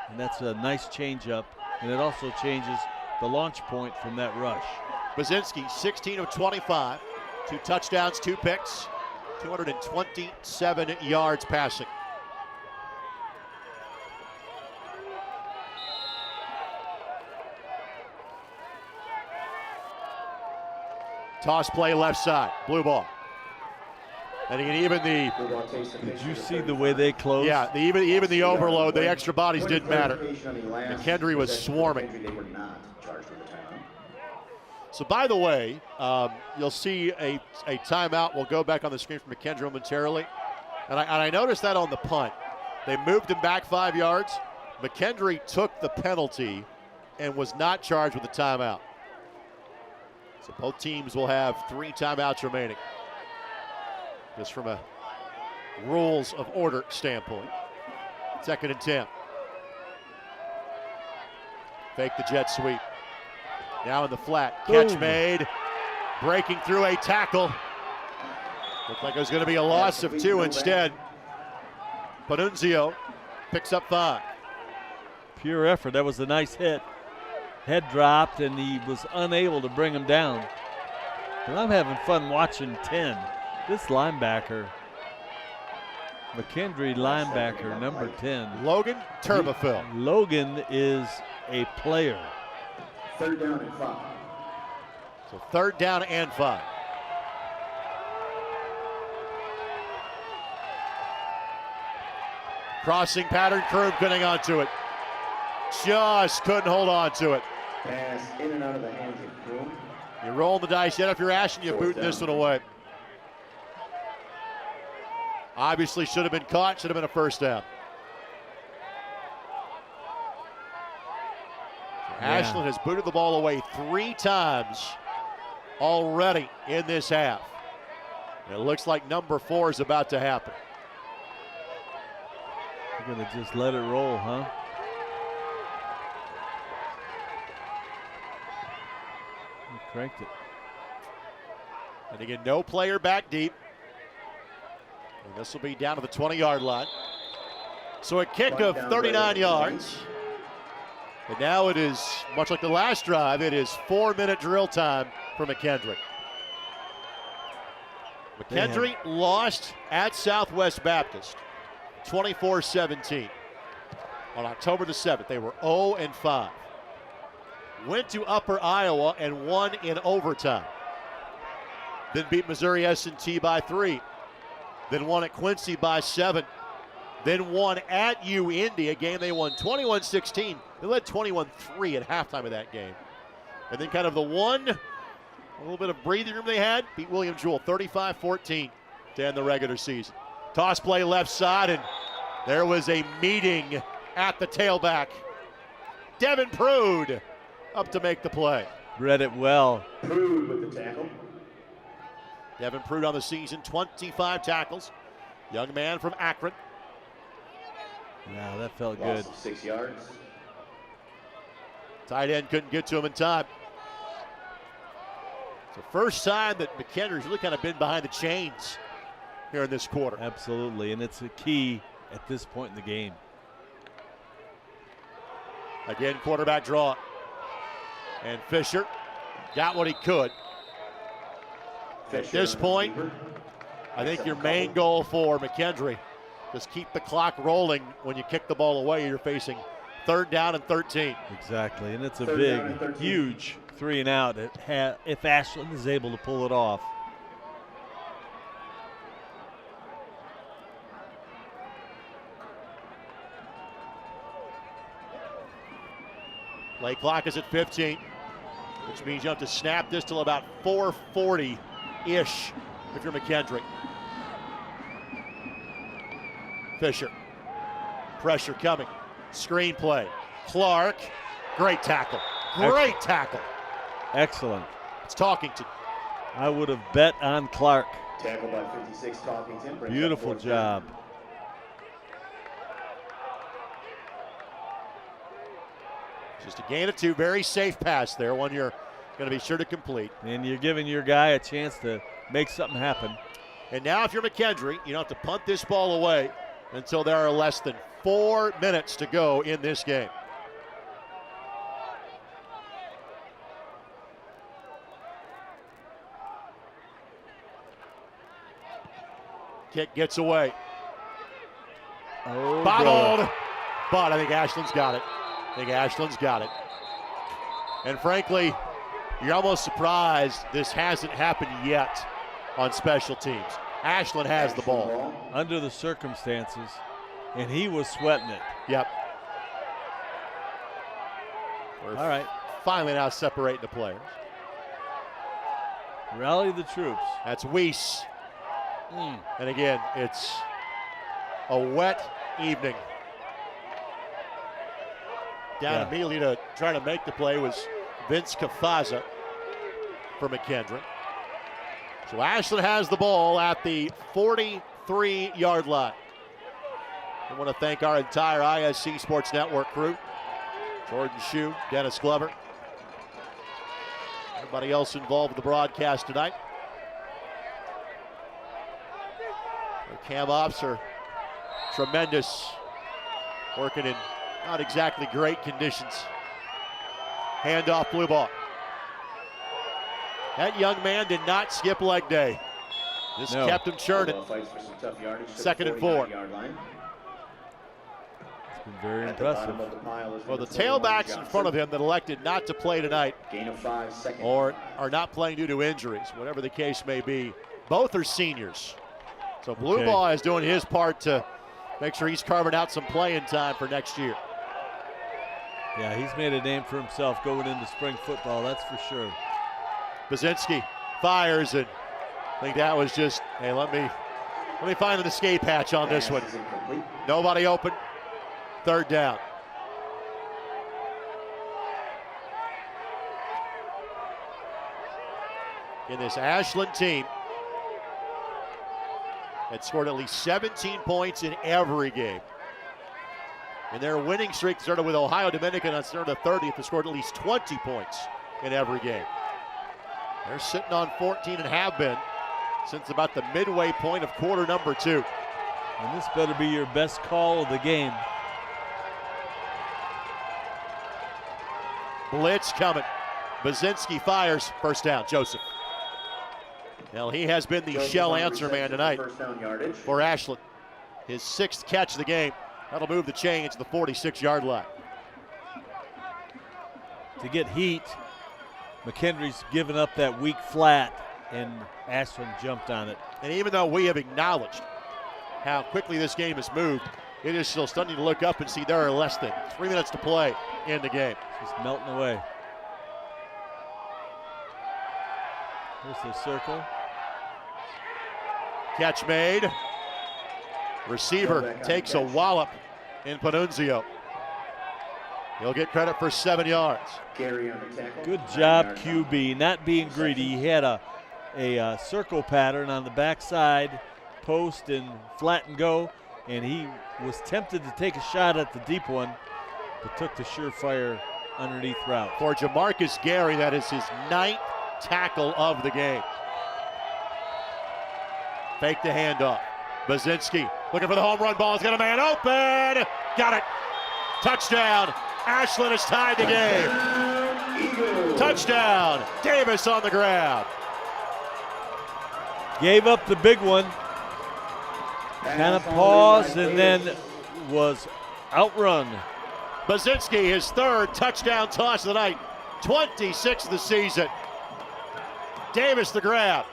And that's a nice change up. And it also changes the launch point from that rush. Baczynski, 16 of 25. 2 touchdowns, 2 picks, 227 yards passing. Toss play left side, blue ball. And even the... Did you see the way they closed? Yeah, even the overload, the extra bodies didn't matter. McKendree was swarming. So by the way, you'll see a timeout. We'll go back on the screen for McKendree momentarily. And I noticed that on the punt. They moved him back 5 yards. McKendree took the penalty and was not charged with a timeout. So both teams will have 3 timeouts remaining. Just from a rules of order standpoint. 2nd and 10. Fake the jet sweep. Now in the flat. Catch made. Breaking through a tackle. Looked like it was going to be a loss of 2 instead. Panunzio picks up 5. Pure effort. That was a nice hit. Head dropped and he was unable to bring him down. And I'm having fun watching 10. This linebacker, McKendree linebacker, number 10. Logan Turbeville. Logan is a player. 3rd down and 5. So 3rd down and 5. Crossing pattern, Kroom getting onto it. Just couldn't hold on to it. Pass in and out of the hands of Kroom. You're rolling the dice. Yet if you're Ashland, you're booting this one away. Obviously should have been caught, should have been a first down. Yeah. Ashland has booted the ball away 3 times already in this half. It looks like number 4 is about to happen. You're going to just let it roll, huh? He cranked it. And again, no player back deep. And this will be down to the 20-yard line. So a kick of 39 yards. And now it is, much like the last drive, it is 4-minute drill time for McKendree. McKendree lost at Southwest Baptist 24-17 on October the 7th. They were 0-5. Went to Upper Iowa and won in overtime. Then beat Missouri S&T by 3. Then won at Quincy by 7. Then won at U-Indy, a game they won 21-16. They led 21-3 at halftime of that game. And then kind of the one, a little bit of breathing room they had, beat William Jewell 35-14 to end the regular season. Toss play left side, and there was a meeting at the tailback. Devin Prude up to make the play. Read it well. Prude with the tackle. Devin Prude on the season, 25 tackles. Young man from Akron. Yeah, that felt Loss good. of 6 yards. Tight end couldn't get to him in time. It's the first time that McKendree's really kind of been behind the chains here in this quarter. Absolutely, and it's a key at this point in the game. Again, quarterback draw. And Fisher got what he could. At this point, I think your main goal for McKendree is keep the clock rolling. When you kick the ball away, you're facing 3rd down and 13. Exactly, and it's a big, huge 3 and out if Ashland is able to pull it off. Play clock is at 15, which means you have to snap this till about 4:40-ish if you're McKendree. Fisher, pressure coming, screen play. Clark, great tackle, great tackle. Excellent. It's Talkington. I would have bet on Clark. Tackle by 56, Talkington. Beautiful job. Just a gain of 2, very safe pass there, one you're going to be sure to complete. And you're giving your guy a chance to make something happen. And now if you're McKendree, you don't have to punt this ball away until there are less than 4 minutes to go in this game. Kick gets away. Oh, bobbled. boy. But I think Ashland's got it. And frankly, you're almost surprised this hasn't happened yet on special teams. Ashland has the ball. Under the circumstances, and he was sweating it. Yep. All right. Finally now separating the players. Rally the troops. That's Weiss. And again, it's a wet evening. Down immediately to try to make the play was Vince Kafaza for McKendree. So Ashland has the ball at the 43-yard line. I want to thank our entire ISC Sports Network crew. Jordan Shue, Dennis Glover. Everybody else involved with the broadcast tonight. Our cam ops are tremendous, working in not exactly great conditions. Handoff, blue ball. That young man did not skip leg day. This kept him churning. 2nd and 4. It's been very impressive. Well, the tailbacks in front of him that elected not to play tonight or are not playing due to injuries, whatever the case may be, both are seniors. So blue ball is doing his part to make sure he's carving out some playing time for next year. Yeah, he's made a name for himself going into spring football, that's for sure. Baczynski fires, and I think that was just, hey, let me find an escape hatch on this one. Nobody open. 3rd down. In this Ashland team had scored at least 17 points in every game. And their winning streak started with Ohio Dominican on September the 30th, who scored at least 20 points in every game. They're sitting on 14 and have been since about the midway point of quarter number 2. And this better be your best call of the game. Blitz coming. Bazinski fires. First down, Joseph. Well, he has been the shell answer man tonight for Ashland. His 6th catch of the game. That'll move the chains to the 46-yard line. To get heat, McKendree's given up that weak flat, and Ashland jumped on it. And even though we have acknowledged how quickly this game has moved, it is still stunning to look up and see there are less than 3 minutes to play in the game. It's just melting away. Here's the circle. Catch made. Receiver takes a wallop in Panunzio. He'll get credit for 7 yards. Good job, QB, not being greedy. He had a circle pattern on the backside, post and flat and go, and he was tempted to take a shot at the deep one, but took the surefire underneath route. For Jamarcus Gary, that is his 9th tackle of the game. Fake the handoff. Bazinski looking for the home run ball. He's got a man open. Got it. Touchdown. Ashland has tied the game. Touchdown. Davis on the ground. Gave up the big one. Kind of paused and then was outrun. Bazinski, his 3rd touchdown toss of the night. 26th of the season. Davis the grab.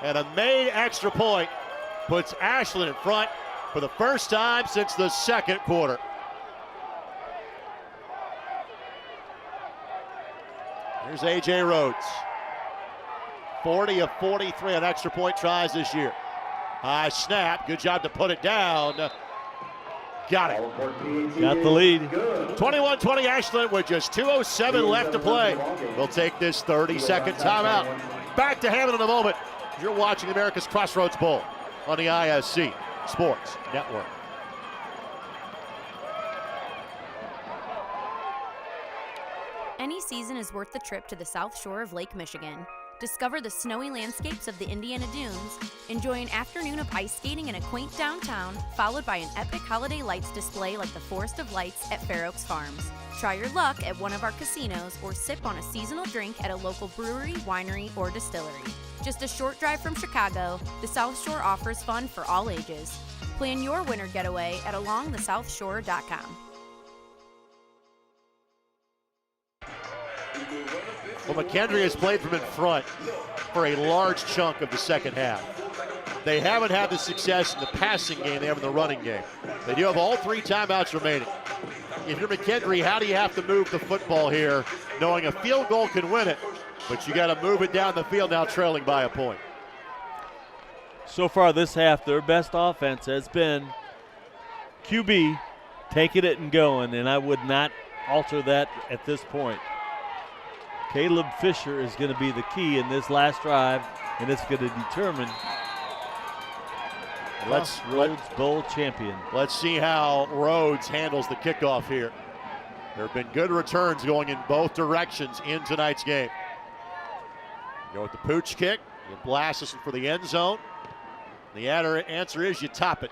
And a made extra point puts Ashland in front for the first time since the 2nd quarter. Here's A.J. Rhodes. 40 of 43 on extra point tries this year. High snap. Good job to put it down. Got it. Got the lead. 21-20 Ashland with just 2:07 left to play. We'll take this 30-second timeout. Back to Hammond in a moment. You're watching America's Crossroads Bowl on the ISC Sports Network. Any season is worth the trip to the South Shore of Lake Michigan. Discover the snowy landscapes of the Indiana Dunes, enjoy an afternoon of ice skating in a quaint downtown, followed by an epic holiday lights display like the Forest of Lights at Fair Oaks Farms. Try your luck at one of our casinos or sip on a seasonal drink at a local brewery, winery, or distillery. Just a short drive from Chicago, the South Shore offers fun for all ages. Plan your winter getaway at alongthesouthshore.com. Well, McKendree has played from in front for a large chunk of the second half. They haven't had the success in the passing game they have in the running game. They do have all 3 timeouts remaining. If you're McKendree, how do you have to move the football here, knowing a field goal can win it, but you got to move it down the field now trailing by a point? So far this half, their best offense has been QB taking it and going, and I would not alter that at this point. Caleb Fisher is going to be the key in this last drive, and it's going to determine Crossroads Bowl champion. Let's see how Rhodes handles the kickoff here. There have been good returns going in both directions in tonight's game. Go with the pooch kick. You blast this for the end zone. The answer is you top it.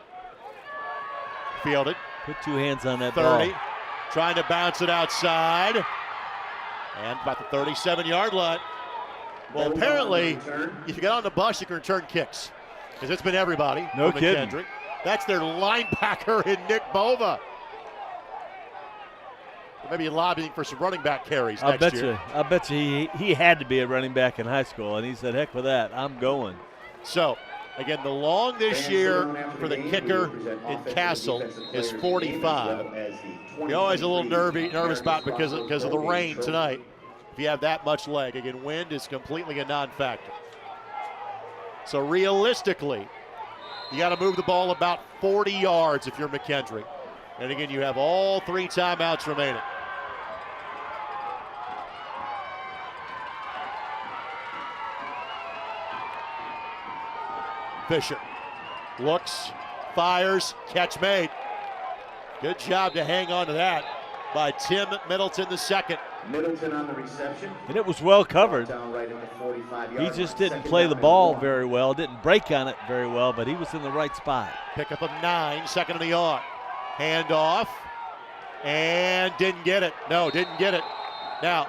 Fielded. Put 2 hands on that 30. ball. Trying to bounce it outside. And about the 37-yard line. Well, apparently, if you get on the bus, you can return kicks. Because it's been everybody. No kidding. McKendree. That's their linebacker in Nick Bova. Maybe lobbying for some running back carries next year. I bet you he had to be a running back in high school, and he said, heck with that, I'm going. So, again, the long this year for the kicker in Castle is 45. You're always a little nervous about because of the rain tonight. If you have that much leg, again, wind is completely a non-factor. So realistically, you got to move the ball about 40 yards if you're McKendree. And again, you have all 3 timeouts remaining. Fisher looks, fires, catch made. Good job to hang on to that by Tim Middleton II. Middleton on the reception. And it was well covered. Down right at the 45-yard He just line. didn't Second play down the and ball 1. very well, didn't break on it very well, but he was in the right spot. Pickup of 9, second and the yard. Hand off, and didn't get it. No, didn't get it. Now,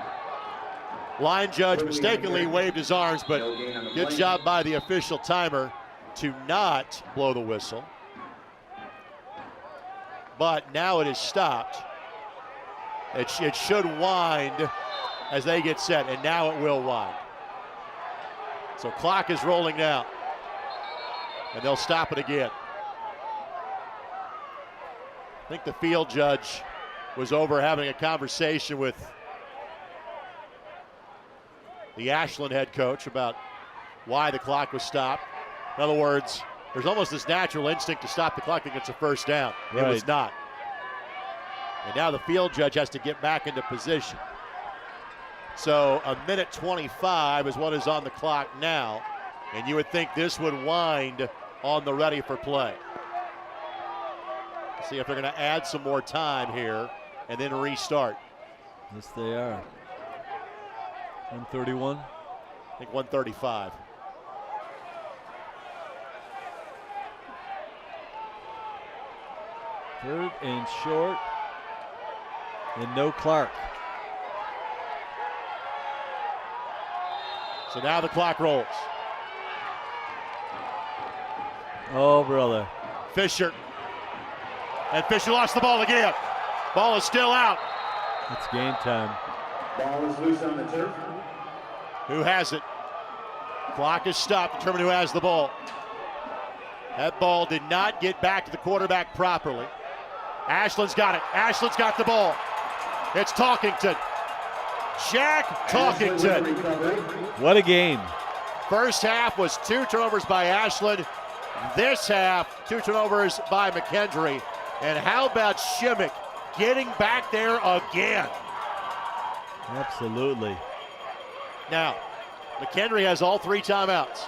line judge mistakenly waved his arms, but good job by the official timer to not blow the whistle. But now it is stopped. It should wind as they get set, and now it will wind. So clock is rolling now, and they'll stop it again. I think the field judge was over having a conversation with the Ashland head coach about why the clock was stopped. In other words, there's almost this natural instinct to stop the clock against a first down. It was not. And now the field judge has to get back into position. So a minute 25 is what is on the clock now. And you would think this would wind on the ready for play. See if they're going to add some more time here and then restart. Yes, they are. 131. I think 135. Third and short. And no Clark. So now the clock rolls. Oh, brother. Fisher. And Fisher lost the ball again. Ball is still out. It's game time. Ball is loose on the turf. Who has it? Clock is stopped. Determine who has the ball. That ball did not get back to the quarterback properly. Ashland's got it. Ashland's got the ball. It's Talkington. Jack Talkington. What a game. First half was 2 turnovers by Ashland. This half, 2 turnovers by McKendree. And how about Shimmick getting back there again? Absolutely. Now, McKendree has all 3 timeouts.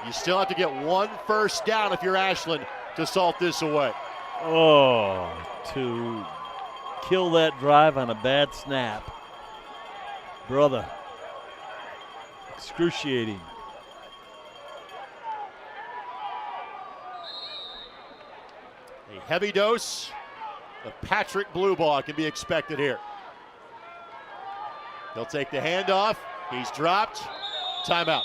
You still have to get 1 first down if you're Ashland to salt this away. Oh, to kill that drive on a bad snap. Brother. Excruciating. A heavy dose of Patrick Bluebaugh can be expected here. He'll take the handoff. He's dropped. Timeout.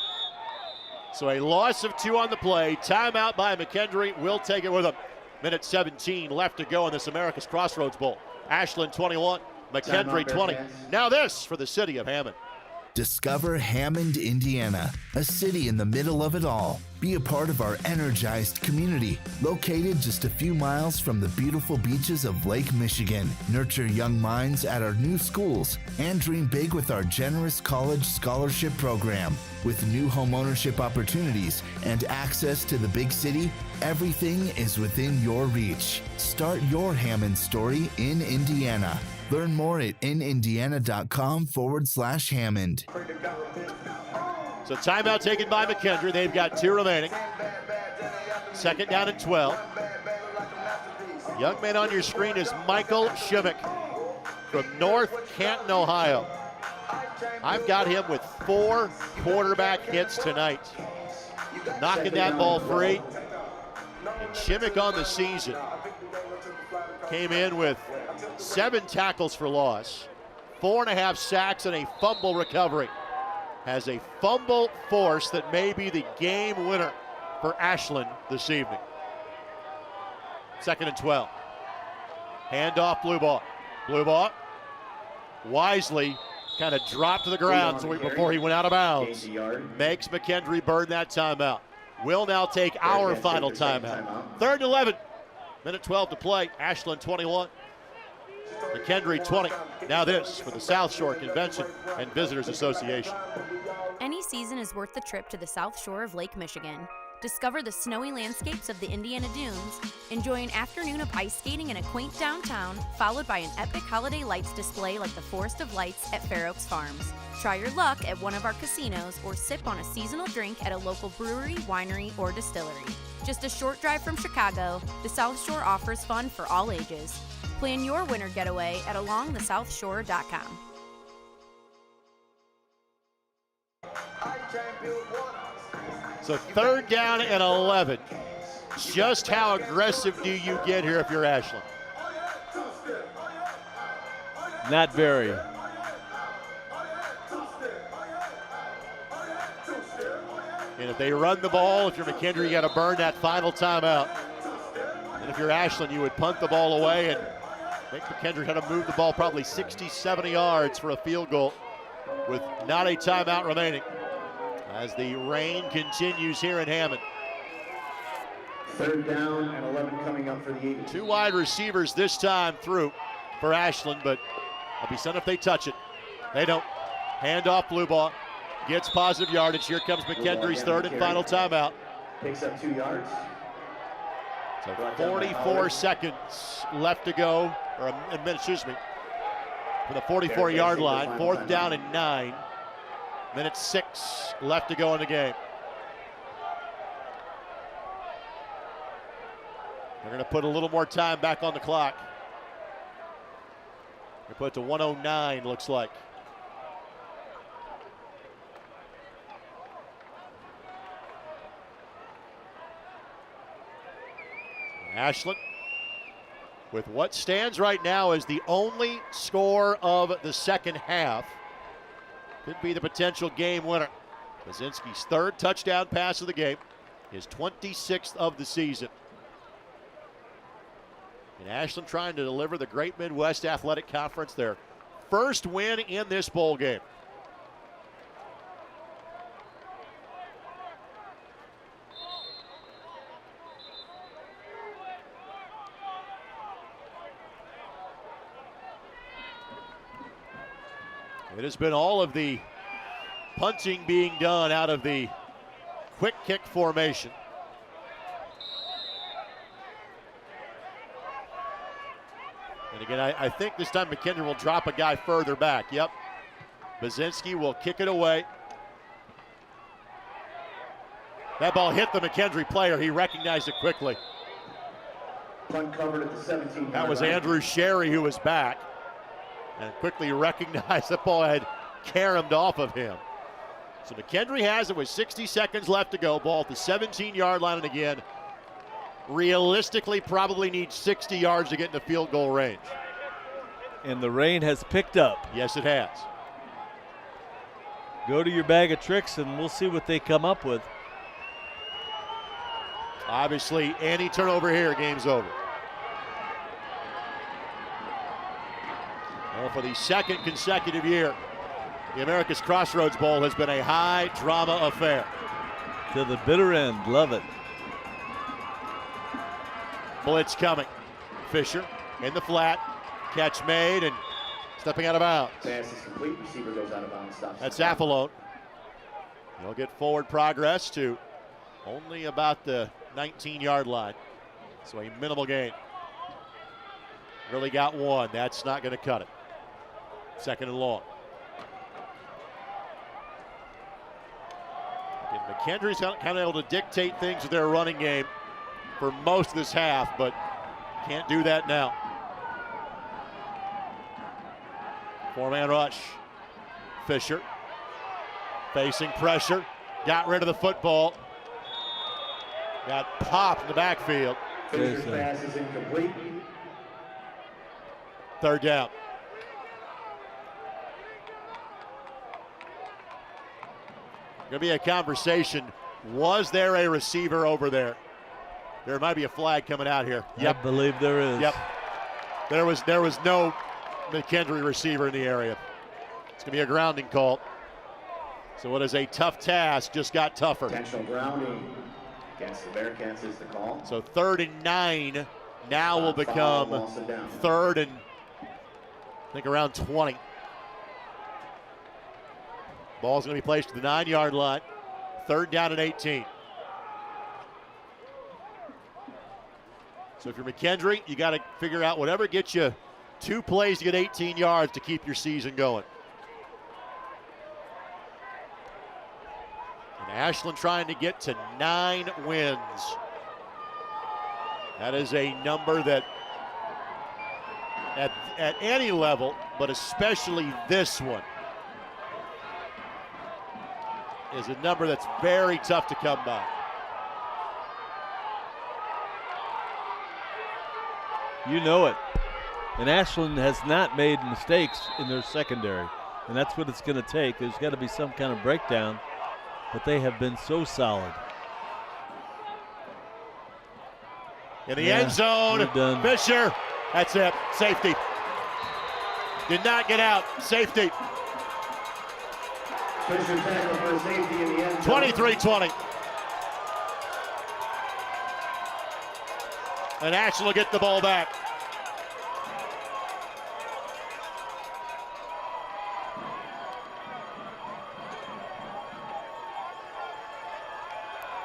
So a loss of 2 on the play. Timeout by McKendree. Will take it with him. Minute 17 left to go in this America's Crossroads Bowl. Ashland 21, McKendree 20. Now this for the city of Hammond. Discover Hammond, Indiana, a city in the middle of it all. Be a part of our energized community, located just a few miles from the beautiful beaches of Lake Michigan. Nurture young minds at our new schools and dream big with our generous college scholarship program. With new homeownership opportunities and access to the big city, everything is within your reach. Start your Hammond story in Indiana. Learn more at inindiana.com/Hammond. So timeout taken by McKendree. They've got 2 remaining. Second down and 12. Young man on your screen is Michael Shimmick from North Canton, Ohio. I've got him with 4 quarterback hits tonight. Knocking that ball free. And Shimmick on the season came in with 7 tackles for loss, 4.5 sacks, and a fumble recovery. Has a fumble force that may be the game winner for Ashland this evening. Second and 12. Handoff Bluebaugh. Bluebaugh wisely kind of dropped to the ground before he went out of bounds. Makes McKendree burn that timeout. Will now take our final timeout. Third and 11. Minute 12 to play. Ashland 21. McKendree 20. Now this for the South Shore Convention and Visitors Association. Any season is worth the trip to the South Shore of Lake Michigan. Discover the snowy landscapes of the Indiana Dunes, enjoy an afternoon of ice skating in a quaint downtown, followed by an epic holiday lights display like the Forest of Lights at Fair Oaks Farms. Try your luck at one of our casinos or sip on a seasonal drink at a local brewery, winery, or distillery. Just a short drive from Chicago, the South Shore offers fun for all ages. Plan your winter getaway at alongthesouthshore.com. So 3rd down and 11. Just how aggressive do you get here if you're Ashland? Not very. And if they run the ball, if you're McKendree, you got to burn that final timeout. And if you're Ashland, you would punt the ball away and make McKendree had to move the ball probably 60, 70 yards for a field goal with not a timeout remaining as the rain continues here in Hammond. 3rd down and 11 coming up for the Eagles. 2 wide receivers this time through for Ashland, but I'll be stunned if they touch it. They don't. Hand off blue ball. Gets positive yardage. Here comes McKendree's 3rd and final timeout. Picks up 2 yards. So 44 seconds left to go, or a minute, excuse me, for the 44-yard line. 4th down and 9. Minute 6 left to go in the game. They're going to put a little more time back on the clock. They put it to 109, looks like. Ashland, with what stands right now as the only score of the second half, could be the potential game winner. Bazinski's 3rd touchdown pass of the game, his 26th of the season. And Ashland trying to deliver the Great Midwest Athletic Conference their first win in this bowl game. It has been all of the punting being done out of the quick kick formation. And again, I think this time McKendree will drop a guy further back. Yep. Bazinski will kick it away. That ball hit the McKendree player. He recognized it quickly. Punt covered at the 17. That was Andrew Sherry who was back and quickly recognized the ball had caromed off of him. So McKendree has it with 60 seconds left to go. Ball at the 17-yard line, and again, realistically probably needs 60 yards to get into field goal range. And the rain has picked up. Yes, it has. Go to your bag of tricks and we'll see what they come up with. Obviously, any turnover here, game's over. Well, for the 2nd consecutive year, the America's Crossroads Bowl has been a high drama affair. To the bitter end, love it. Blitz coming. Fisher in the flat, catch made and stepping out of bounds. Pass is complete, receiver goes out of bounds. That's Affalone. He'll get forward progress to only about the 19-yard line. So a minimal gain. Really got 1. That's not going to cut it. 2nd and long. And McKendree's kind of able to dictate things with their running game for most of this half, but can't do that now. 4-man rush. Fisher facing pressure. Got rid of the football. Got popped in the backfield. Fisher's pass is incomplete. 3rd down. Going to be a conversation. Was there a receiver over there? There might be a flag coming out here. Yep. I believe there is. Yep. There was no McKendree receiver in the area. It's going to be a grounding call. So what is a tough task just got tougher. Intentional grounding against the Bearcats is the call. So 3rd and 9 now will become 3rd and I think around 20. Ball's going to be placed to the 9-yard line. 3rd down and 18. So if you're McKendree, you got to figure out whatever gets you 2 plays to get 18 yards to keep your season going. And Ashland trying to get to 9 wins. That is a number that at any level, but especially this one, is a number that's very tough to come by. You know it. And Ashland has not made mistakes in their secondary, and that's what it's going to take. There's got to be some kind of breakdown, but they have been so solid. In the end zone, Fisher. That's it. Safety. Did not get out. Safety. 23-20. And Ashland will get the ball back.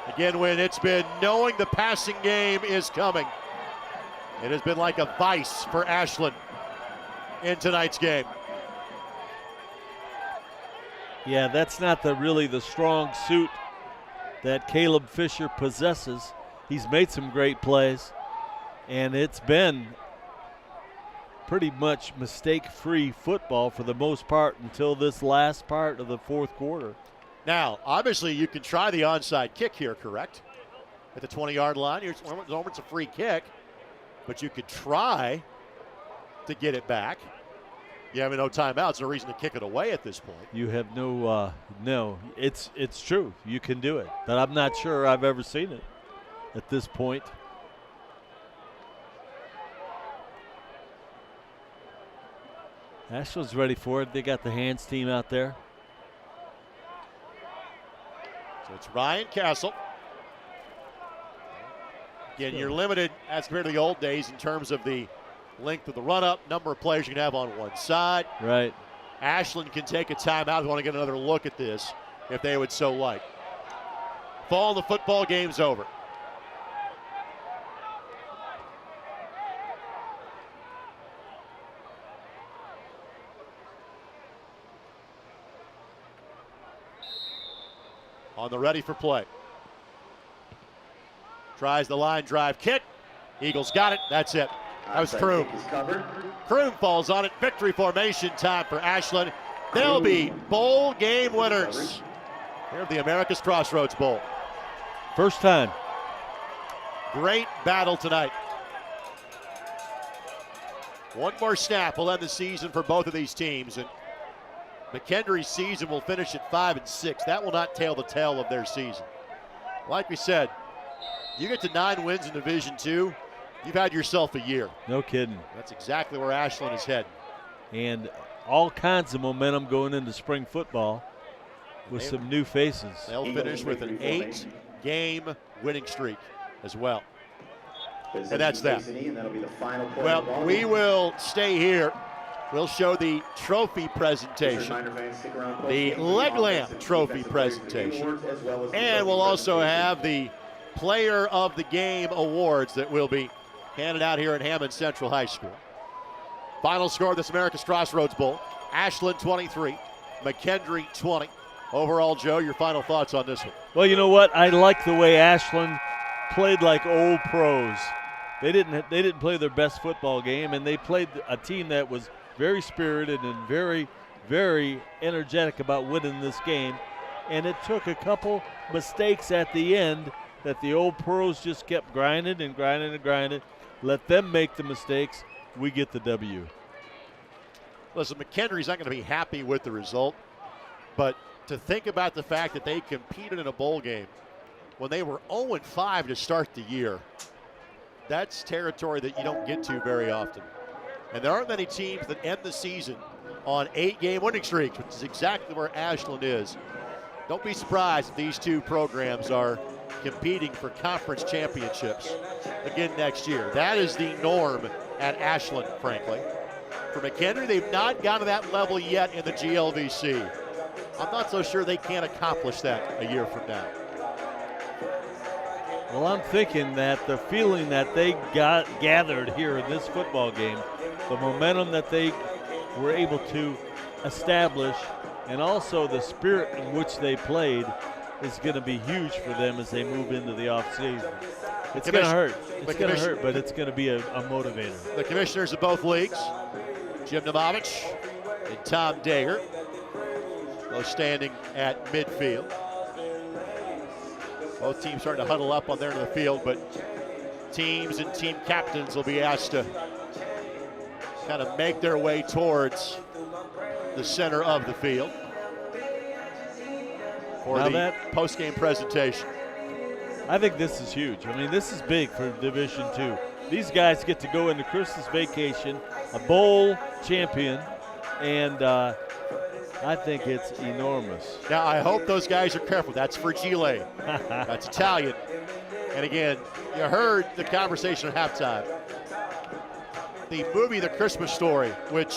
Again, when it's been knowing the passing game is coming, it has been like a vice for Ashland in tonight's game. Yeah, that's not really the strong suit that Caleb Fisher possesses. He's made some great plays, and it's been pretty much mistake-free football for the most part until this last part of the fourth quarter. Now, obviously, you can try the onside kick here, correct? At the 20-yard line, it's a free kick, but you could try to get it back. You have no timeouts, no reason to kick it away at this point. You have no, it's true. You can do it, but I'm not sure I've ever seen it at this point. Ashland's ready for it. They got the hands team out there. So it's Ryan Castle. Again, you're limited as compared to the old days in terms of the length of the run-up, number of players you can have on one side. Right. Ashland can take a timeout if they want to get another look at this, if they would so like. Fall, the football game's over. On the ready for play. Tries the line drive kick. Eagles got it. That's it. That was Kroom. Kroom falls on it. Victory formation time for Ashland. They'll be bowl game winners here at the America's Crossroads Bowl. First time. Great battle tonight. One more snap will end the season for both of these teams. And McKendree's season will finish at 5-6. That will not tell the tale of their season. Like we said, you get to 9 wins in Division II, you've had yourself a year. No kidding. That's exactly where Ashland is heading. And all kinds of momentum going into spring football with some new faces. They'll finish with an 8-game winning streak as well. And that's that. Well, we will stay here. We'll show the trophy presentation, the Legland trophy presentation, and we'll also have the Player of the Game awards that will be handed out here at Hammond Central High School. Final score of this America's Crossroads Bowl, Ashland 23, McKendree 20. Overall, Joe, your final thoughts on this one? Well, you know what? I like the way Ashland played like old pros. They didn't play their best football game, and they played a team that was very spirited and very, very energetic about winning this game. And it took a couple mistakes at the end that the old pros just kept grinding and grinding and grinding. Let them make the mistakes. We get the W. Listen, McKendree's not going to be happy with the result, but to think about the fact that they competed in a bowl game when they were 0-5 to start the year, that's territory that you don't get to very often. And there aren't many teams that end the season on 8-game winning streaks, which is exactly where Ashland is. Don't be surprised if these two programs are competing for conference championships again next year. That is the norm at Ashland, frankly. For McKendree, they've not gotten to that level yet in the GLVC. I'm not so sure they can accomplish that a year from now. Well, I'm thinking that the feeling that they got gathered here in this football game, the momentum that they were able to establish, and also the spirit in which they played is going to be huge for them as they move into the offseason. It's going to hurt. It's going to hurt, but it's going to be a motivator. The commissioners of both leagues, Jim Namovich and Tom Dager, both standing at midfield. Both teams starting to huddle up on their end of the field, but teams and team captains will be asked to kind of make their way towards the center of the field for the post-game presentation. I think this is huge. I mean, this is big for Division II. These guys get to go into Christmas vacation, a bowl champion, and I think it's enormous. Now, I hope those guys are careful. That's Fragile. That's Italian. And again, you heard the conversation at halftime. The movie The Christmas Story, which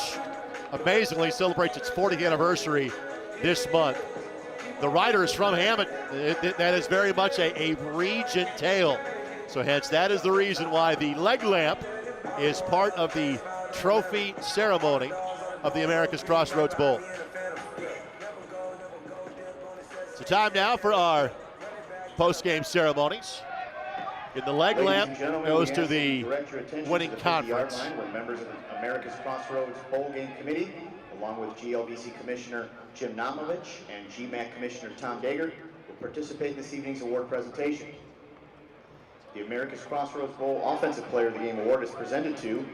amazingly celebrates its 40th anniversary this month. The writer is from Hammond. That is very much a region tale. So hence, that is the reason why the leg lamp is part of the trophy ceremony of the America's Crossroads Bowl. So time now for our post-game ceremonies. And the leg lamp goes to the winning conference. When members of the America's Crossroads Bowl Game Committee, along with GLVC Commissioner Jim Namovich and GMAC Commissioner Tom Dager, will participate in this evening's award presentation. The America's Crossroads Bowl Offensive Player of the Game Award is presented to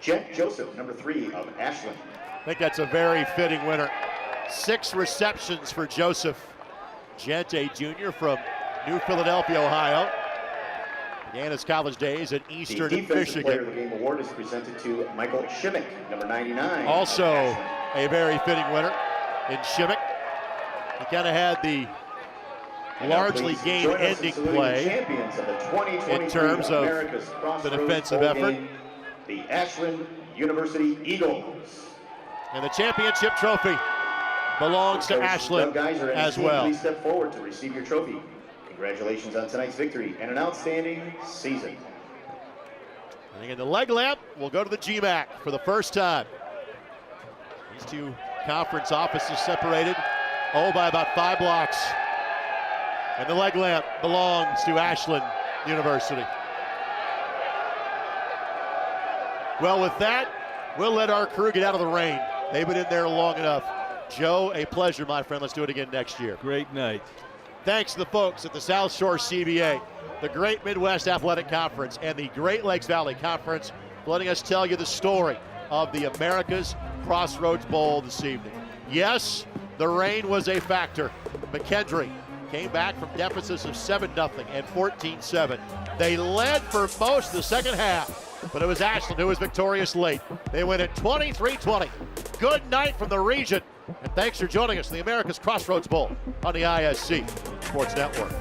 Jet Joseph, number 3 of Ashland. I think that's a very fitting winner. 6 receptions for Joseph. Jet, a junior from New Philadelphia, Ohio. Began his college days at Eastern the Defensive Michigan. Player of the Game Award is presented to Michael Shimmick, number 99. Also a very fitting winner in Shimmick. He kind of had the largely game-ending play in terms of the defensive effort. The Ashland University Eagles. And the championship trophy belongs to Ashland as well. Please step forward to receive your trophy. Congratulations on tonight's victory and an outstanding season. And again, the leg lamp will go to the GMAC for the first time. These two conference offices separated, by about 5 blocks. And the leg lamp belongs to Ashland University. Well, with that, we'll let our crew get out of the rain. They've been in there long enough. Joe, a pleasure, my friend. Let's do it again next year. Great night. Thanks to the folks at the South Shore CBA, the Great Midwest Athletic Conference, and the Great Lakes Valley Conference for letting us tell you the story of the America's Crossroads Bowl this evening. Yes, the rain was a factor. McKendree came back from deficits of 7-0 and 14-7. They led for most of the second half, but it was Ashland who was victorious late. They win at 23-20. Good night from the region, and thanks for joining us in the America's Crossroads Bowl on the ISC Sports Network.